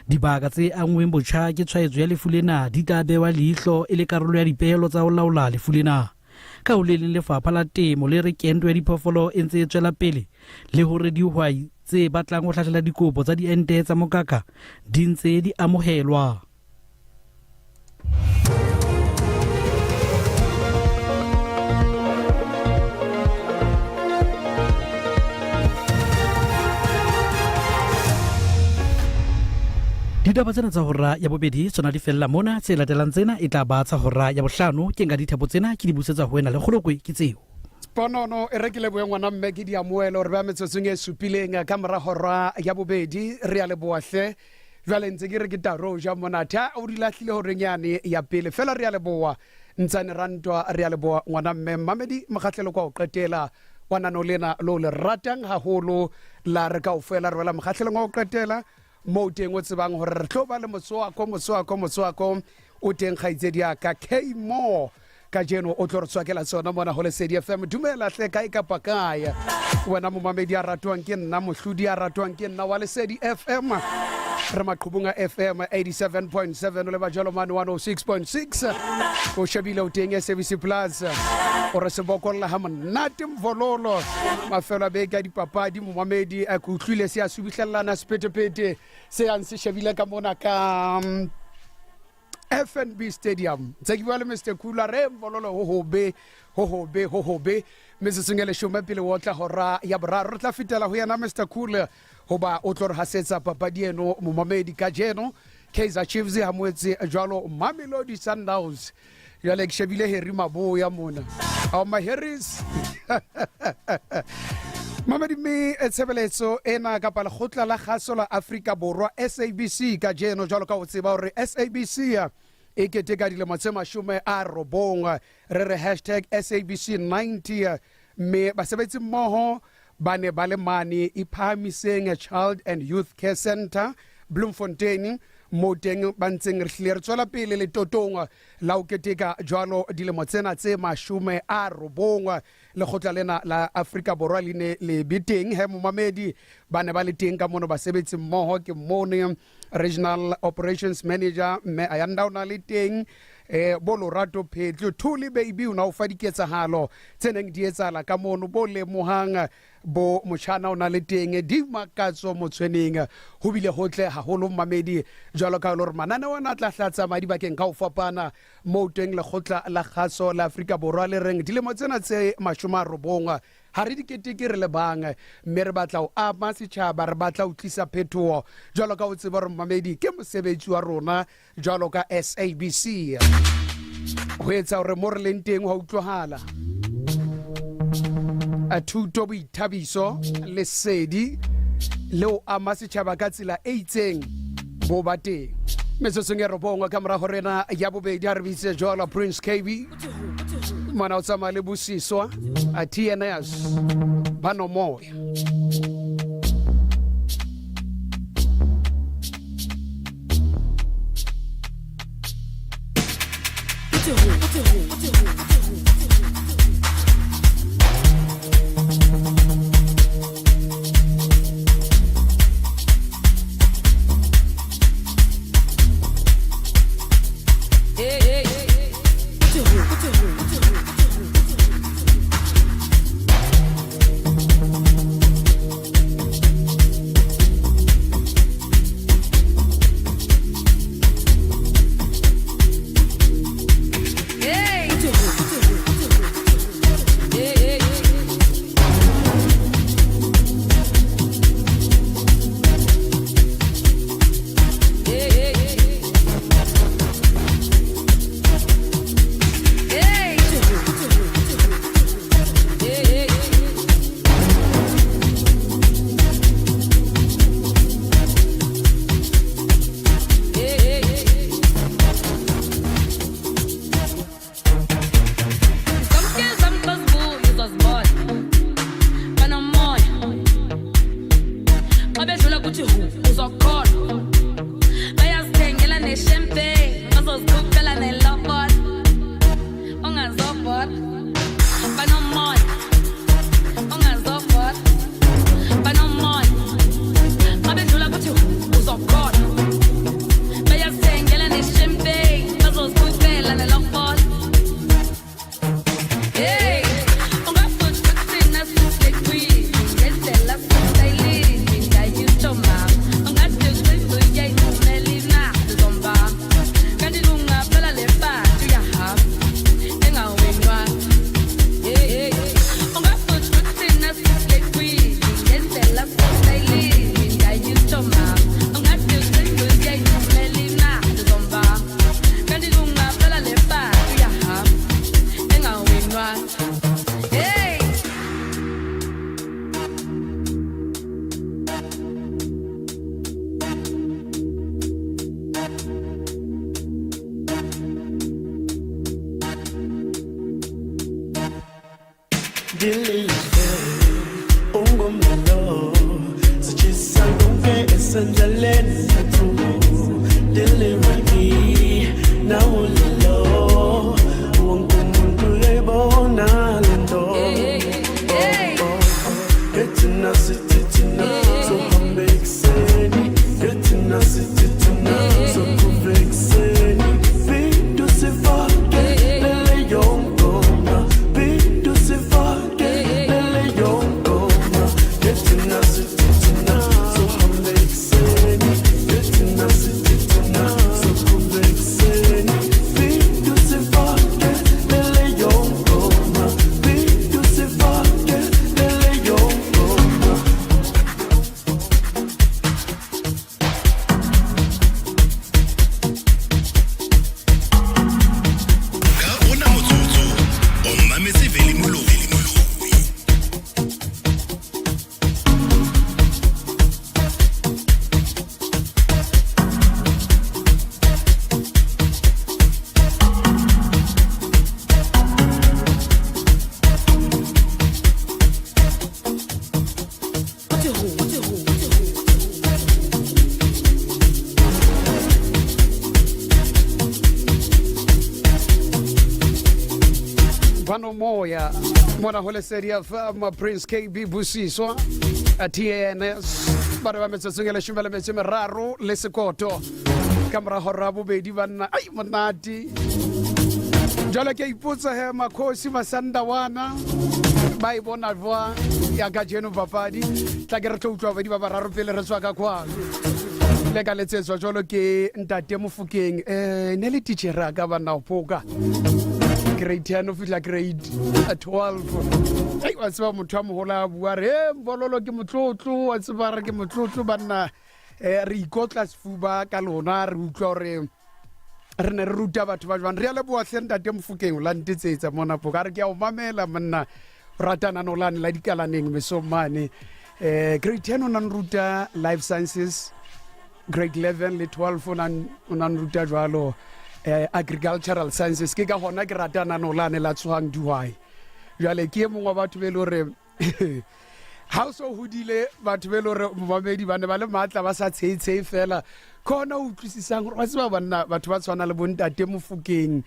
Dibaka tse angweng botjha ke tshwaetso ya lefu lena di tla bewa leihlo e le karolo ya dipehelo tsa ho laola lefu lena. Ka ho leng Lefapha la Temo le re kento ya diphoofolo e ntse e tswela pele le hore dihwai tse batlang ho hlahlela dikopo tsa diente tsa mokaka di ntse di amohelwa. Ditaba tsena tsa hora ya bobedi tsona di fella mona, tse latelang tsena e tla ba tsa hora ya bohlano. Ke nka dithapo tsena ke di busetsa ho wena le kgolokwe ke tseo. Ponono e rekile boe ngwana mme ke di amoelo re ba metsotsong e supileng ka mora hora ya bobedi re ya le boahle jwale ntse ke re ke Taroja monatha o di lahlile ho renyane ya pele fela re ya le boa ntsane rantwa re ya le boa ngwana mme Mamedi Mokgahlelo kwa o qetela wana no lena lo le ratang haholo la re ka o fela re wela Mokgahlelo wa o qetela mo teng o tsebang hore re tlo ba le motswako o teng khaitsedi ya ka K Mo ka jeno o tlo re tswakela tsona mona ho Lesedi FM. Dumela hle kae ka pakaya wena mo Mamedi a ratwang ke nna mohlodi a ratwang ke nna wa Lesedi FM re maqhubunga FM 87.7 le bajalo mane 106.6 o shebile o teng SABC Plus o re se bokolla ha monate mvololo mafelo a beke a dipapadi mo Mamedi a kutlwile se a subihlellana sepetepete se a se shebile ka mona ka FNB Stadium. Thank you, Mr. Kula. Rembololo hohobe. Mrs. Singele Shume pele wotla hora ya braro tla fitela ho yana Mr. Kula hoba o tlo re hasetsa papadi eno mo Mamedi ka jeno Kaizer Chiefs ha moetse jwalo Mamelodi Sundowns ya le shebile Heri Maboya mona au ma Harris Mamedi me etsebeletso ena ka pala khotla la khaso la Afrika Borwa SABC ka jeno jwalo ka o tseba hore SABC e keteka dilemo tse 90 re re #SABC90 me basebetsi mmoho bane bale mane iphamiseng a Child and Youth Care Center Bloemfontein mo teng ba ntseng re hlile re tswela pele le totong la o keteka jwalo dilemo tsena tse 90 le khotla lena la Afrika Borwa le biteng he mo Mamedi bane ba le teng ka mono basebetsi mmoho ke mone Regional Operations Manager me ayanda ona le teng Bolorato Petlo Thuli baby una o fa diketsahalo tseneng di etsala ka mono bo le mohang bo motjhana ona le teng di makatso motshweneng ho bile hotle haholo Mamedi jwalo ka lo re manane ona tla hlatsa madi bakeng ka o fapana mo teng le khotla la khaso la Afrika Borwa le reng dilemo tsena tse 90 ha re diketeke re le bang mme re batla o ama setjhaba re batla o tlisa phethoho jwalo ka o tseba re Mamedi ke mosebetsi wa rona jwalo ka SABC ho etsa hore mo re leng teng ho utlwahala a thuto boithabiso Lesedi le o ama setjhaba ka tsela e itseng bo ba teng metsotso e robongwa ka mora horena ya bobedi a re bitse jwalo Prince KB mana o tsama le busiswa a TNS bano moya Dilile ungomelo sichisa konke esendleleni yethu Diliragi nawulilo wonke umuntu uyayibona lento Getina sitina so hambe ekseni Getina sitina so kuve ekseni Bintu sifake lele yongoma Bintu sifake lele yongoma Getina sitina so hambe ekseni Getina sitina so kuve ekseni Bintu sifake lele yongoma Bintu sifake lele yongoma Ka ona motsotso o mametse vele molovi Vano moya mona hole seria fama Prince KB Busiswa TNS ba re ba metsetsongela shumela metse meraro le sekoto kamera hora bobedi banna ai monati jalo ke ipotsa he makhosi masandawana ba ibona jwa ya ka jeno papadi tla ke re tlo utlwa ba di ba bararo pele re tswa ka kwa le ka letsetswa jalo ke ntate Mofokeng ne le teacher ka bana opoka grade 10 o fitla grade 12 ai wa tseba motho a mohola bua re mbololo ke motlotlo wa tseba re ke motlotlo banna re ikotla sefuba ka lona re utlwa re ne re ruta batho ba jwang re ya le boa ntate Mofokeng la ntsetsetsa mona po ka re ke a o mamela monna ratana no lane la dikalaneng mesomane grade 10 o nan ruta life sciences grade 11 le 12 o nan ruta jwalo agricultural sciences ke ka hona ke ratana no lane la tswang duhai jale ke mongwe wa batho be le re ha o so hodile batho be le re momamedi ba ne ba le matla ba sa tshetse fela khona o tlisisang re tseba banna batho ba tswana le bontate Mofokeng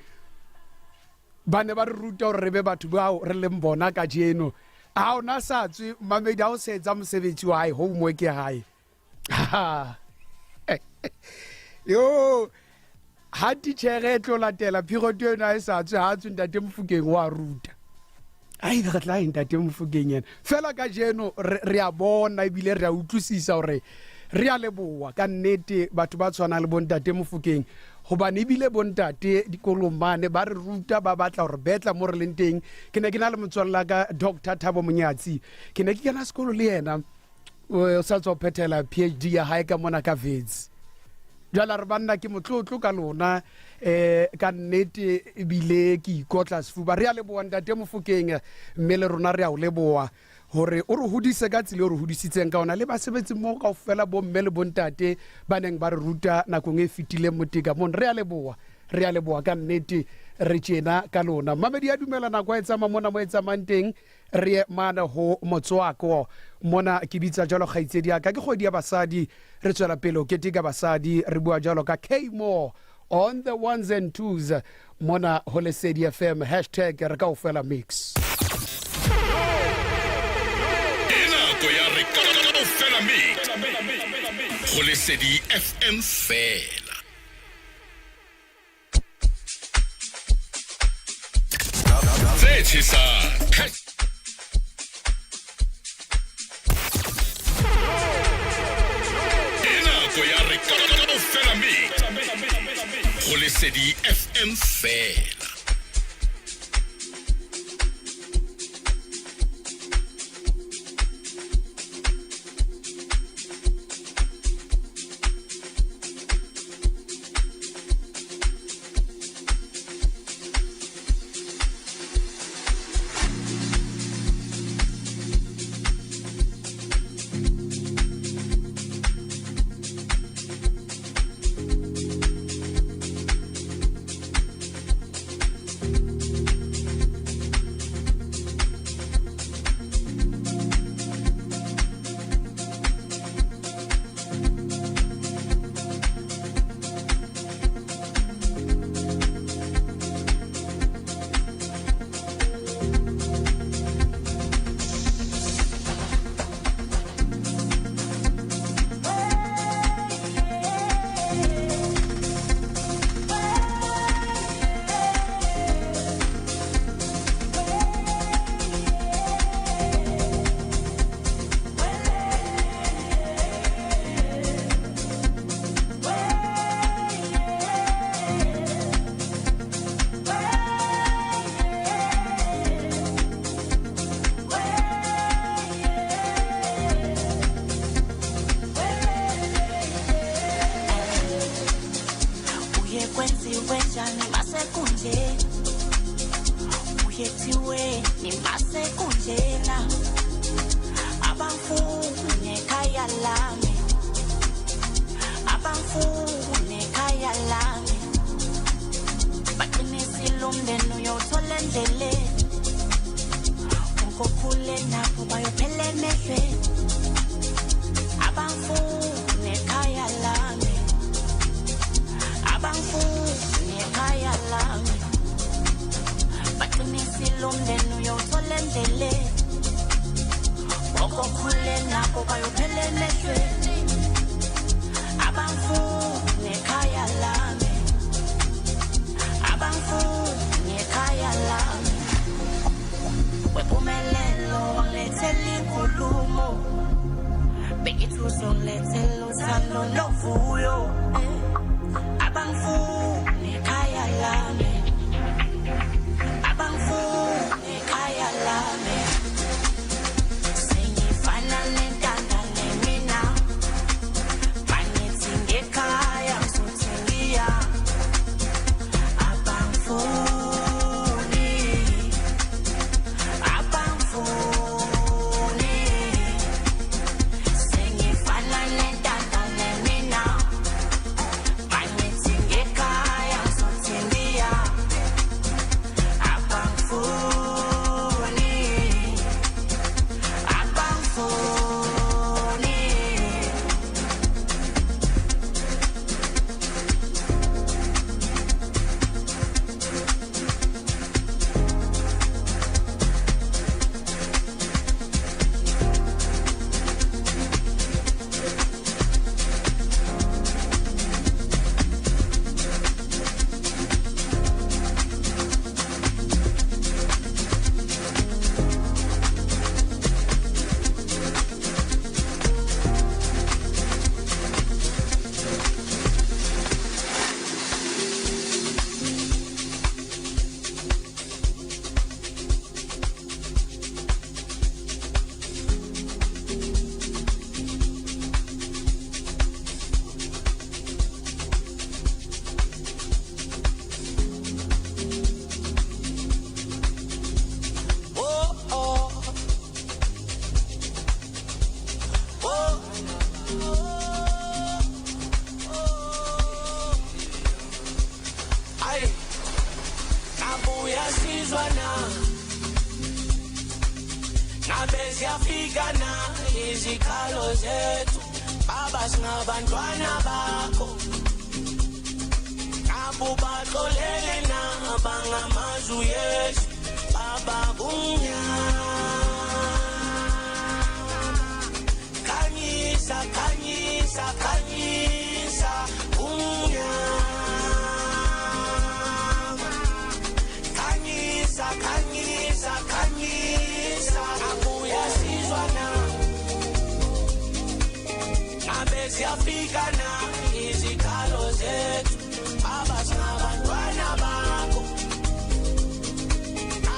ba ne ba re ruta hore re be batho bao re leng bona ka jeno a ona sa tswe mamedi a o setsa mosebetsi wa hae homework ya hae yo ha tichere tlo latela phiroto yona e sa tswe ha tswe ntate Mofokeng wa ruta ai ga tla ntate Mofokeng yena fela ka jeno re a bona ebile re a utlwisisa hore re a leboa ka nnete batho ba tshwana le bontate Mofokeng hobane ebile bontate dikolomane ba re ruta ba batla hore betla mo re leng teng ke ne ke na le motswalla ka Dr Thabo Monyatsi ke ne ke kana sekolo le yena o sa tswa phethela PhD ya hae ka mona ka Wits jala re banna ke motlotlo ka lona ka nnete ebile ke ikotla sefuba re a leboa ntate Mofokeng mme le rona re a o leboa hore o re hodise ka tsile o re hodisitseng ka ona le ba sebetsi mo ka ofela bo mme le bontate ba neng ba re ruta nakong e fitile moteka mon re a leboa ka nnete re tjena ka lona mamedi ya dumela nako e tsama mona mo e tsamang teng re mana ho motswako mona ke bitsa jalo kgaitsedi ka ke kgodi ya basadi re tswela pele o keteka basadi re bua jalo ka K-More on the ones and twos mona ho Lesedi FM #re ka ofela mix Enako ya re ka ofela mix ho Lesedi FM fela Enako ya re ka ofela mix ho Lesedi FM fela kwenziwe njani masekundleni uyethiwe nimasekundlena abangifuni ekhaya lami abangifuni ekhaya lami baqinisile umndeni uyothola endleleni unkokhule napho bayophela emehlweni abangifuni ekhaya lami abangifuni ekhaya lami baqinisile umndeni uyothola endleleni unkokhule napho bayophela emehlweni abangifuni ekhaya lami abangifuni ekhaya lami wepumelelo wangilethela inkulumo bekithuzongilethela uthando novuyo abangifuni ekhaya lami abangifuni ekhaya lami sengifana nentanda nemina banethi ngekhaya ngizothengiya abangifuni abangifuni sengifana nentanda nemina banethi ngekhaya ngizothengiya abangifuni abangifuni Siyafika izikhalo zethu baba singabantwana bakho abo baxolele nabangamazu Yesu baba khanyisa khanyisa khanyisa khanyisa khanyisa khanyisa abuya sizwana abe siyafika izikhalo zethu baba singabantwana bakho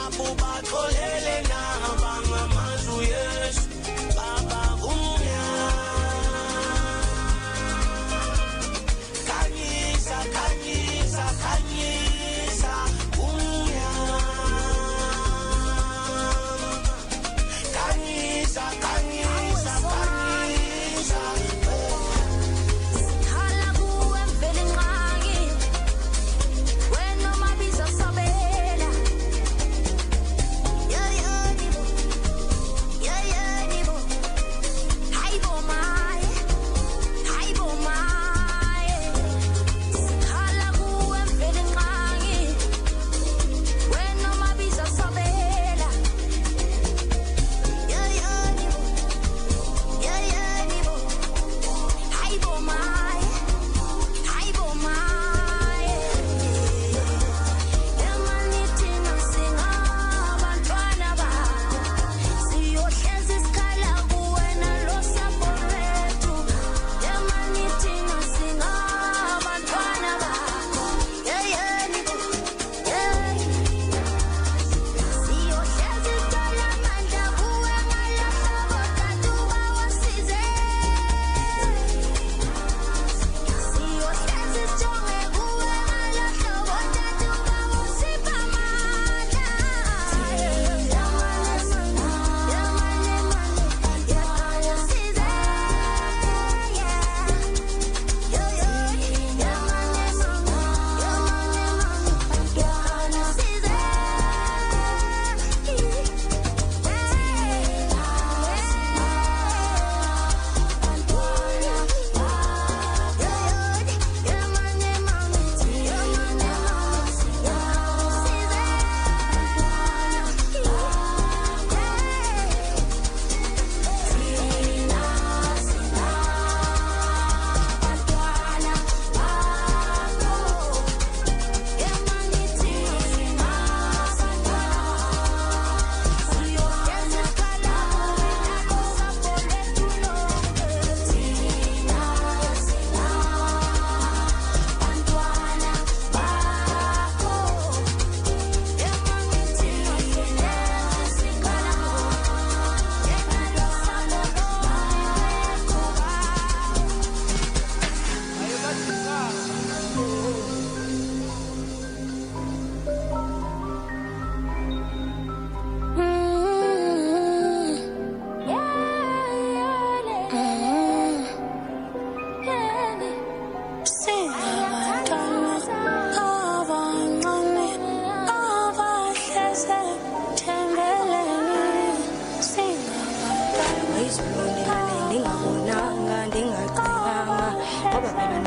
abo baxolele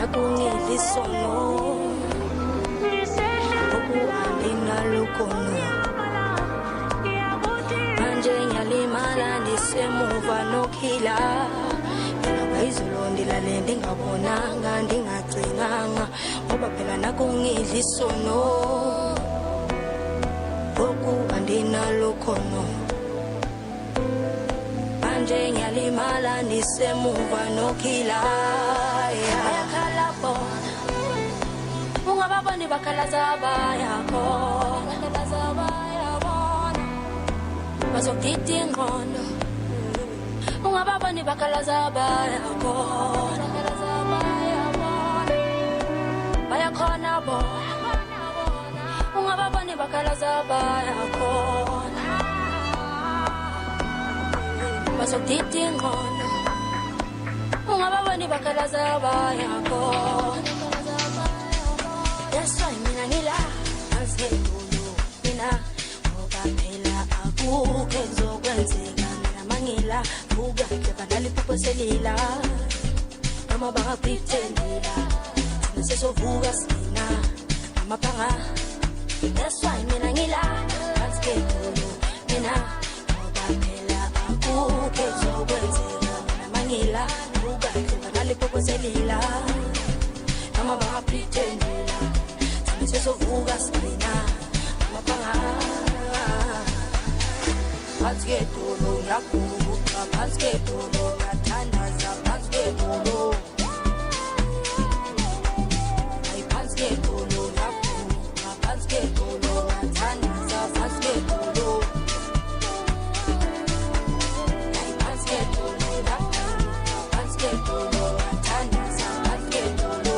nakungilisono okuandinalokono manje nyalimala ndisemuva nokhila izolo ndilale ndingabonanga ndingacinganga ngoba phela nakungilisono okuandinalokono manje nyalimala ndisemuva nokhila yakhala bona ungababoni bakhalaza bayakhona bazokudida ingqondo ungababoni bakhalaza bayakhona bayakhona bona ungababoni bakhalaza bayakhona bazokudida ingqondo ungababoni bakhalaza bayakhona. That's why mina ngila azedulu mina ngoba phela akuke zokwenzeka mina mangila buka njengadala iphupho selila noma bangapretendela thina sesovuka sina amaphanga. That's why mina ngila azedulu mina ngoba phela akuke zokwenzeka mina mangila buka njengadala iphupho selila noma bangapretendela sesovuka sina amaphanga. Phansi kwedolo ngiyaguqa phansi kwedolo ngiyathandaza phansi kwedolo ayi phansi kwedolo ngiyaguqa phansi kwedolo ngiyathandaza phansi kwedolo ayi phansi kwedolo ngiyaguqa phansi kwedolo ngiyathandaza phansi kwedolo.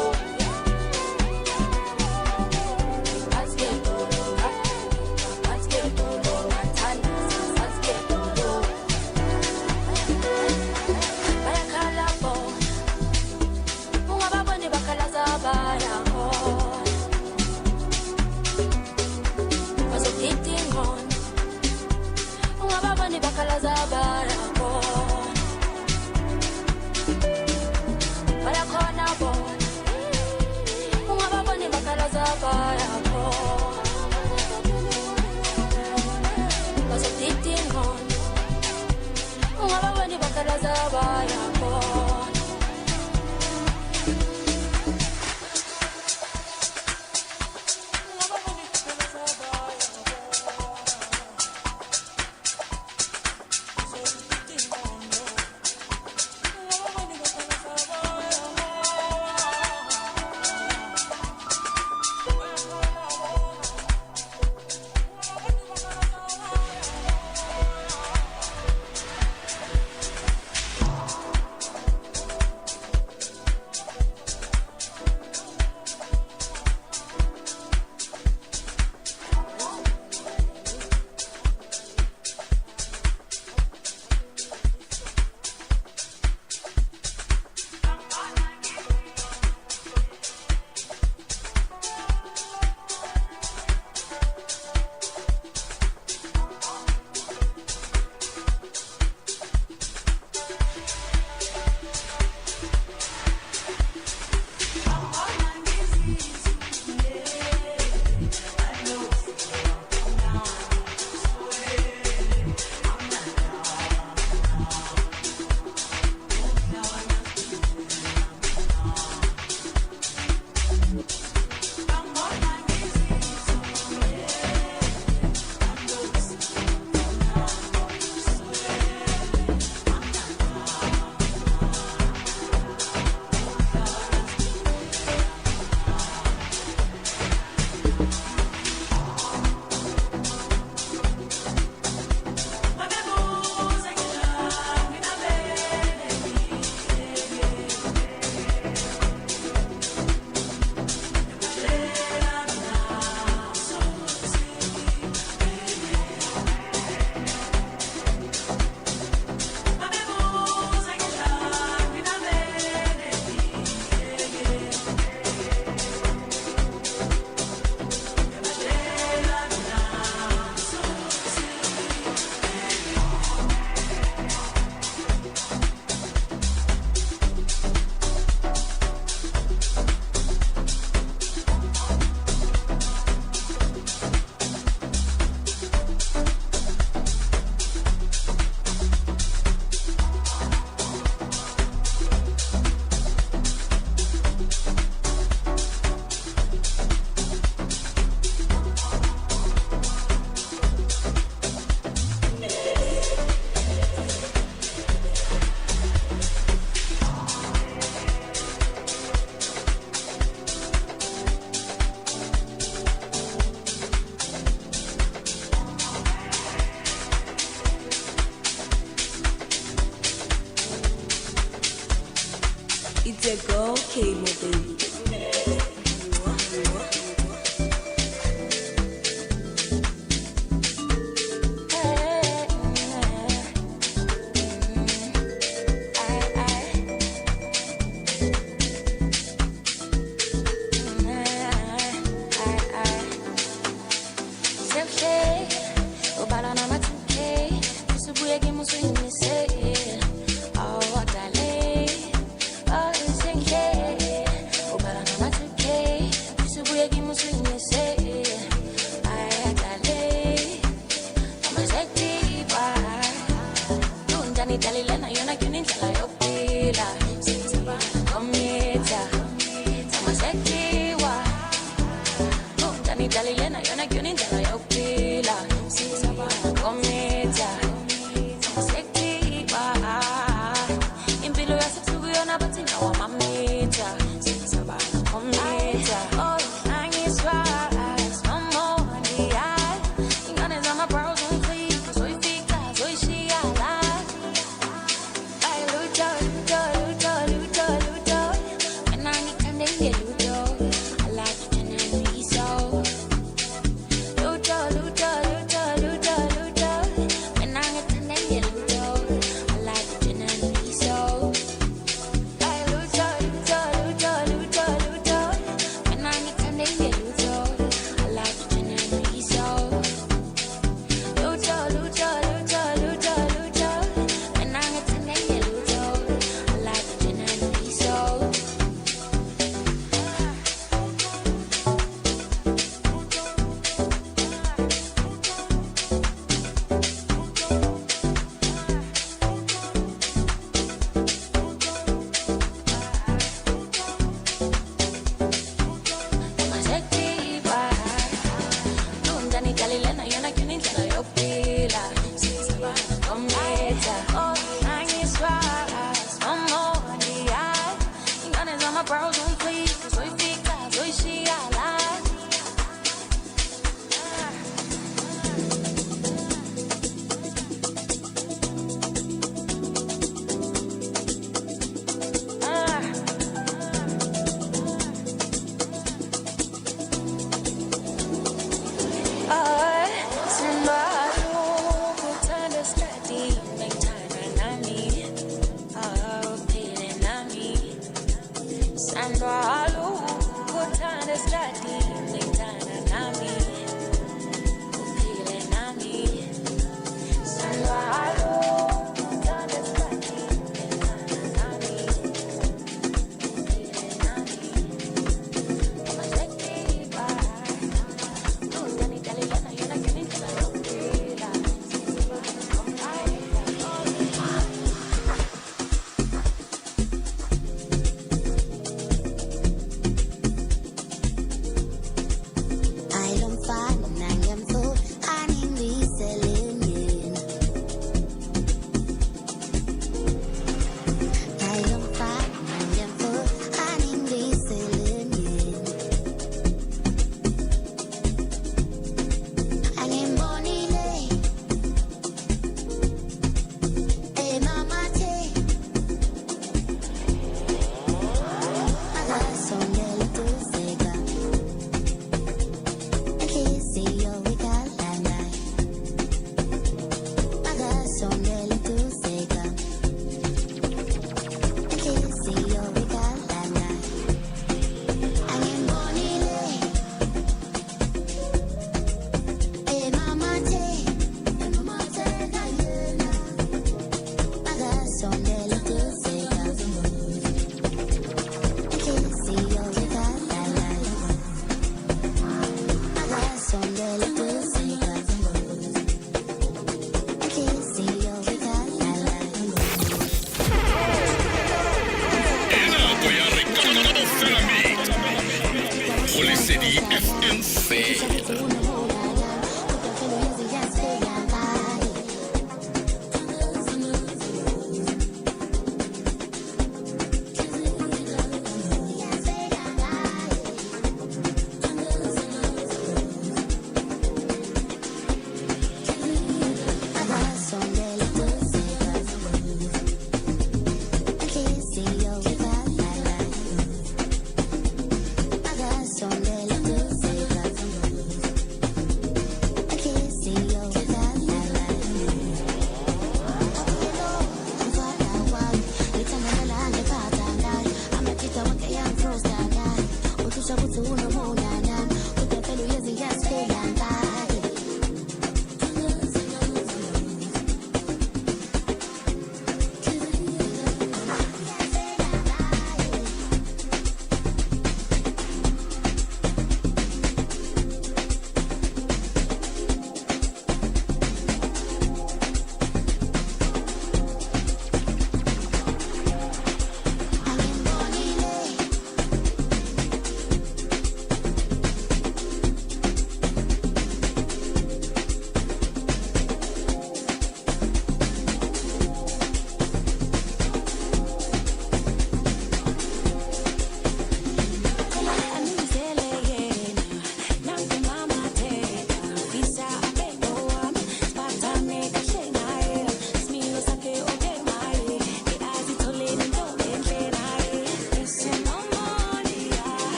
your girl, Cable, baby.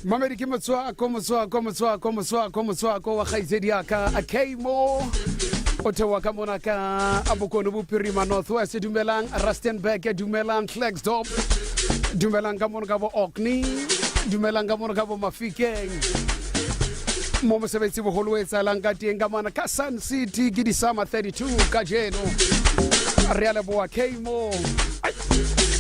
mamedi ke motswako wa kgaitsedi yaka a Kmo o thewa ka mona ka a bokone bophirima Northwest dumelang Rustenburg dumelang Klerksdorp dumelang ka mona ka bo Orkney dumelang ka mona ka bo Mafikeng mo mosebetsi boholo o etsalang ka teng ka mona ka Sun City ke di Summer 32 ka jeno re a leboa Kmo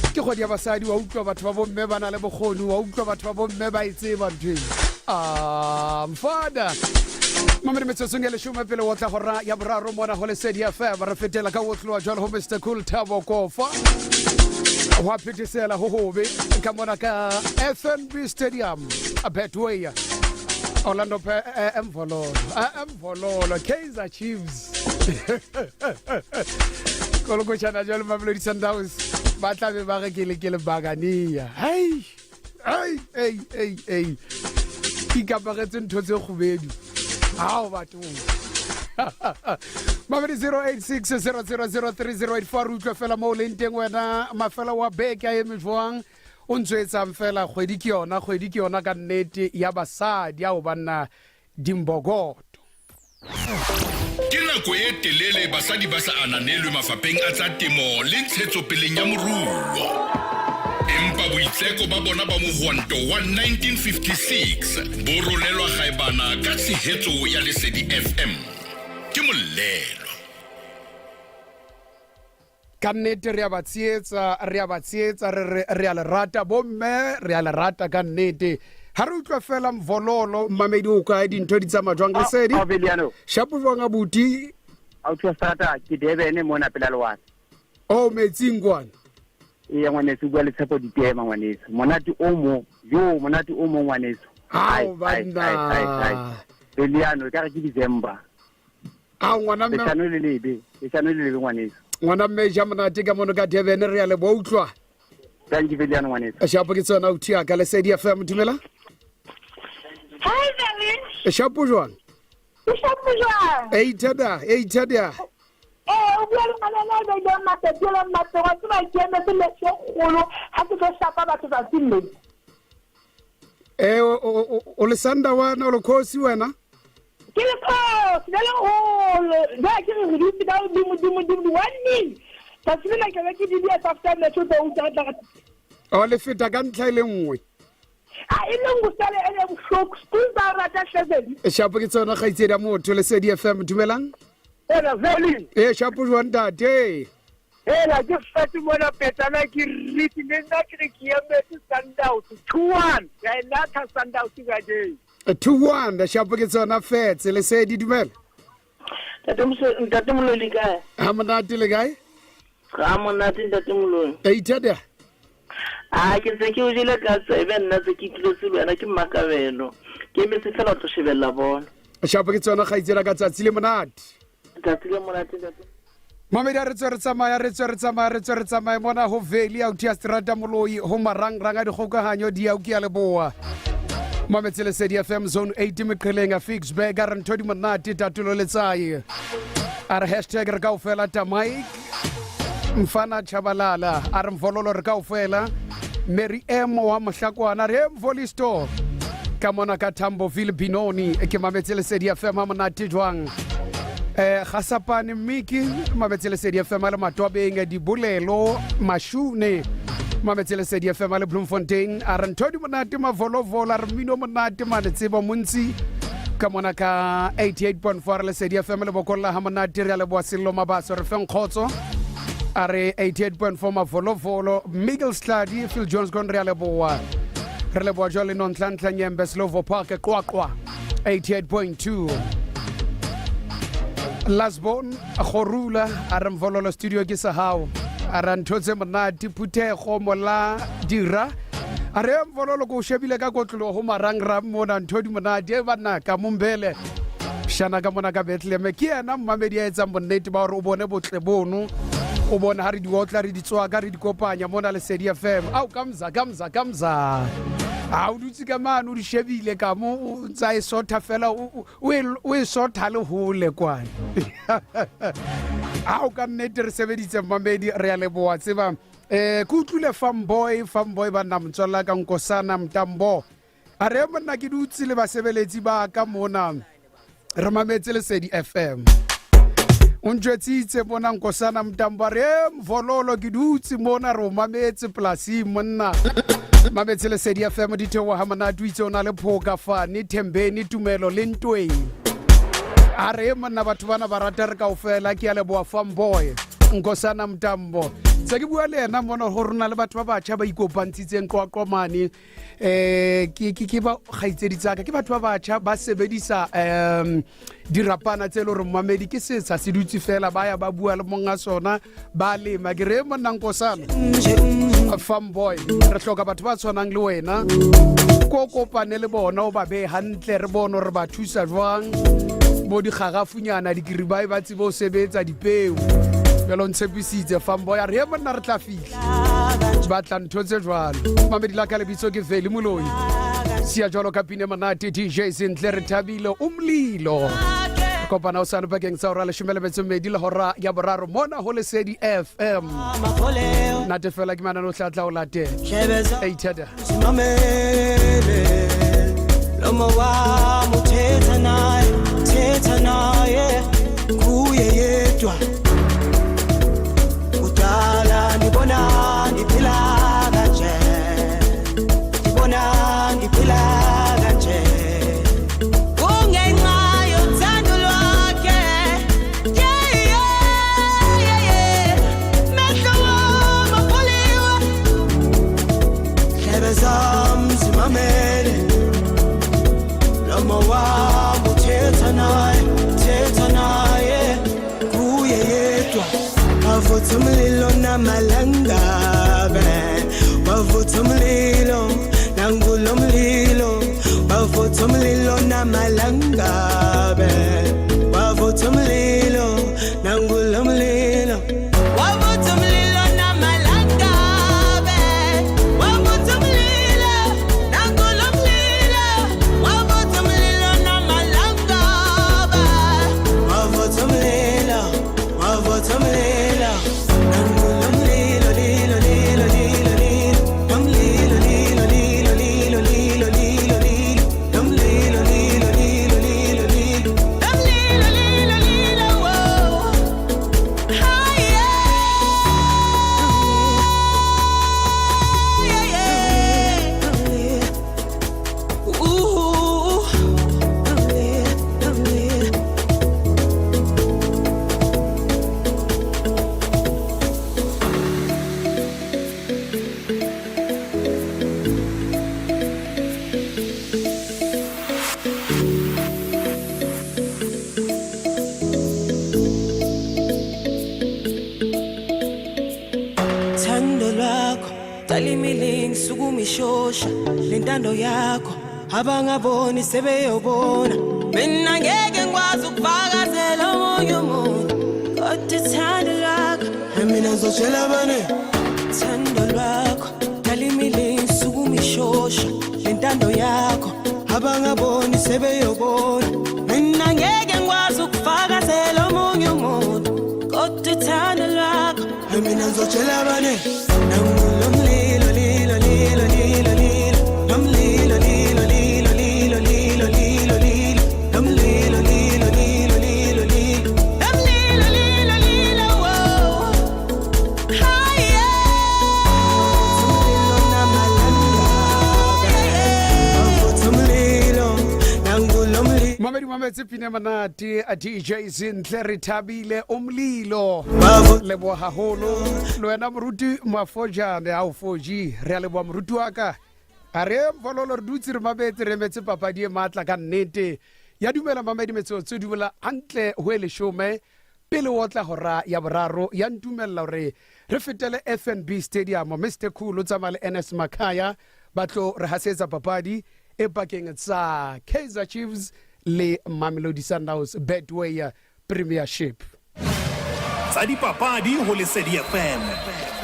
ke go dia basadi wa utlwa batho ba bomme ba na le bogoni wa utlwa batho ba bomme ba itseba ntwe mfada mamedi metsotso ngele shume pele wa tla gora ya boraro mona go Lesedi FM re fetela ka wotlwa jalo ho Mr Cool Thabo Kofa wa pitisela ho hobe ka mona ka FNB Stadium a Betway Orlando Mvololo Kaizer Chiefs koloko chana jalo Mamelodi Sundowns ba tla be ba re ke le bagania hey ke kapagetse ntho tse khubedu hao batho Mamedi 0860003084 utlwa fela mo le nteng wena mafela wa beke a eme jwang o ntshwetsang fela kgwedi ke yona ka nnete ya basadi ya o banna dimbogoto ke nako e telele basadi ba sa ananelwe mafapheng a tsa temo le ntshetsopeleng ya moruo empa boitseko ba bona ba mohwanto wa 1956 bo rolelwa gaebana ka tshehetso ya Lesedi FM ke molelo ka nnete re a ba tsietsa re a le rata bomme re a le rata ka nnete ha re utlwa fela Mvololo Mamedi o ka dintho di tsama jwang Lesedi shapo jwang abuti a utlwa strata ke Durban mona pela lwana o metsing kwana e ngwaneso bua le tshepo ditema ngwaneso monate o mo ngwaneso hao banna Beliano ka re ke December ngwana mme le lebe ngwaneso ngwana mme ja monate ka mono ka Durban re a le bo utlwa thank you Beliano ngwaneso shapo ke tsona uthia ka Lesedi FM dumela Hi Darling. Shapo jwang Eitada o bua le manana ba ile matetelo matoro ke ba ikeme se le segolo ha ke tlo shapa batho ba tsille o le sanda wana o le khosi wena ke le khosi le o ba ke re di ba di wani ta tsile ke ba ke di dia after le tso o tla o le feta ka ntlha ile nngwe ile ngusale ene mhlok school ba rata shebedi shapo ke tsona ga itsedi ya motho Lesedi FM dumelang ela veli shapo jwang tate ela ke fati mona petana ke riti le nna ke re ke emetse Sundowns 2-1 ya nata Sundowns ga je 2-1 shapo ke tsona fetse Lesedi dumela ntate moloi kae ha monate le kae ga monate ntate moloi eitada ke se ke o jile ka tsebe nna se ke tlile se wena ke makabelo ke me se fela tlo shebella bona shapo ke tsona ga itsela ka tsatsi le monate Mamedi re tsamaya mona ho Veli out ya strata moloi ho marangrang a dikgokahanyo di au ke ya leboa Mamedi Lesedi FM zone 8 Mqheleng a Fixburg a re ntho di monate tatulo letsaye a re hashtag re ka ofela tamai mfana chabalala a re Mvololo re ka ofela Mary M wa Mohlakwana re Mvoli store ka mona ka Tamboville Binoni ke Mamedi Lesedi FM ha monate jwang Khasapane Miki Mamedi Lesedi FM le Matwabeng di Bolelo Mashune Mamedi Lesedi FM le Bloemfontein a re ntho di monate mavolovola re mino monate mane tsebo montsi ka mona ka 88.4 Lesedi FM le bokolla ha monate re le boa sello mabaso re feng khotso a re 88.4 mavolovolo Miguel Sladi Phil Jones kon re le boa jole non tlantla nyembe Slovo Park Qwaqwa 88.2 Lasbon Khorula a re Mvololo studio ke sa hao a re ntotse monate Phuthego mola dira a re Mvololo go shebile ka kotlo ho marangra mona ntho di monate bana ka Mombele shana ka mona ka Bethlehem ke yena Mamedi a etsa bonnete ba hore o bone botle bono o bona ha re di otla re di tswa ka re di kopanya mona Lesedi FM au kamza a o dutse ka mane o di shebile ka mo tsa e sotha fela o e sotha le hole kwana a o ka nnete re sebeditse Mamedi re a leboa tseba ke utlwile Famboy ba nna mtswalla ka Nkosana Mtambo a re monna ke dutse le basebeletsi ba ka mona re mametse Lesedi FM o ntjwetsitse bona Nkosana Mtambo re Mvololo ke dutse mona re o mametse polasi monna mametse Lesedi FM ditewa ha monate itse ona le phoka fane Thembeni Tumelo le Ntweng a re monna batho bana ba rata re kaofela ke ya leboa Famboy Nkosana Mtambo se ke bua le ena mona ho rona le batho ba batjha ba ikopantshitseng qoqomane ke ba khaitsedi tsaka ke batho ba batjha ba sebedisa dirapana tse le re mamedi ke se sa se dutse fela ba ya ba bua le monga sona ba le magere monna Nkosana Famboy re hloka batho ba tshwanang le wena ko kopane le bona o ba be hantle re bona re ba thusa jwang bo di khagafunyana di kiribai ba tsebo sebetsa dipeo belo ntshepisitse Famboy a re monna re tla fihla ba tla ntotse jwalo mamedi la ka le bitso ke Veli Moloi sia jwalo ka pine manate DJ Zinhle re thabile umlilo kopana o sana bakeng sa ora le shumelebetse medi le hora ya boraro mona ho Lesedi FM nate fela ke mana no hlatla o late eitada lo mowa muthetha naye kuye yedwa udala ngibona ngiphila kanje ngibona ngiphila kanje ungenxa yothando lwakhe mehlo mapholiwe hlebe zami zimamele lo mowa muthetha naye kuye yedwa wavutha umlilo namalangabe wavutha umlilo nangulo mlilo wavutha umlilo namalangabe wavutha umlilo nangulo mlilo wavutha umlilo namalangabe wavutha umlilo nangulo mlilo wavutha umlilo namalangabe wavutha umlilo wavutha umlilo Shosha lentando yakho abangaboni sebeyobona mina ngeke ngikwazi ukuvakazela omunye umuntu kodwa ithando lakho mina ngizotshela bani ithando lwakho talimile sukumishosha lentando yakho abangaboni sebeyobona mina ngeke ngikwazi ukuvakazela omunye umuntu kodwa ithando lakho mina ngizotshela bani nangulo mlilo lilo lilo lilo lilo namlilo lilo lilo lilo lilo lilo lilo namlilo lilo lilo lilo lilo namlilo lilo lilo wo haya mametse pina manate a DJ Zinhle re thabile umlilo lebo haholo lo wena moruti mafojane a o foji re a lebo moruti wa ka a re Mvololo re dutse re mabetse re metse papadi e matla ka nnete ya dumela mamedi metsotso dumela hantle ho ele shome pele o tla hora ya boraro ya ntumella re re fetele FNB Stadium Mr Cool o tsamaya le NS Makhaya batlo re hasetsa papadi e pakeng tsa Kaizer Chiefs le Mamelodi Sundowns Betway Premiership. Tsa dipapadi ho Lesedi FM.